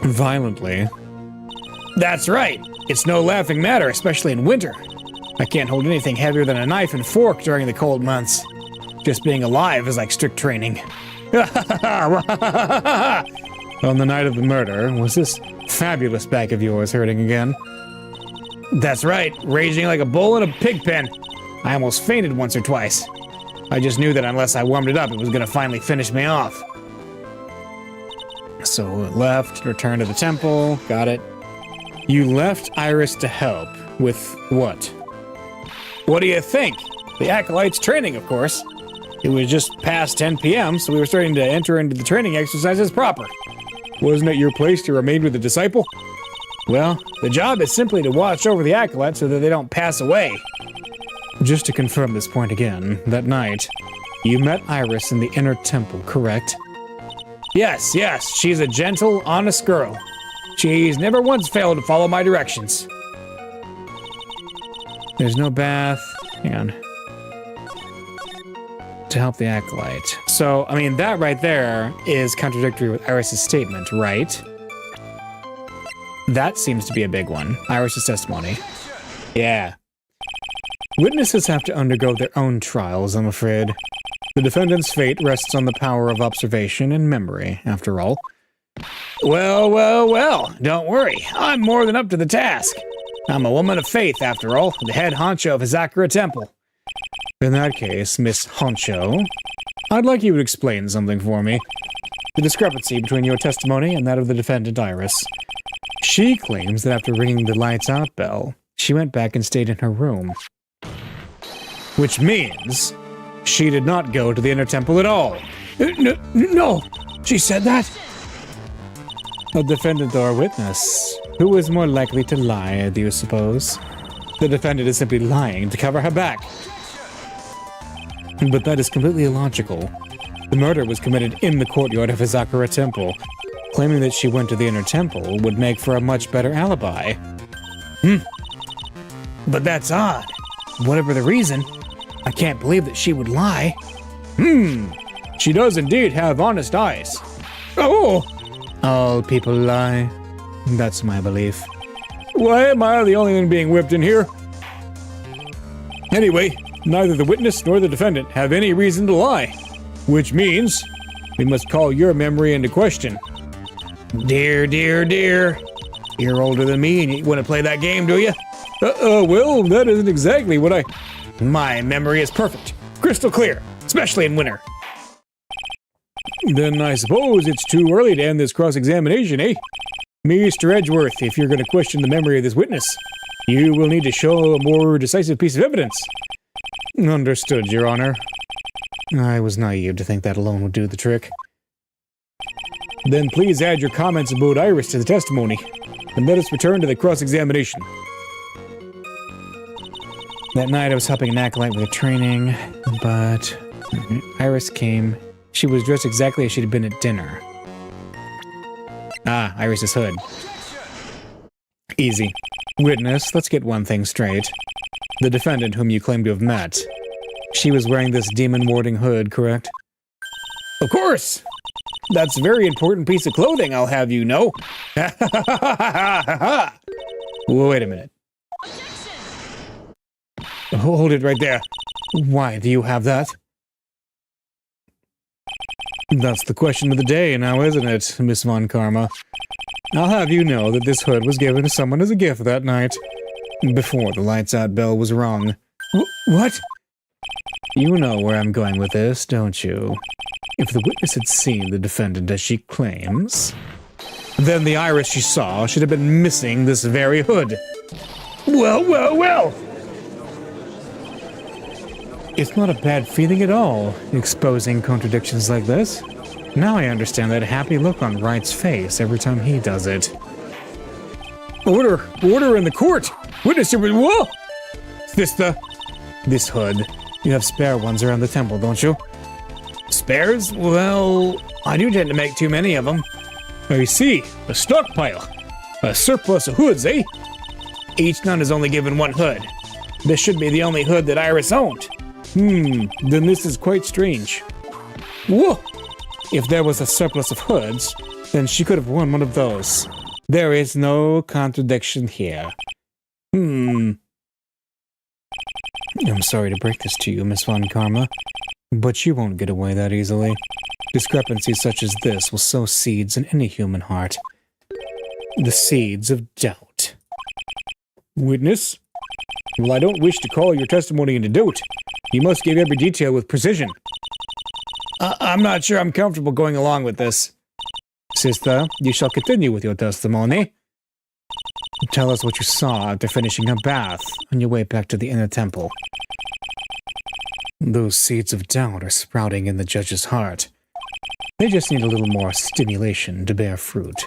Violently? That's right! It's no laughing matter, especially in winter. I can't hold anything heavier than a knife and fork during the cold months. Just being alive is like strict training. On the night of the murder, was this fabulous back of yours hurting again? That's right, raging like a bull in a pig pen. I almost fainted once or twice. I just knew that unless I warmed it up, it was gonna finally finish me off. So left, returned to the temple, got it. You left Iris to help with what? What do you think? The acolyte's training, of course. It was just past 10 p.m., so we were starting to enter into the training exercises proper. Wasn't it your place to remain with the disciple? Well, the job is simply to watch over the acolytes so that they don't pass away. Just to confirm this point again, that night, you met Iris in the inner temple, correct? Yes, she's a gentle, honest girl. She's never once failed to follow my directions. There's no bath. Hang on. To help the acolyte. So, I mean, that right there is contradictory with Iris' statement, right? That seems to be a big one. Iris' testimony. Yeah. Witnesses have to undergo their own trials, I'm afraid. The defendant's fate rests on the power of observation and memory, after all. Well, don't worry. I'm more than up to the task. I'm a woman of faith, after all, the head honcho of Hazakura Temple. In that case, Miss Honcho, I'd like you to explain something for me. The discrepancy between your testimony and that of the defendant, Iris. She claims that after ringing the lights out bell, she went back and stayed in her room. Which means she did not go to the inner temple at all. No, she said that? A defendant or a witness. Who is more likely to lie, do you suppose? The defendant is simply lying to cover her back. But that is completely illogical. The murder was committed in the courtyard of Hazakura Temple. Claiming that she went to the inner temple would make for a much better alibi. But that's odd. Whatever the reason, I can't believe that she would lie. She does indeed have honest eyes. Oh! All people lie. That's my belief. Why am I the only one being whipped in here? Anyway, neither the witness nor the defendant have any reason to lie. Which means we must call your memory into question. Dear. You're older than me and you want to play that game, do you? Well, that isn't exactly what I... My memory is perfect. Crystal clear, especially in winter. Then I suppose it's too early to end this cross-examination, eh? Mr. Edgeworth, if you're going to question the memory of this witness, you will need to show a more decisive piece of evidence. Understood, Your Honor. I was naive to think that alone would do the trick. Then please add your comments about Iris to the testimony, and let us return to the cross-examination. That night I was helping an acolyte with her training, but Iris came. She was dressed exactly as she'd been at dinner. Ah, Iris's hood. Easy. Witness, let's get one thing straight. The defendant whom you claim to have met. She was wearing this demon-warding hood, correct? Of course! That's a very important piece of clothing, I'll have you know. Wait a minute. Hold it right there. Why do you have that? That's the question of the day now, isn't it, Miss Von Karma? I'll have you know that this hood was given to someone as a gift that night, before the lights out bell was rung. What? You know where I'm going with this, don't you? If the witness had seen the defendant as she claims, then the Iris she saw should have been missing this very hood. Well! It's not a bad feeling at all, exposing contradictions like this. Now I understand that happy look on Wright's face every time he does it. Order in the court! Witness, whoa! This hood. You have spare ones around the temple, don't you? Spares? Well, I do tend to make too many of them. I see. A stockpile. A surplus of hoods, eh? Each nun is only given one hood. This should be the only hood that Iris owned. Then this is quite strange. Whoa! If there was a surplus of hoods, then she could have worn one of those. There is no contradiction here. I'm sorry to break this to you, Miss Von Karma, but you won't get away that easily. Discrepancies such as this will sow seeds in any human heart. The seeds of doubt. Witness? Well, I don't wish to call your testimony into doubt. You must give every detail with precision. I'm not sure I'm comfortable going along with this. Sister, you shall continue with your testimony. Tell us what you saw after finishing a bath on your way back to the inner temple. Those seeds of doubt are sprouting in the judge's heart. They just need a little more stimulation to bear fruit.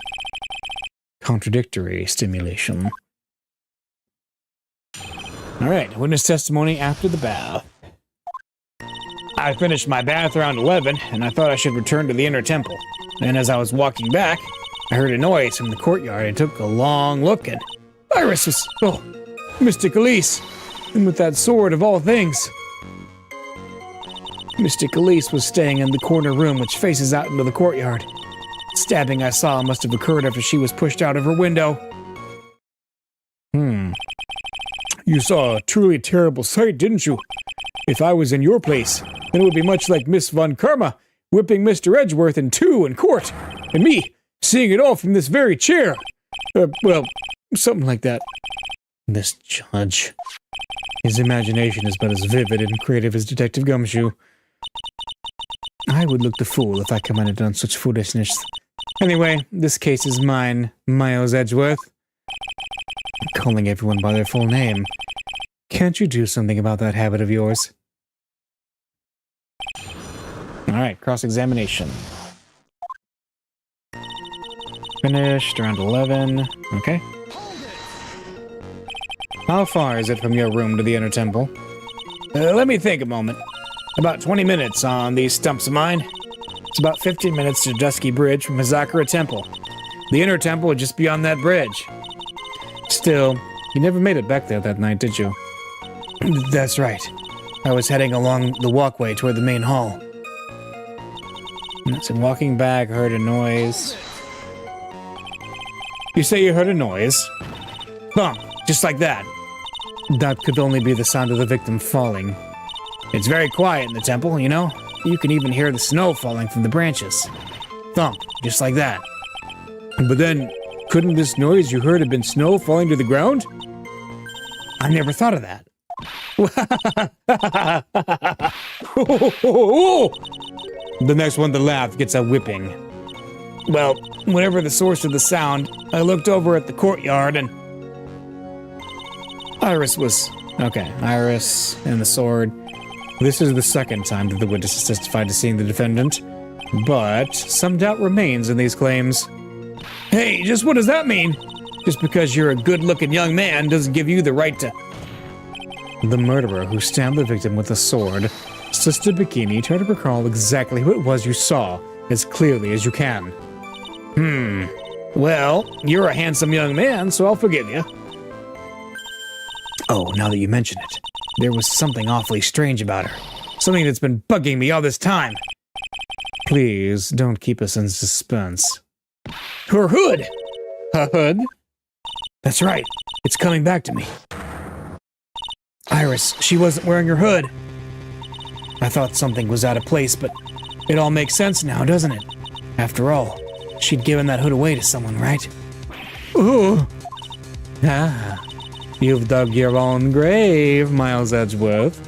contradictory stimulation. All right, witness testimony after the bath. I finished my bath around 11, and I thought I should return to the inner temple. And as I was walking back, I heard a noise from the courtyard and took a long look, and Iris was, Mystic Elise, and with that sword of all things. Mystic Elise was staying in the corner room which faces out into the courtyard. Stabbing I saw must have occurred after she was pushed out of her window. You saw a truly terrible sight, didn't you? If I was in your place, then it would be much like Miss Von Karma whipping Mr. Edgeworth in two in court, and me seeing it all from this very chair. Well, something like that. This judge. His imagination is but as vivid and creative as Detective Gumshoe. I would look the fool if I commented on such foolishness. Anyway, this case is mine, Miles Edgeworth. I'm calling everyone by their full name. Can't you do something about that habit of yours? Alright, cross-examination. Finished around 11. Okay. How far is it from your room to the inner temple? Let me think a moment. About 20 minutes on these stumps of mine. It's about 15 minutes to Dusky Bridge from Hazakura Temple. The inner temple is just beyond that bridge. Still, you never made it back there that night, did you? That's right. I was heading along the walkway toward the main hall. So walking back, heard a noise. You say you heard a noise? Bump, just like that. That could only be the sound of the victim falling. It's very quiet in the temple, you know? You can even hear the snow falling from the branches. Thump, just like that. But then, couldn't this noise you heard have been snow falling to the ground? I never thought of that. The next one to laugh gets a whipping. Well, whatever the source of the sound, I looked over at the courtyard and... Iris was... Okay, Iris and the sword. This is the second time that the witness has testified to seeing the defendant, but some doubt remains in these claims. Hey, just what does that mean? Just because you're a good-looking young man doesn't give you the right to... The murderer who stabbed the victim with a sword, Sister Bikini, try to recall exactly who it was you saw as clearly as you can. Well, you're a handsome young man, so I'll forgive you. Oh, now that you mention it, there was something awfully strange about her. Something that's been bugging me all this time. Please, don't keep us in suspense. Her hood! Her hood? That's right. It's coming back to me. Iris, she wasn't wearing her hood. I thought something was out of place, but it all makes sense now, doesn't it? After all, she'd given that hood away to someone, right? Ooh. Ah. You've dug your own grave, Miles Edgeworth.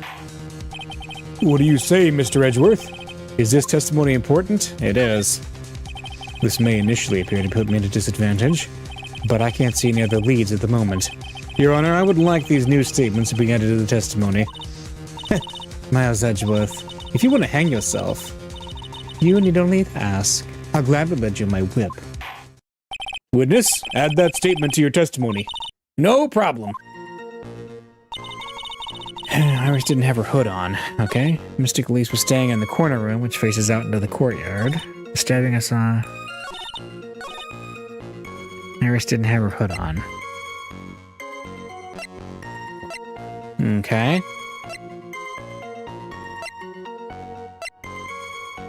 What do you say, Mr. Edgeworth? Is this testimony important? It is. This may initially appear to put me at a disadvantage, but I can't see any other leads at the moment. Your Honor, I would like these new statements to be added to the testimony. Miles Edgeworth, if you want to hang yourself, you need only to ask. I'll gladly lend you my whip. Witness, add that statement to your testimony. No problem. Iris didn't have her hood on, okay? Mystic Elise was staying in the corner room, which faces out into the courtyard. Stabbing I saw... Iris didn't have her hood on. Okay.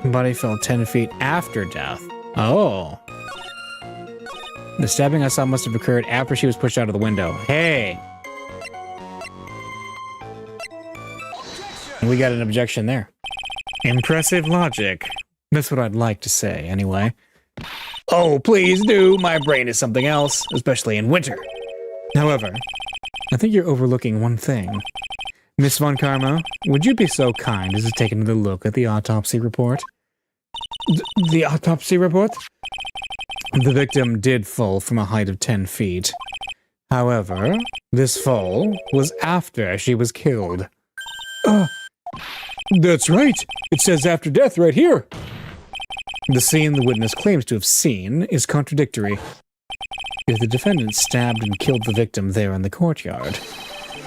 Body fell 10 feet after death. Oh. The stabbing I saw must have occurred after she was pushed out of the window. Hey! We got an objection there. Impressive logic. That's what I'd like to say, anyway. Oh, please do. My brain is something else, especially in winter. However, I think you're overlooking one thing. Miss Von Karma, would you be so kind as to take another look at the autopsy report? The autopsy report? The victim did fall from a height of 10 feet. However, this fall was after she was killed. That's right. It says after death right here. The scene the witness claims to have seen is contradictory. If the defendant stabbed and killed the victim there in the courtyard,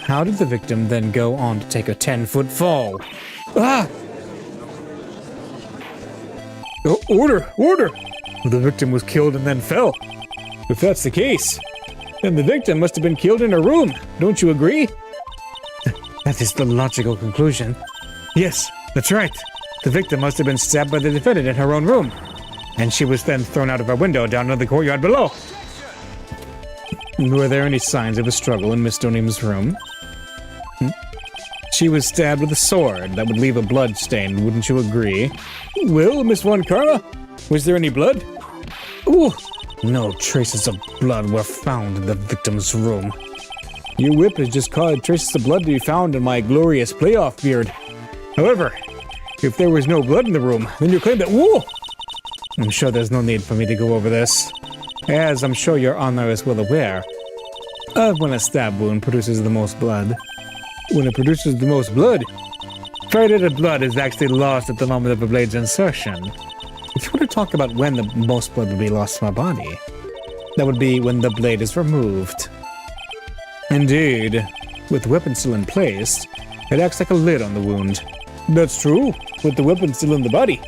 how did the victim then go on to take a 10-foot fall? Ah! Oh, order! Order! The victim was killed and then fell. If that's the case, then the victim must have been killed in her room. Don't you agree? That is the logical conclusion. Yes, that's right. The victim must have been stabbed by the defendant in her own room, and she was then thrown out of her window down into the courtyard below. Were there any signs of a struggle in Miss Donim's room? She was stabbed with a sword that would leave a blood stain, wouldn't you agree? Well, Miss Von Karma, was there any blood? Ooh, no traces of blood were found in the victim's room. Your whip has just caused traces of blood to be found in my glorious playoff beard. However, if there was no blood in the room, then you claim that— whoa! I'm sure there's no need for me to go over this, as I'm sure your honor is well aware of when a stab wound produces the most blood. When it produces the most blood? Further, the blood is actually lost at the moment of the blade's insertion. If you were to talk about when the most blood would be lost from a body, that would be when the blade is removed. Indeed, with the weapon still in place, it acts like a lid on the wound. That's true. With the weapon still in the body,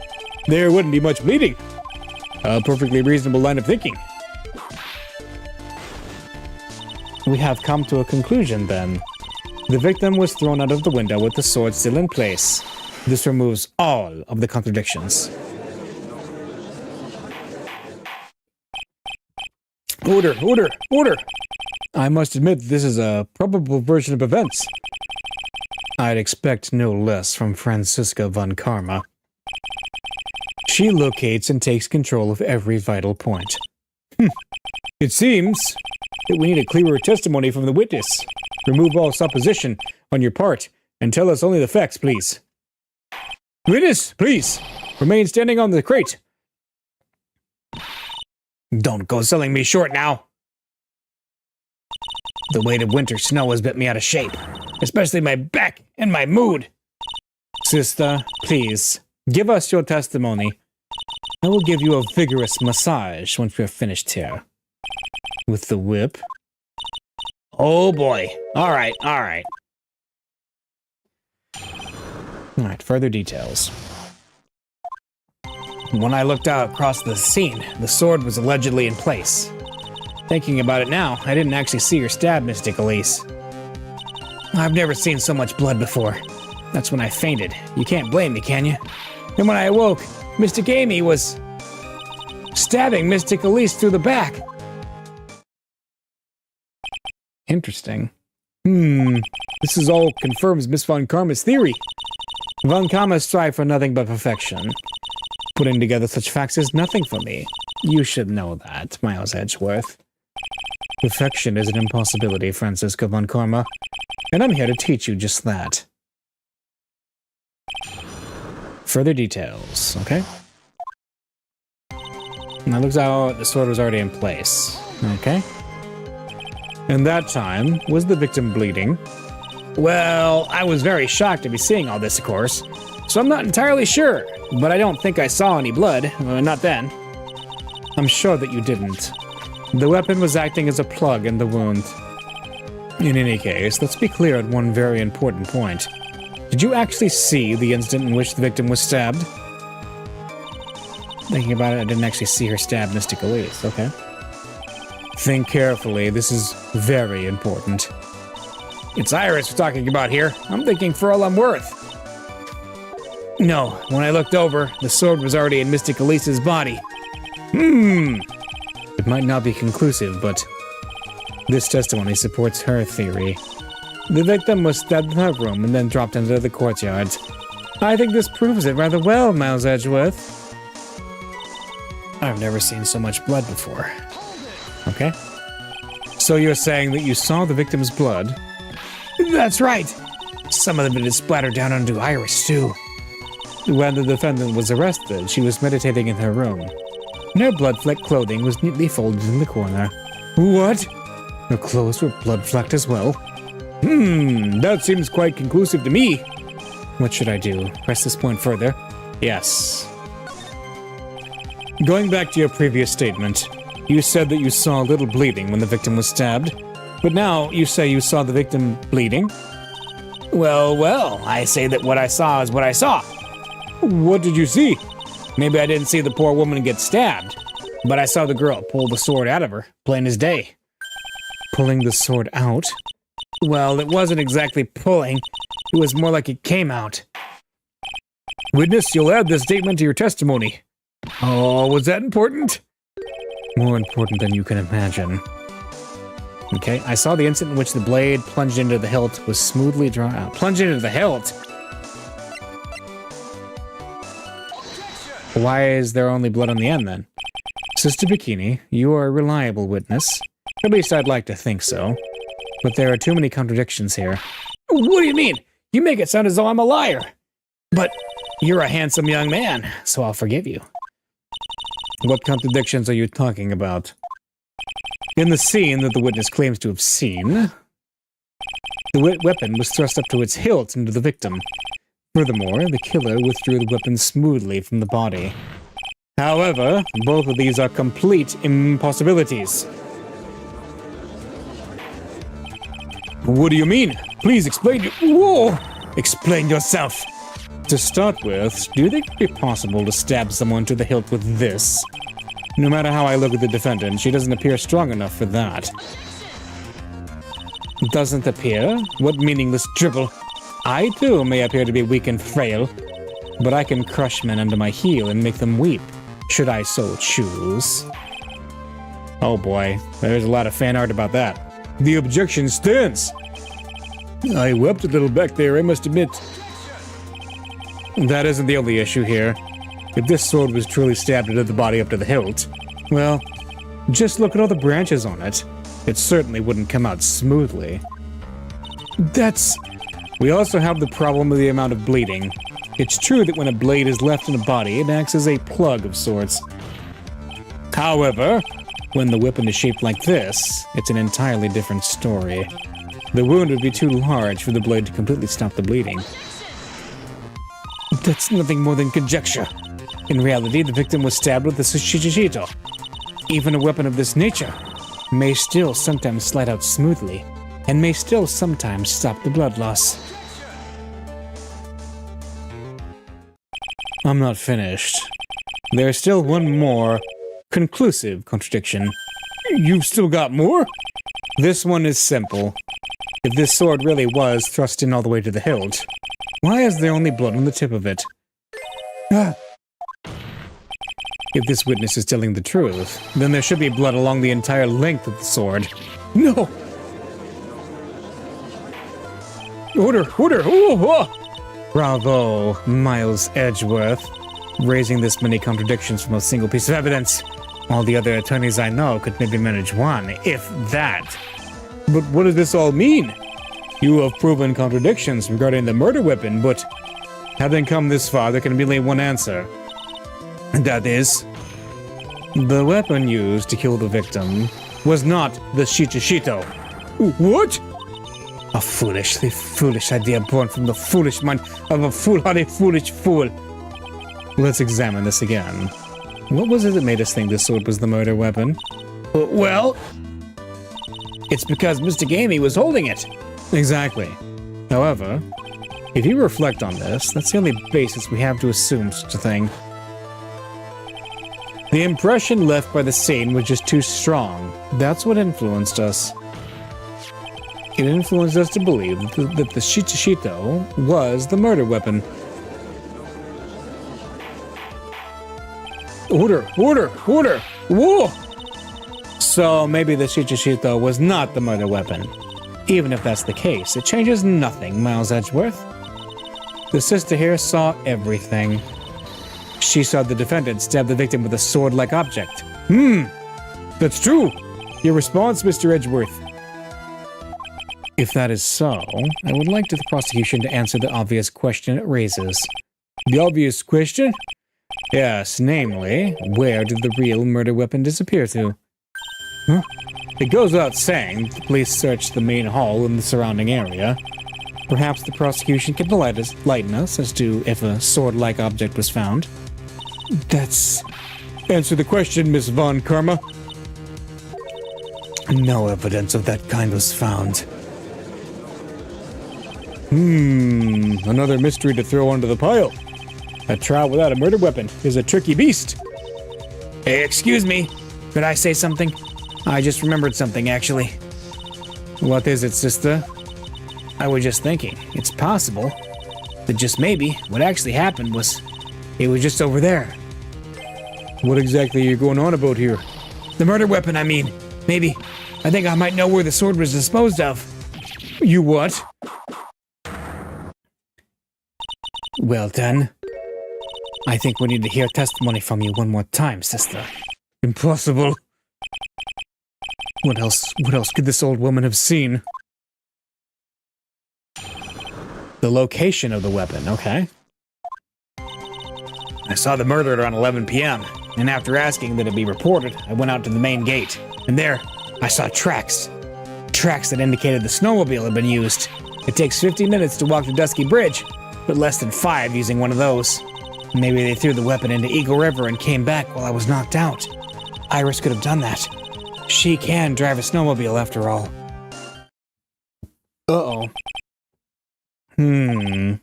there wouldn't be much bleeding. A perfectly reasonable line of thinking. We have come to a conclusion then. The victim was thrown out of the window with the sword still in place. This removes all of the contradictions. Order, order, order! I must admit this is a probable version of events. I'd expect no less from Franziska von Karma. She locates and takes control of every vital point. It seems that we need a clearer testimony from the witness. Remove all supposition on your part and tell us only the facts, please. Witness, please, remain standing on the crate. Don't go selling me short now. The weight of winter snow has bit me out of shape, especially my back and my mood. Sister, please, give us your testimony. I will give you a vigorous massage once we are finished here. With the whip. Oh boy. All right, all right. All right, further details. When I looked out across the scene, the sword was allegedly in place. Thinking about it now, I didn't actually see her stab Mystic Elise. I've never seen so much blood before. That's when I fainted. You can't blame me, can you? And when I awoke, Mystic Amy was stabbing Mystic Elise through the back. Interesting. This is all confirms Miss Von Karma's theory. Von Karma strive for nothing but perfection. Putting together such facts is nothing for me. You should know that, Miles Edgeworth. Perfection is an impossibility, Franziska von Karma, and I'm here to teach you just that. Further details, okay? And it looks like the sword was already in place, okay? And that time, was the victim bleeding? Well, I was very shocked to be seeing all this, of course, so I'm not entirely sure, but I don't think I saw any blood, not then. I'm sure that you didn't. The weapon was acting as a plug in the wound. In any case, let's be clear at one very important point. Did you actually see the instant in which the victim was stabbed? Thinking about it, I didn't actually see her stab Mystic Elise, okay. Think carefully, this is very important. It's Iris we're talking about here. I'm thinking for all I'm worth. No, when I looked over, the sword was already in Mystic Elise's body. It might not be conclusive, but this testimony supports her theory. The victim was stabbed in her room and then dropped into the courtyard. I think this proves it rather well, Miles Edgeworth. I've never seen so much blood before. Okay. So you're saying that you saw the victim's blood? That's right. Some of it is splattered down onto Iris, too. When the defendant was arrested, she was meditating in her room. And her blood-flecked clothing was neatly folded in the corner. What? Her clothes were blood-flecked as well. That seems quite conclusive to me. What should I do? Press this point further? Yes. Going back to your previous statement, you said that you saw a little bleeding when the victim was stabbed. But now you say you saw the victim bleeding? Well, I say that what I saw is what I saw. What did you see? Maybe I didn't see the poor woman get stabbed, but I saw the girl pull the sword out of her, plain as day. Pulling the sword out? Well, it wasn't exactly pulling. It was more like it came out. Witness, you'll add this statement to your testimony. Oh, was that important? More important than you can imagine. Okay, I saw the instant in which the blade plunged into the hilt was smoothly drawn out. Plunged into the hilt? Why is there only blood on the end, then? Sister Bikini, you are a reliable witness. At least I'd like to think so. But there are too many contradictions here. What do you mean? You make it sound as though I'm a liar. But you're a handsome young man, so I'll forgive you. What contradictions are you talking about? In the scene that the witness claims to have seen, the weapon was thrust up to its hilt into the victim. Furthermore, the killer withdrew the weapon smoothly from the body. However, both of these are complete impossibilities. What do you mean? Please explain. Whoa! Explain yourself. To start with, do you think it would be possible to stab someone to the hilt with this? No matter how I look at the defendant, she doesn't appear strong enough for that. Doesn't appear? What meaningless dribble? I too may appear to be weak and frail, but I can crush men under my heel and make them weep, should I so choose. Oh boy, there's a lot of fan art about that. The objection stands. I wept a little back there, I must admit. That isn't the only issue here. If this sword was truly stabbed into the body up to the hilt, well, just look at all the branches on it. It certainly wouldn't come out smoothly. We also have the problem of the amount of bleeding. It's true that when a blade is left in a body, it acts as a plug of sorts. However, when the weapon is shaped like this, it's an entirely different story. The wound would be too large for the blade to completely stop the bleeding. That's nothing more than conjecture. In reality, the victim was stabbed with the shichishito. Even a weapon of this nature may still sometimes slide out smoothly, and may still sometimes stop the blood loss. I'm not finished. There's still one more conclusive contradiction. You've still got more? This one is simple. If this sword really was thrust in all the way to the hilt, why is there only blood on the tip of it? If this witness is telling the truth, then there should be blood along the entire length of the sword. No! Order! Bravo, Miles Edgeworth. Raising this many contradictions from a single piece of evidence. All the other attorneys I know could maybe manage one, if that. But what does this all mean? You have proven contradictions regarding the murder weapon, but having come this far, there can be only one answer. And that is, the weapon used to kill the victim was not the shichishito. What? A foolishly foolish idea born from the foolish mind of a foolhardy foolish fool. Let's examine this again. What was it that made us think this sword was the murder weapon? Well, it's because Mr. Gamey was holding it. Exactly. However, if you reflect on this, that's the only basis we have to assume such a thing. The impression left by the scene was just too strong. That's what influenced us. It influenced us to believe that the shichishito was the murder weapon. Order! Whoa! So maybe the shichishito was not the murder weapon. Even if that's the case, it changes nothing, Miles Edgeworth. The sister here saw everything. She saw the defendant stab the victim with a sword-like object. That's true. Your response, Mr. Edgeworth? If that is so, I would like the prosecution to answer the obvious question it raises. The obvious question? Yes, namely, where did the real murder weapon disappear to? It goes without saying, The police searched the main hall and the surrounding area. Perhaps the prosecution can enlighten us as to if a sword-like object was found. Answer the question, Miss Von Karma. No evidence of that kind was found. Another mystery to throw onto the pile. A trial without a murder weapon is a tricky beast. Hey, excuse me. Could I say something? I just remembered something, actually. What is it, sister? I was just thinking, it's possible that just maybe what actually happened was it was just over there. What exactly are you going on about here? The murder weapon, I mean. Maybe. I think I might know where the sword was disposed of. You what? Well done. I think we need to hear testimony from you one more time, sister. Impossible. What else could this old woman have seen? The location of the weapon, okay. I saw the murder at around 11 p.m., and after asking that it be reported, I went out to the main gate. And there, I saw tracks. Tracks that indicated the snowmobile had been used. It takes 50 minutes to walk the Dusky Bridge, but less than 5 using one of those. Maybe they threw the weapon into Eagle River and came back while I was knocked out. Iris could have done that. She can drive a snowmobile after all. Uh-oh.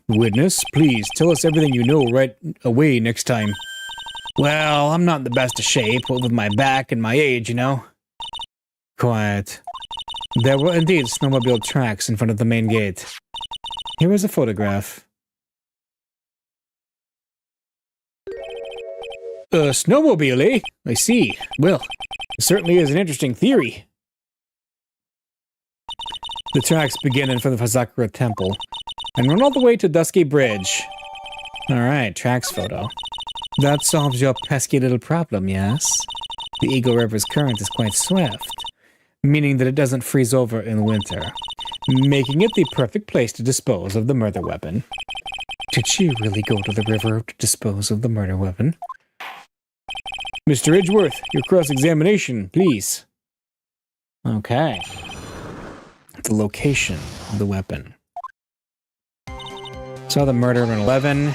Witness, please tell us everything you know right away next time. Well, I'm not in the best of shape, what with my back and my age, you know. Quiet. There were indeed snowmobile tracks in front of the main gate. Here is a photograph. A snowmobile, eh? I see. Well, it certainly is an interesting theory. The tracks begin in front of Hazakura Temple and run all the way to Dusky Bridge. Alright, tracks photo. That solves your pesky little problem, yes? The Eagle River's current is quite swift, meaning that it doesn't freeze over in winter, making it the perfect place to dispose of the murder weapon. Did she really go to the river to dispose of the murder weapon? Mr. Edgeworth, your cross-examination, please. Okay. The location of the weapon. Saw the murder around 11.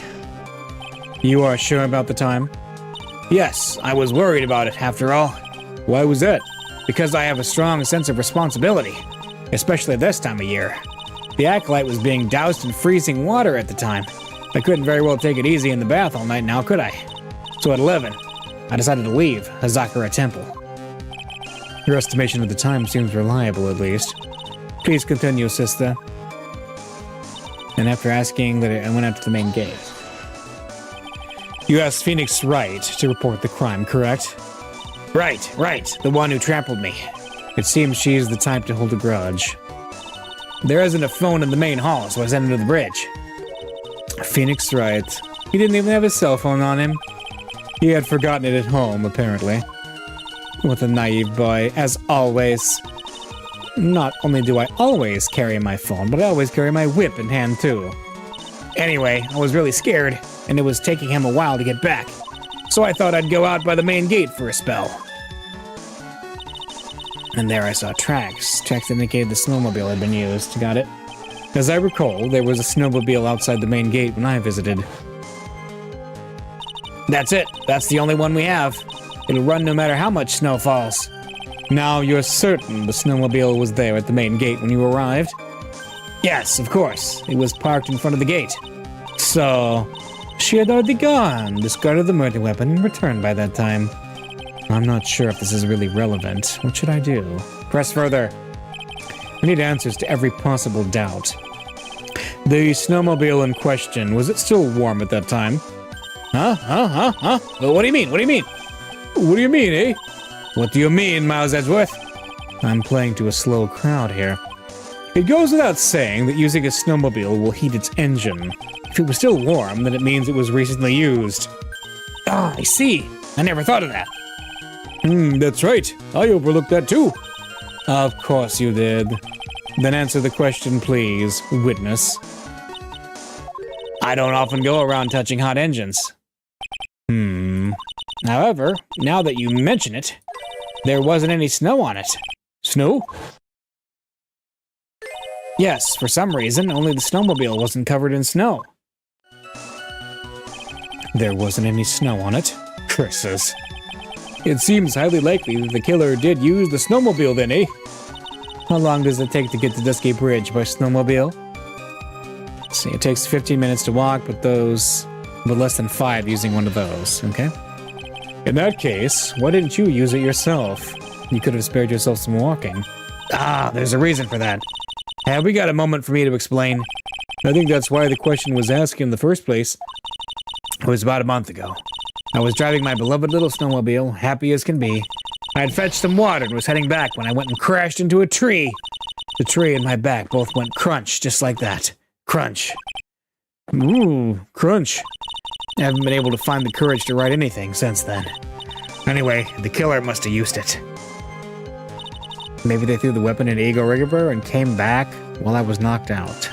You are sure about the time? Yes, I was worried about it, after all. Why was that? Because I have a strong sense of responsibility, especially this time of year. The acolyte was being doused in freezing water at the time. I couldn't very well take it easy in the bath all night now, could I? So at 11, I decided to leave Hazakura Temple. Your estimation of the time seems reliable, at least. Please continue, sister. And after asking that, I went out to the main gate. You asked Phoenix Wright to report the crime, correct? Right, the one who trampled me. It seems she is the type to hold a grudge. There isn't a phone in the main hall, so I sent him to the bridge. Phoenix Wright. He didn't even have his cell phone on him. He had forgotten it at home, apparently. What a naive boy, as always. Not only do I always carry my phone, but I always carry my whip in hand, too. Anyway, I was really scared, and it was taking him a while to get back. So I thought I'd go out by the main gate for a spell. And there I saw tracks. Tracks indicated the snowmobile had been used. Got it? As I recall, there was a snowmobile outside the main gate when I visited. That's it. That's the only one we have. It'll run no matter how much snow falls. Now you're certain the snowmobile was there at the main gate when you arrived? Yes, of course. It was parked in front of the gate. So, she had already gone, discarded the murder weapon, and returned by that time. I'm not sure if this is really relevant. What should I do? Press further. I need answers to every possible doubt. The snowmobile in question, was it still warm at that time? Huh? Well, what do you mean? What do you mean, eh? What do you mean, Miles Edgeworth? I'm playing to a slow crowd here. It goes without saying that using a snowmobile will heat its engine. If it was still warm, then it means it was recently used. Ah, I see. I never thought of that. That's right. I overlooked that too. Of course you did. Then answer the question, please, witness. I don't often go around touching hot engines. However, now that you mention it, there wasn't any snow on it. Snow? Yes, for some reason, only the snowmobile wasn't covered in snow. There wasn't any snow on it? Curses. It seems highly likely that the killer did use the snowmobile then, eh? How long does it take to get to Dusky Bridge by snowmobile? Let's see, it takes 15 minutes to walk, but less than 5 using one of those, okay? In that case, why didn't you use it yourself? You could have spared yourself some walking. Ah, there's a reason for that. Have we got a moment for me to explain? I think that's why the question was asked in the first place. It was about a month ago. I was driving my beloved little snowmobile, happy as can be. I had fetched some water and was heading back when I went and crashed into a tree. The tree and my back both went crunch, just like that. Crunch. Ooh, crunch. I haven't been able to find the courage to write anything since then. Anyway, the killer must have used it. Maybe they threw the weapon in Eagle River and came back while I was knocked out.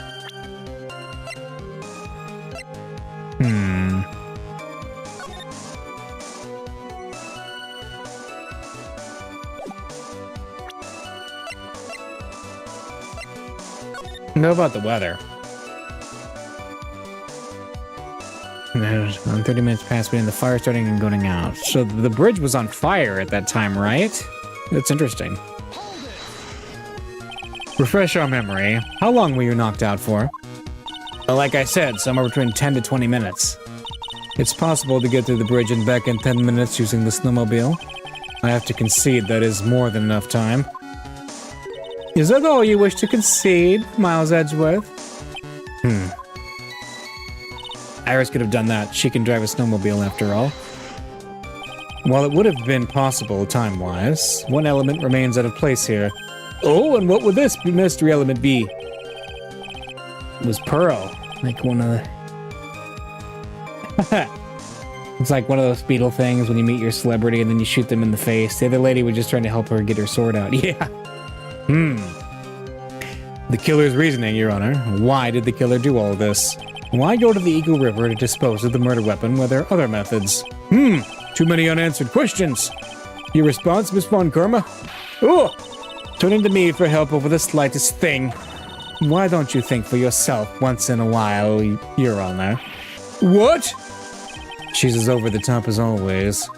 Know about the weather. I'm 30 minutes past between the fire starting and going out. So the bridge was on fire at that time, right? That's interesting. Refresh our memory. How long were you knocked out for? Well, like I said, somewhere between 10 to 20 minutes. It's possible to get through the bridge and back in 10 minutes using the snowmobile. I have to concede that is more than enough time. Is that all you wish to concede, Miles Edgeworth? Iris could have done that. She can drive a snowmobile after all. While it would have been possible time-wise, one element remains out of place here. Oh, and what would this mystery element be? It was Pearl. Like one of the... It's like one of those Beetle things when you meet your celebrity and then you shoot them in the face. The other lady was just trying to help her get her sword out. Yeah. The killer's reasoning, Your Honor. Why did the killer do all of this? Why go to the Eagle River to dispose of the murder weapon when there are other methods? Too many unanswered questions. Your response, Miss Von Karma? Oh! Turning to me for help over the slightest thing. Why don't you think for yourself once in a while, Your Honor? What? She's as over the top as always.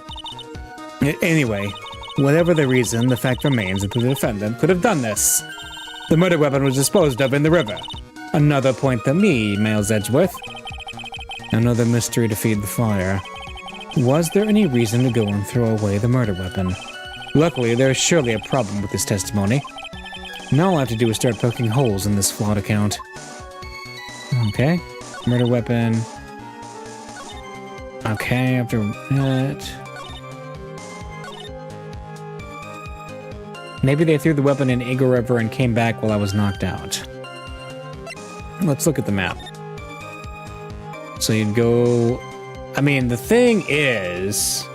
Anyway, whatever the reason, the fact remains that the defendant could have done this. The murder weapon was disposed of in the river. Another point to me, Miles Edgeworth. Another mystery to feed the fire. Was there any reason to go and throw away the murder weapon? Luckily, there is surely a problem with this testimony. Now all I have to do is start poking holes in this flawed account. Okay. Murder weapon. Okay, after that... Maybe they threw the weapon in Eagle River and came back while I was knocked out. Let's look at the map. So you'd go... I mean, the thing is...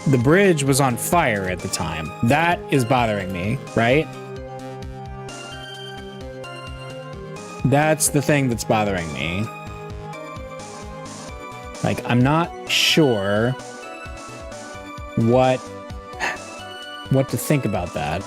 The bridge was on fire at the time. That is bothering me, right? That's the thing that's bothering me. Like, I'm not sure what to think about that.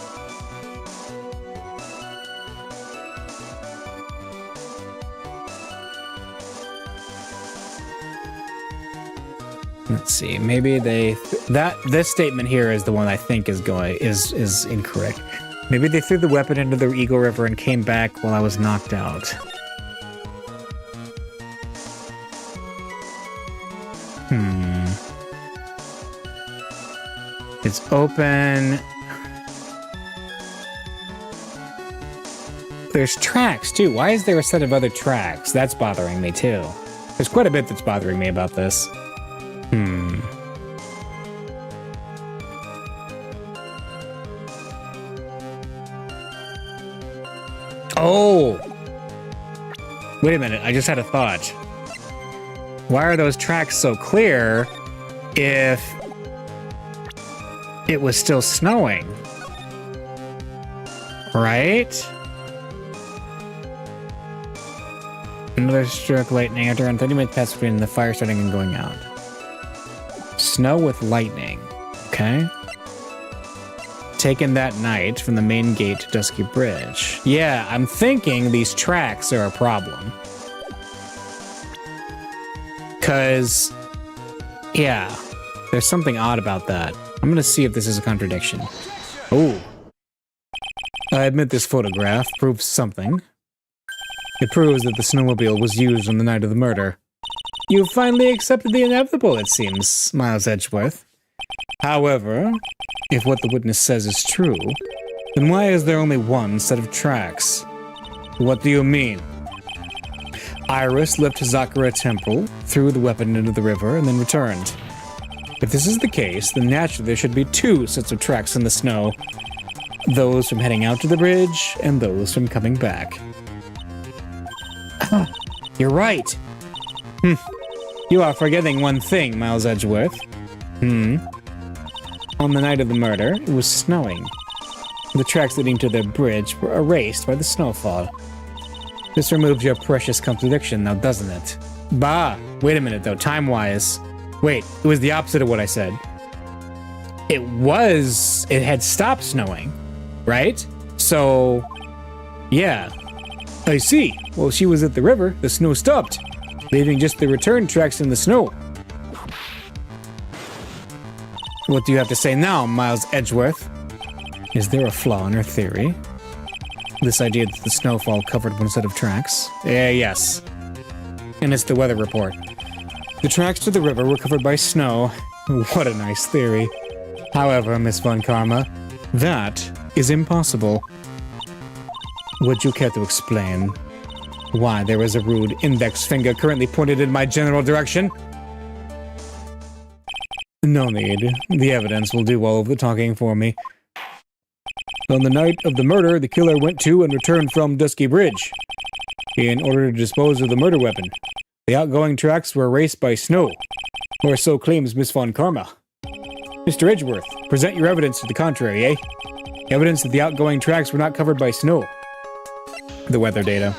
Let's see. Maybe this statement here is the one I think is incorrect. Maybe they threw the weapon into the Eagle River and came back while I was knocked out. It's open. There's tracks, too. Why is there a set of other tracks? That's bothering me, too. There's quite a bit that's bothering me about this. Oh! Wait a minute, I just had a thought. Why are those tracks so clear if it was still snowing? Right? Another stroke lightning after around 30 minutes past between the fire starting and going out. Snow with lightning. Okay. Taken that night from the main gate to Dusky Bridge. Yeah, I'm thinking these tracks are a problem. 'Cause, yeah, there's something odd about that. I'm gonna see if this is a contradiction. Oh. I admit this photograph proves something. It proves that the snowmobile was used on the night of the murder. You finally accepted the inevitable, it seems, Miles Edgeworth. However, if what the witness says is true, then why is there only one set of tracks? What do you mean? Iris left Hazakura Temple, threw the weapon into the river, and then returned. If this is the case, then naturally there should be two sets of tracks in the snow. Those from heading out to the bridge, and those from coming back. You're right. You are forgetting one thing, Miles Edgeworth. On the night of the murder, it was snowing. The tracks leading to the bridge were erased by the snowfall. This removes your precious contradiction now, doesn't it? Bah! Wait a minute, though, time-wise. Wait, it was the opposite of what I said. It had stopped snowing, right? So, yeah. I see. While she was at the river, the snow stopped, leaving just the return tracks in the snow. What do you have to say now, Miles Edgeworth? Is there a flaw in her theory? This idea that the snowfall covered one set of tracks? Yes. And it's the weather report. The tracks to the river were covered by snow. What a nice theory. However, Miss Von Karma, that is impossible. Would you care to explain why there is a rude index finger currently pointed in my general direction? No need. The evidence will do all of the talking for me. On the night of the murder, the killer went to and returned from Dusky Bridge in order to dispose of the murder weapon. The outgoing tracks were erased by snow, or so claims Miss Von Karma. Mr. Edgeworth, present your evidence to the contrary, eh? Evidence that the outgoing tracks were not covered by snow. The weather data.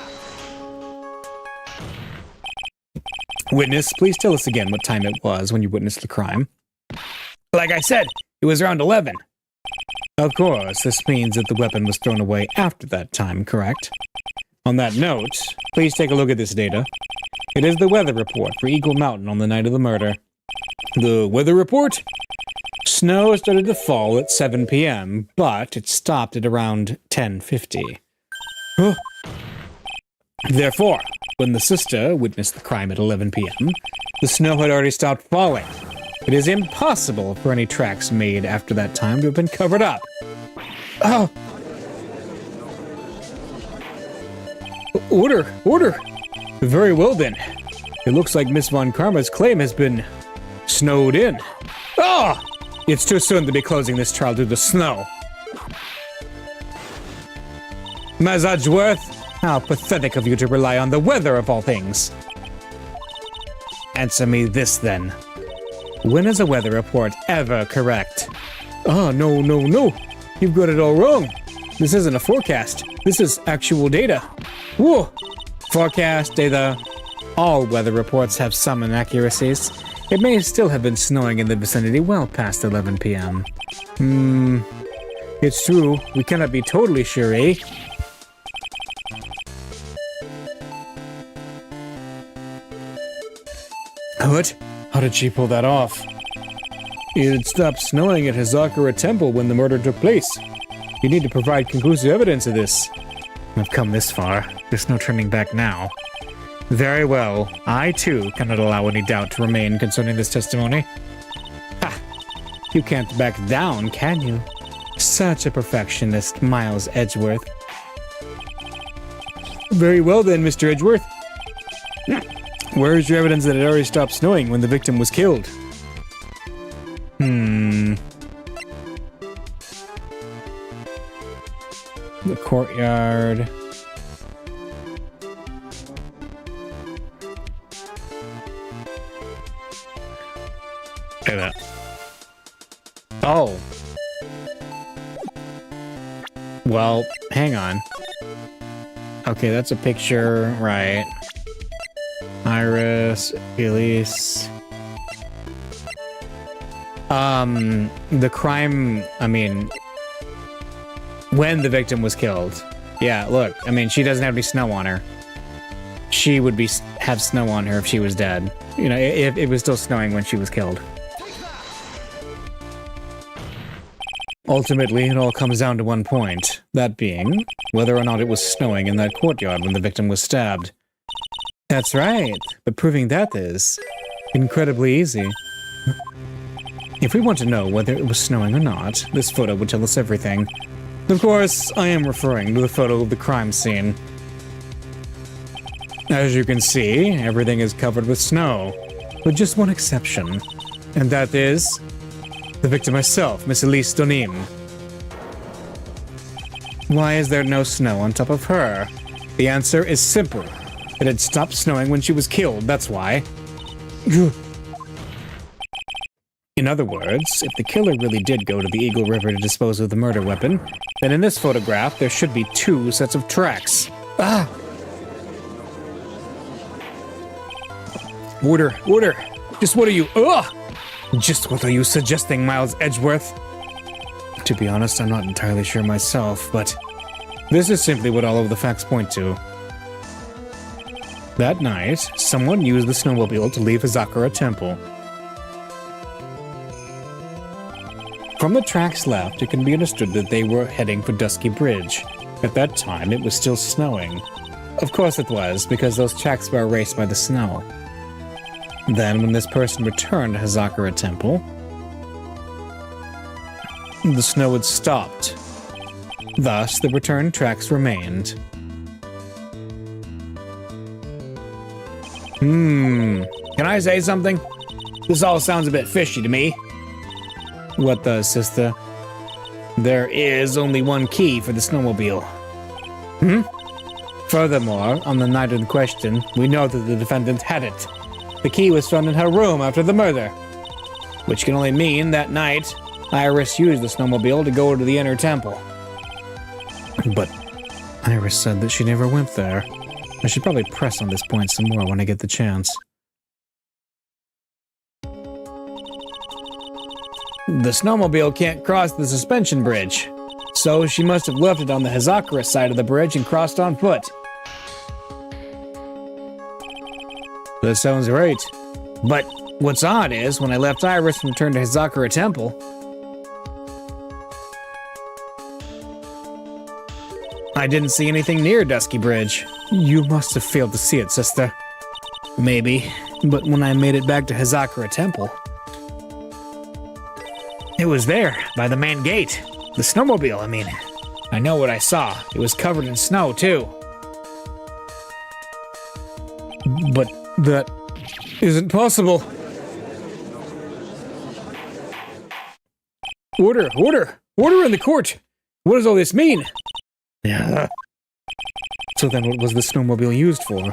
Witness, please tell us again what time it was when you witnessed the crime. Like I said, it was around 11. Of course, this means that the weapon was thrown away after that time, correct? On that note, please take a look at this data. It is the weather report for Eagle Mountain on the night of the murder. The weather report? Snow started to fall at 7 p.m., but it stopped at around 10:50. Huh. Therefore, when the sister witnessed the crime at 11 p.m., the snow had already stopped falling. It is impossible for any tracks made after that time to have been covered up. Oh! Order! Very well then. It looks like Miss Von Karma's claim has been snowed in. Oh! It's too soon to be closing this trial due to snow. Miss Edgeworth, how pathetic of you to rely on the weather of all things. Answer me this then. When is a weather report ever correct? Oh, no. You've got it all wrong. This isn't a forecast. This is actual data. Whoa! Forecast, data. All weather reports have some inaccuracies. It may still have been snowing in the vicinity well past 11 p.m. It's true. We cannot be totally sure, eh? What? How did she pull that off? It had stopped snowing at Hazakura Temple when the murder took place. You need to provide conclusive evidence of this. I've come this far. There's no turning back now. Very well. I, too, cannot allow any doubt to remain concerning this testimony. Ha! You can't back down, can you? Such a perfectionist, Miles Edgeworth. Very well then, Mr. Edgeworth. Where is your evidence that it already stopped snowing when the victim was killed? The courtyard. Look at that. Oh. Well, hang on. Okay, that's a picture, right? Iris, Elise. The crime, I mean, when the victim was killed. Yeah, look, I mean, she doesn't have any snow on her. She would have snow on her if she was dead. You know, if it was still snowing when she was killed. Ultimately, it all comes down to one point, that being whether or not it was snowing in that courtyard when the victim was stabbed. That's right, but proving that is incredibly easy. If we want to know whether it was snowing or not, this photo would tell us everything. Of course, I am referring to the photo of the crime scene. As you can see, everything is covered with snow, with just one exception, and that is the victim herself, Miss Elise Donim. Why is there no snow on top of her? The answer is simple. It had stopped snowing when she was killed, that's why. In other words, if the killer really did go to the Eagle River to dispose of the murder weapon, then in this photograph there should be 2 sets of tracks. Ah! Order! Just what are you— Ugh! Just what are you suggesting, Miles Edgeworth? To be honest, I'm not entirely sure myself, but this is simply what all of the facts point to. That night, someone used the snowmobile to leave Hazakura Temple. From the tracks left, it can be understood that they were heading for Dusky Bridge. At that time, it was still snowing. Of course it was, because those tracks were erased by the snow. Then, when this person returned to Hazakura Temple, the snow had stopped. Thus, the returned tracks remained. Can I say something? This all sounds a bit fishy to me. What does, sister? There is only one key for the snowmobile. Furthermore, on the night in question, we know that the defendant had it. The key was found in her room after the murder. Which can only mean that night, Iris used the snowmobile to go to the inner temple. But Iris said that she never went there. I should probably press on this point some more when I get the chance. The snowmobile can't cross the suspension bridge, so she must have left it on the Hazakura side of the bridge and crossed on foot. That sounds right. But what's odd is, when I left Iris and returned to Hazakura Temple, I didn't see anything near Dusky Bridge. You must have failed to see it, sister. Maybe, but when I made it back to Hazakura Temple, it was there, by the main gate. The snowmobile, I mean. I know what I saw. It was covered in snow, too. But that isn't possible. Order! Order in the court! What does all this mean? Yeah. So then what was the snowmobile used for?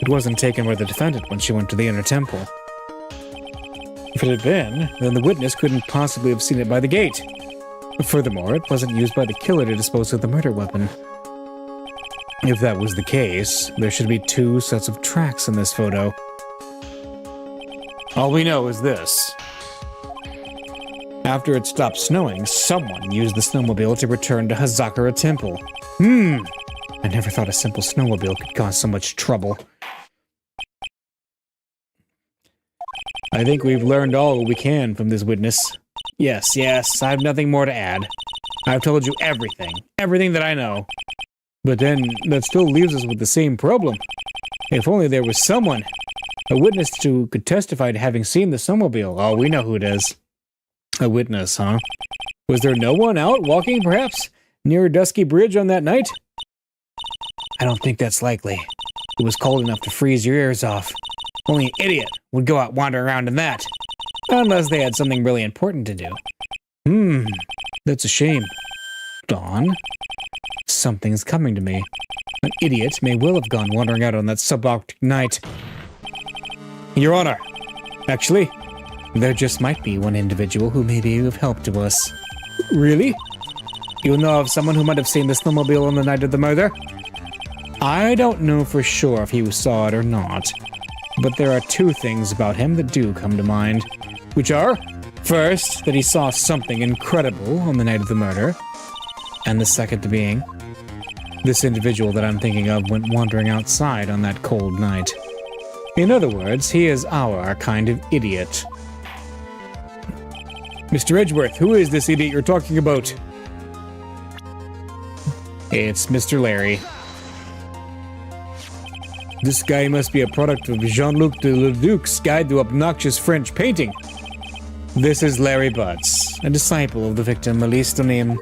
It wasn't taken by the defendant when she went to the inner temple. If it had been, then the witness couldn't possibly have seen it by the gate. Furthermore, it wasn't used by the killer to dispose of the murder weapon. If that was the case, there should be 2 sets of tracks in this photo. All we know is this. After it stopped snowing, someone used the snowmobile to return to Hazakura Temple. I never thought a simple snowmobile could cause so much trouble. I think we've learned all we can from this witness. Yes, I have nothing more to add. I've told you everything that I know. But then, that still leaves us with the same problem. If only there was someone, a witness who could testify to having seen the snowmobile. Oh, we know who it is. A witness, huh? Was there no one out walking, perhaps, near Dusky Bridge on that night? I don't think that's likely. It was cold enough to freeze your ears off. Only an idiot would go out wandering around in that. Unless they had something really important to do. That's a shame. Dawn? Something's coming to me. An idiot may well have gone wandering out on that subarctic night. Your Honor, actually, there just might be one individual who may be of help to us. Really? You know of someone who might have seen the snowmobile on the night of the murder? I don't know for sure if he saw it or not, but there are 2 things about him that do come to mind, which are, first, that he saw something incredible on the night of the murder, and the second being, this individual that I'm thinking of went wandering outside on that cold night. In other words, he is our kind of idiot. Mr. Edgeworth, who is this idiot you're talking about? It's Mr. Larry. This guy must be a product of Jean-Luc de Leduc's Guide to Obnoxious French Painting. This is Larry Butts, a disciple of the victim Elise Donim.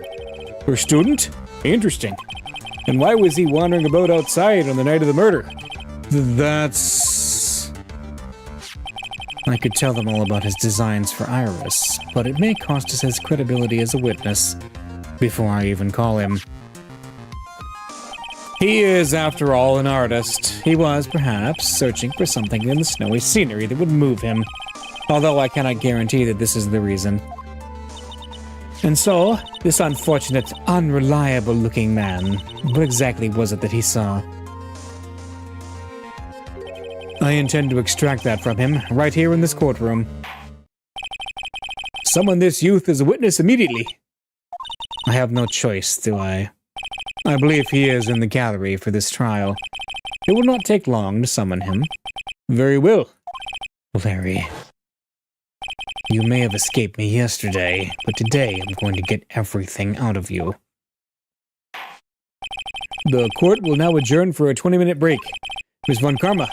Her student? Interesting. And why was he wandering about outside on the night of the murder? That's... I could tell them all about his designs for Iris, but it may cost us his credibility as a witness before I even call him. He is, after all, an artist. He was, perhaps, searching for something in the snowy scenery that would move him, although I cannot guarantee that this is the reason. And so, this unfortunate, unreliable-looking man, what exactly was it that he saw? I intend to extract that from him, right here in this courtroom. Summon this youth as a witness immediately. I have no choice, do I? I believe he is in the gallery for this trial. It will not take long to summon him. Very well. Larry, you may have escaped me yesterday, but today I'm going to get everything out of you. The court will now adjourn for a 20-minute break. Ms. Von Karma,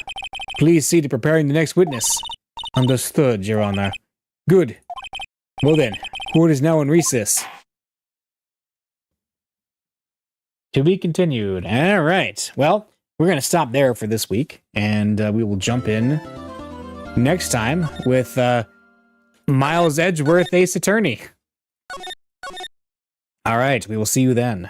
please see to preparing the next witness. Understood, Your Honor. Good. Well then, court is now in recess. To be continued. All right. Well, we're going to stop there for this week, and we will jump in next time with Miles Edgeworth, Ace Attorney. All right. We will see you then.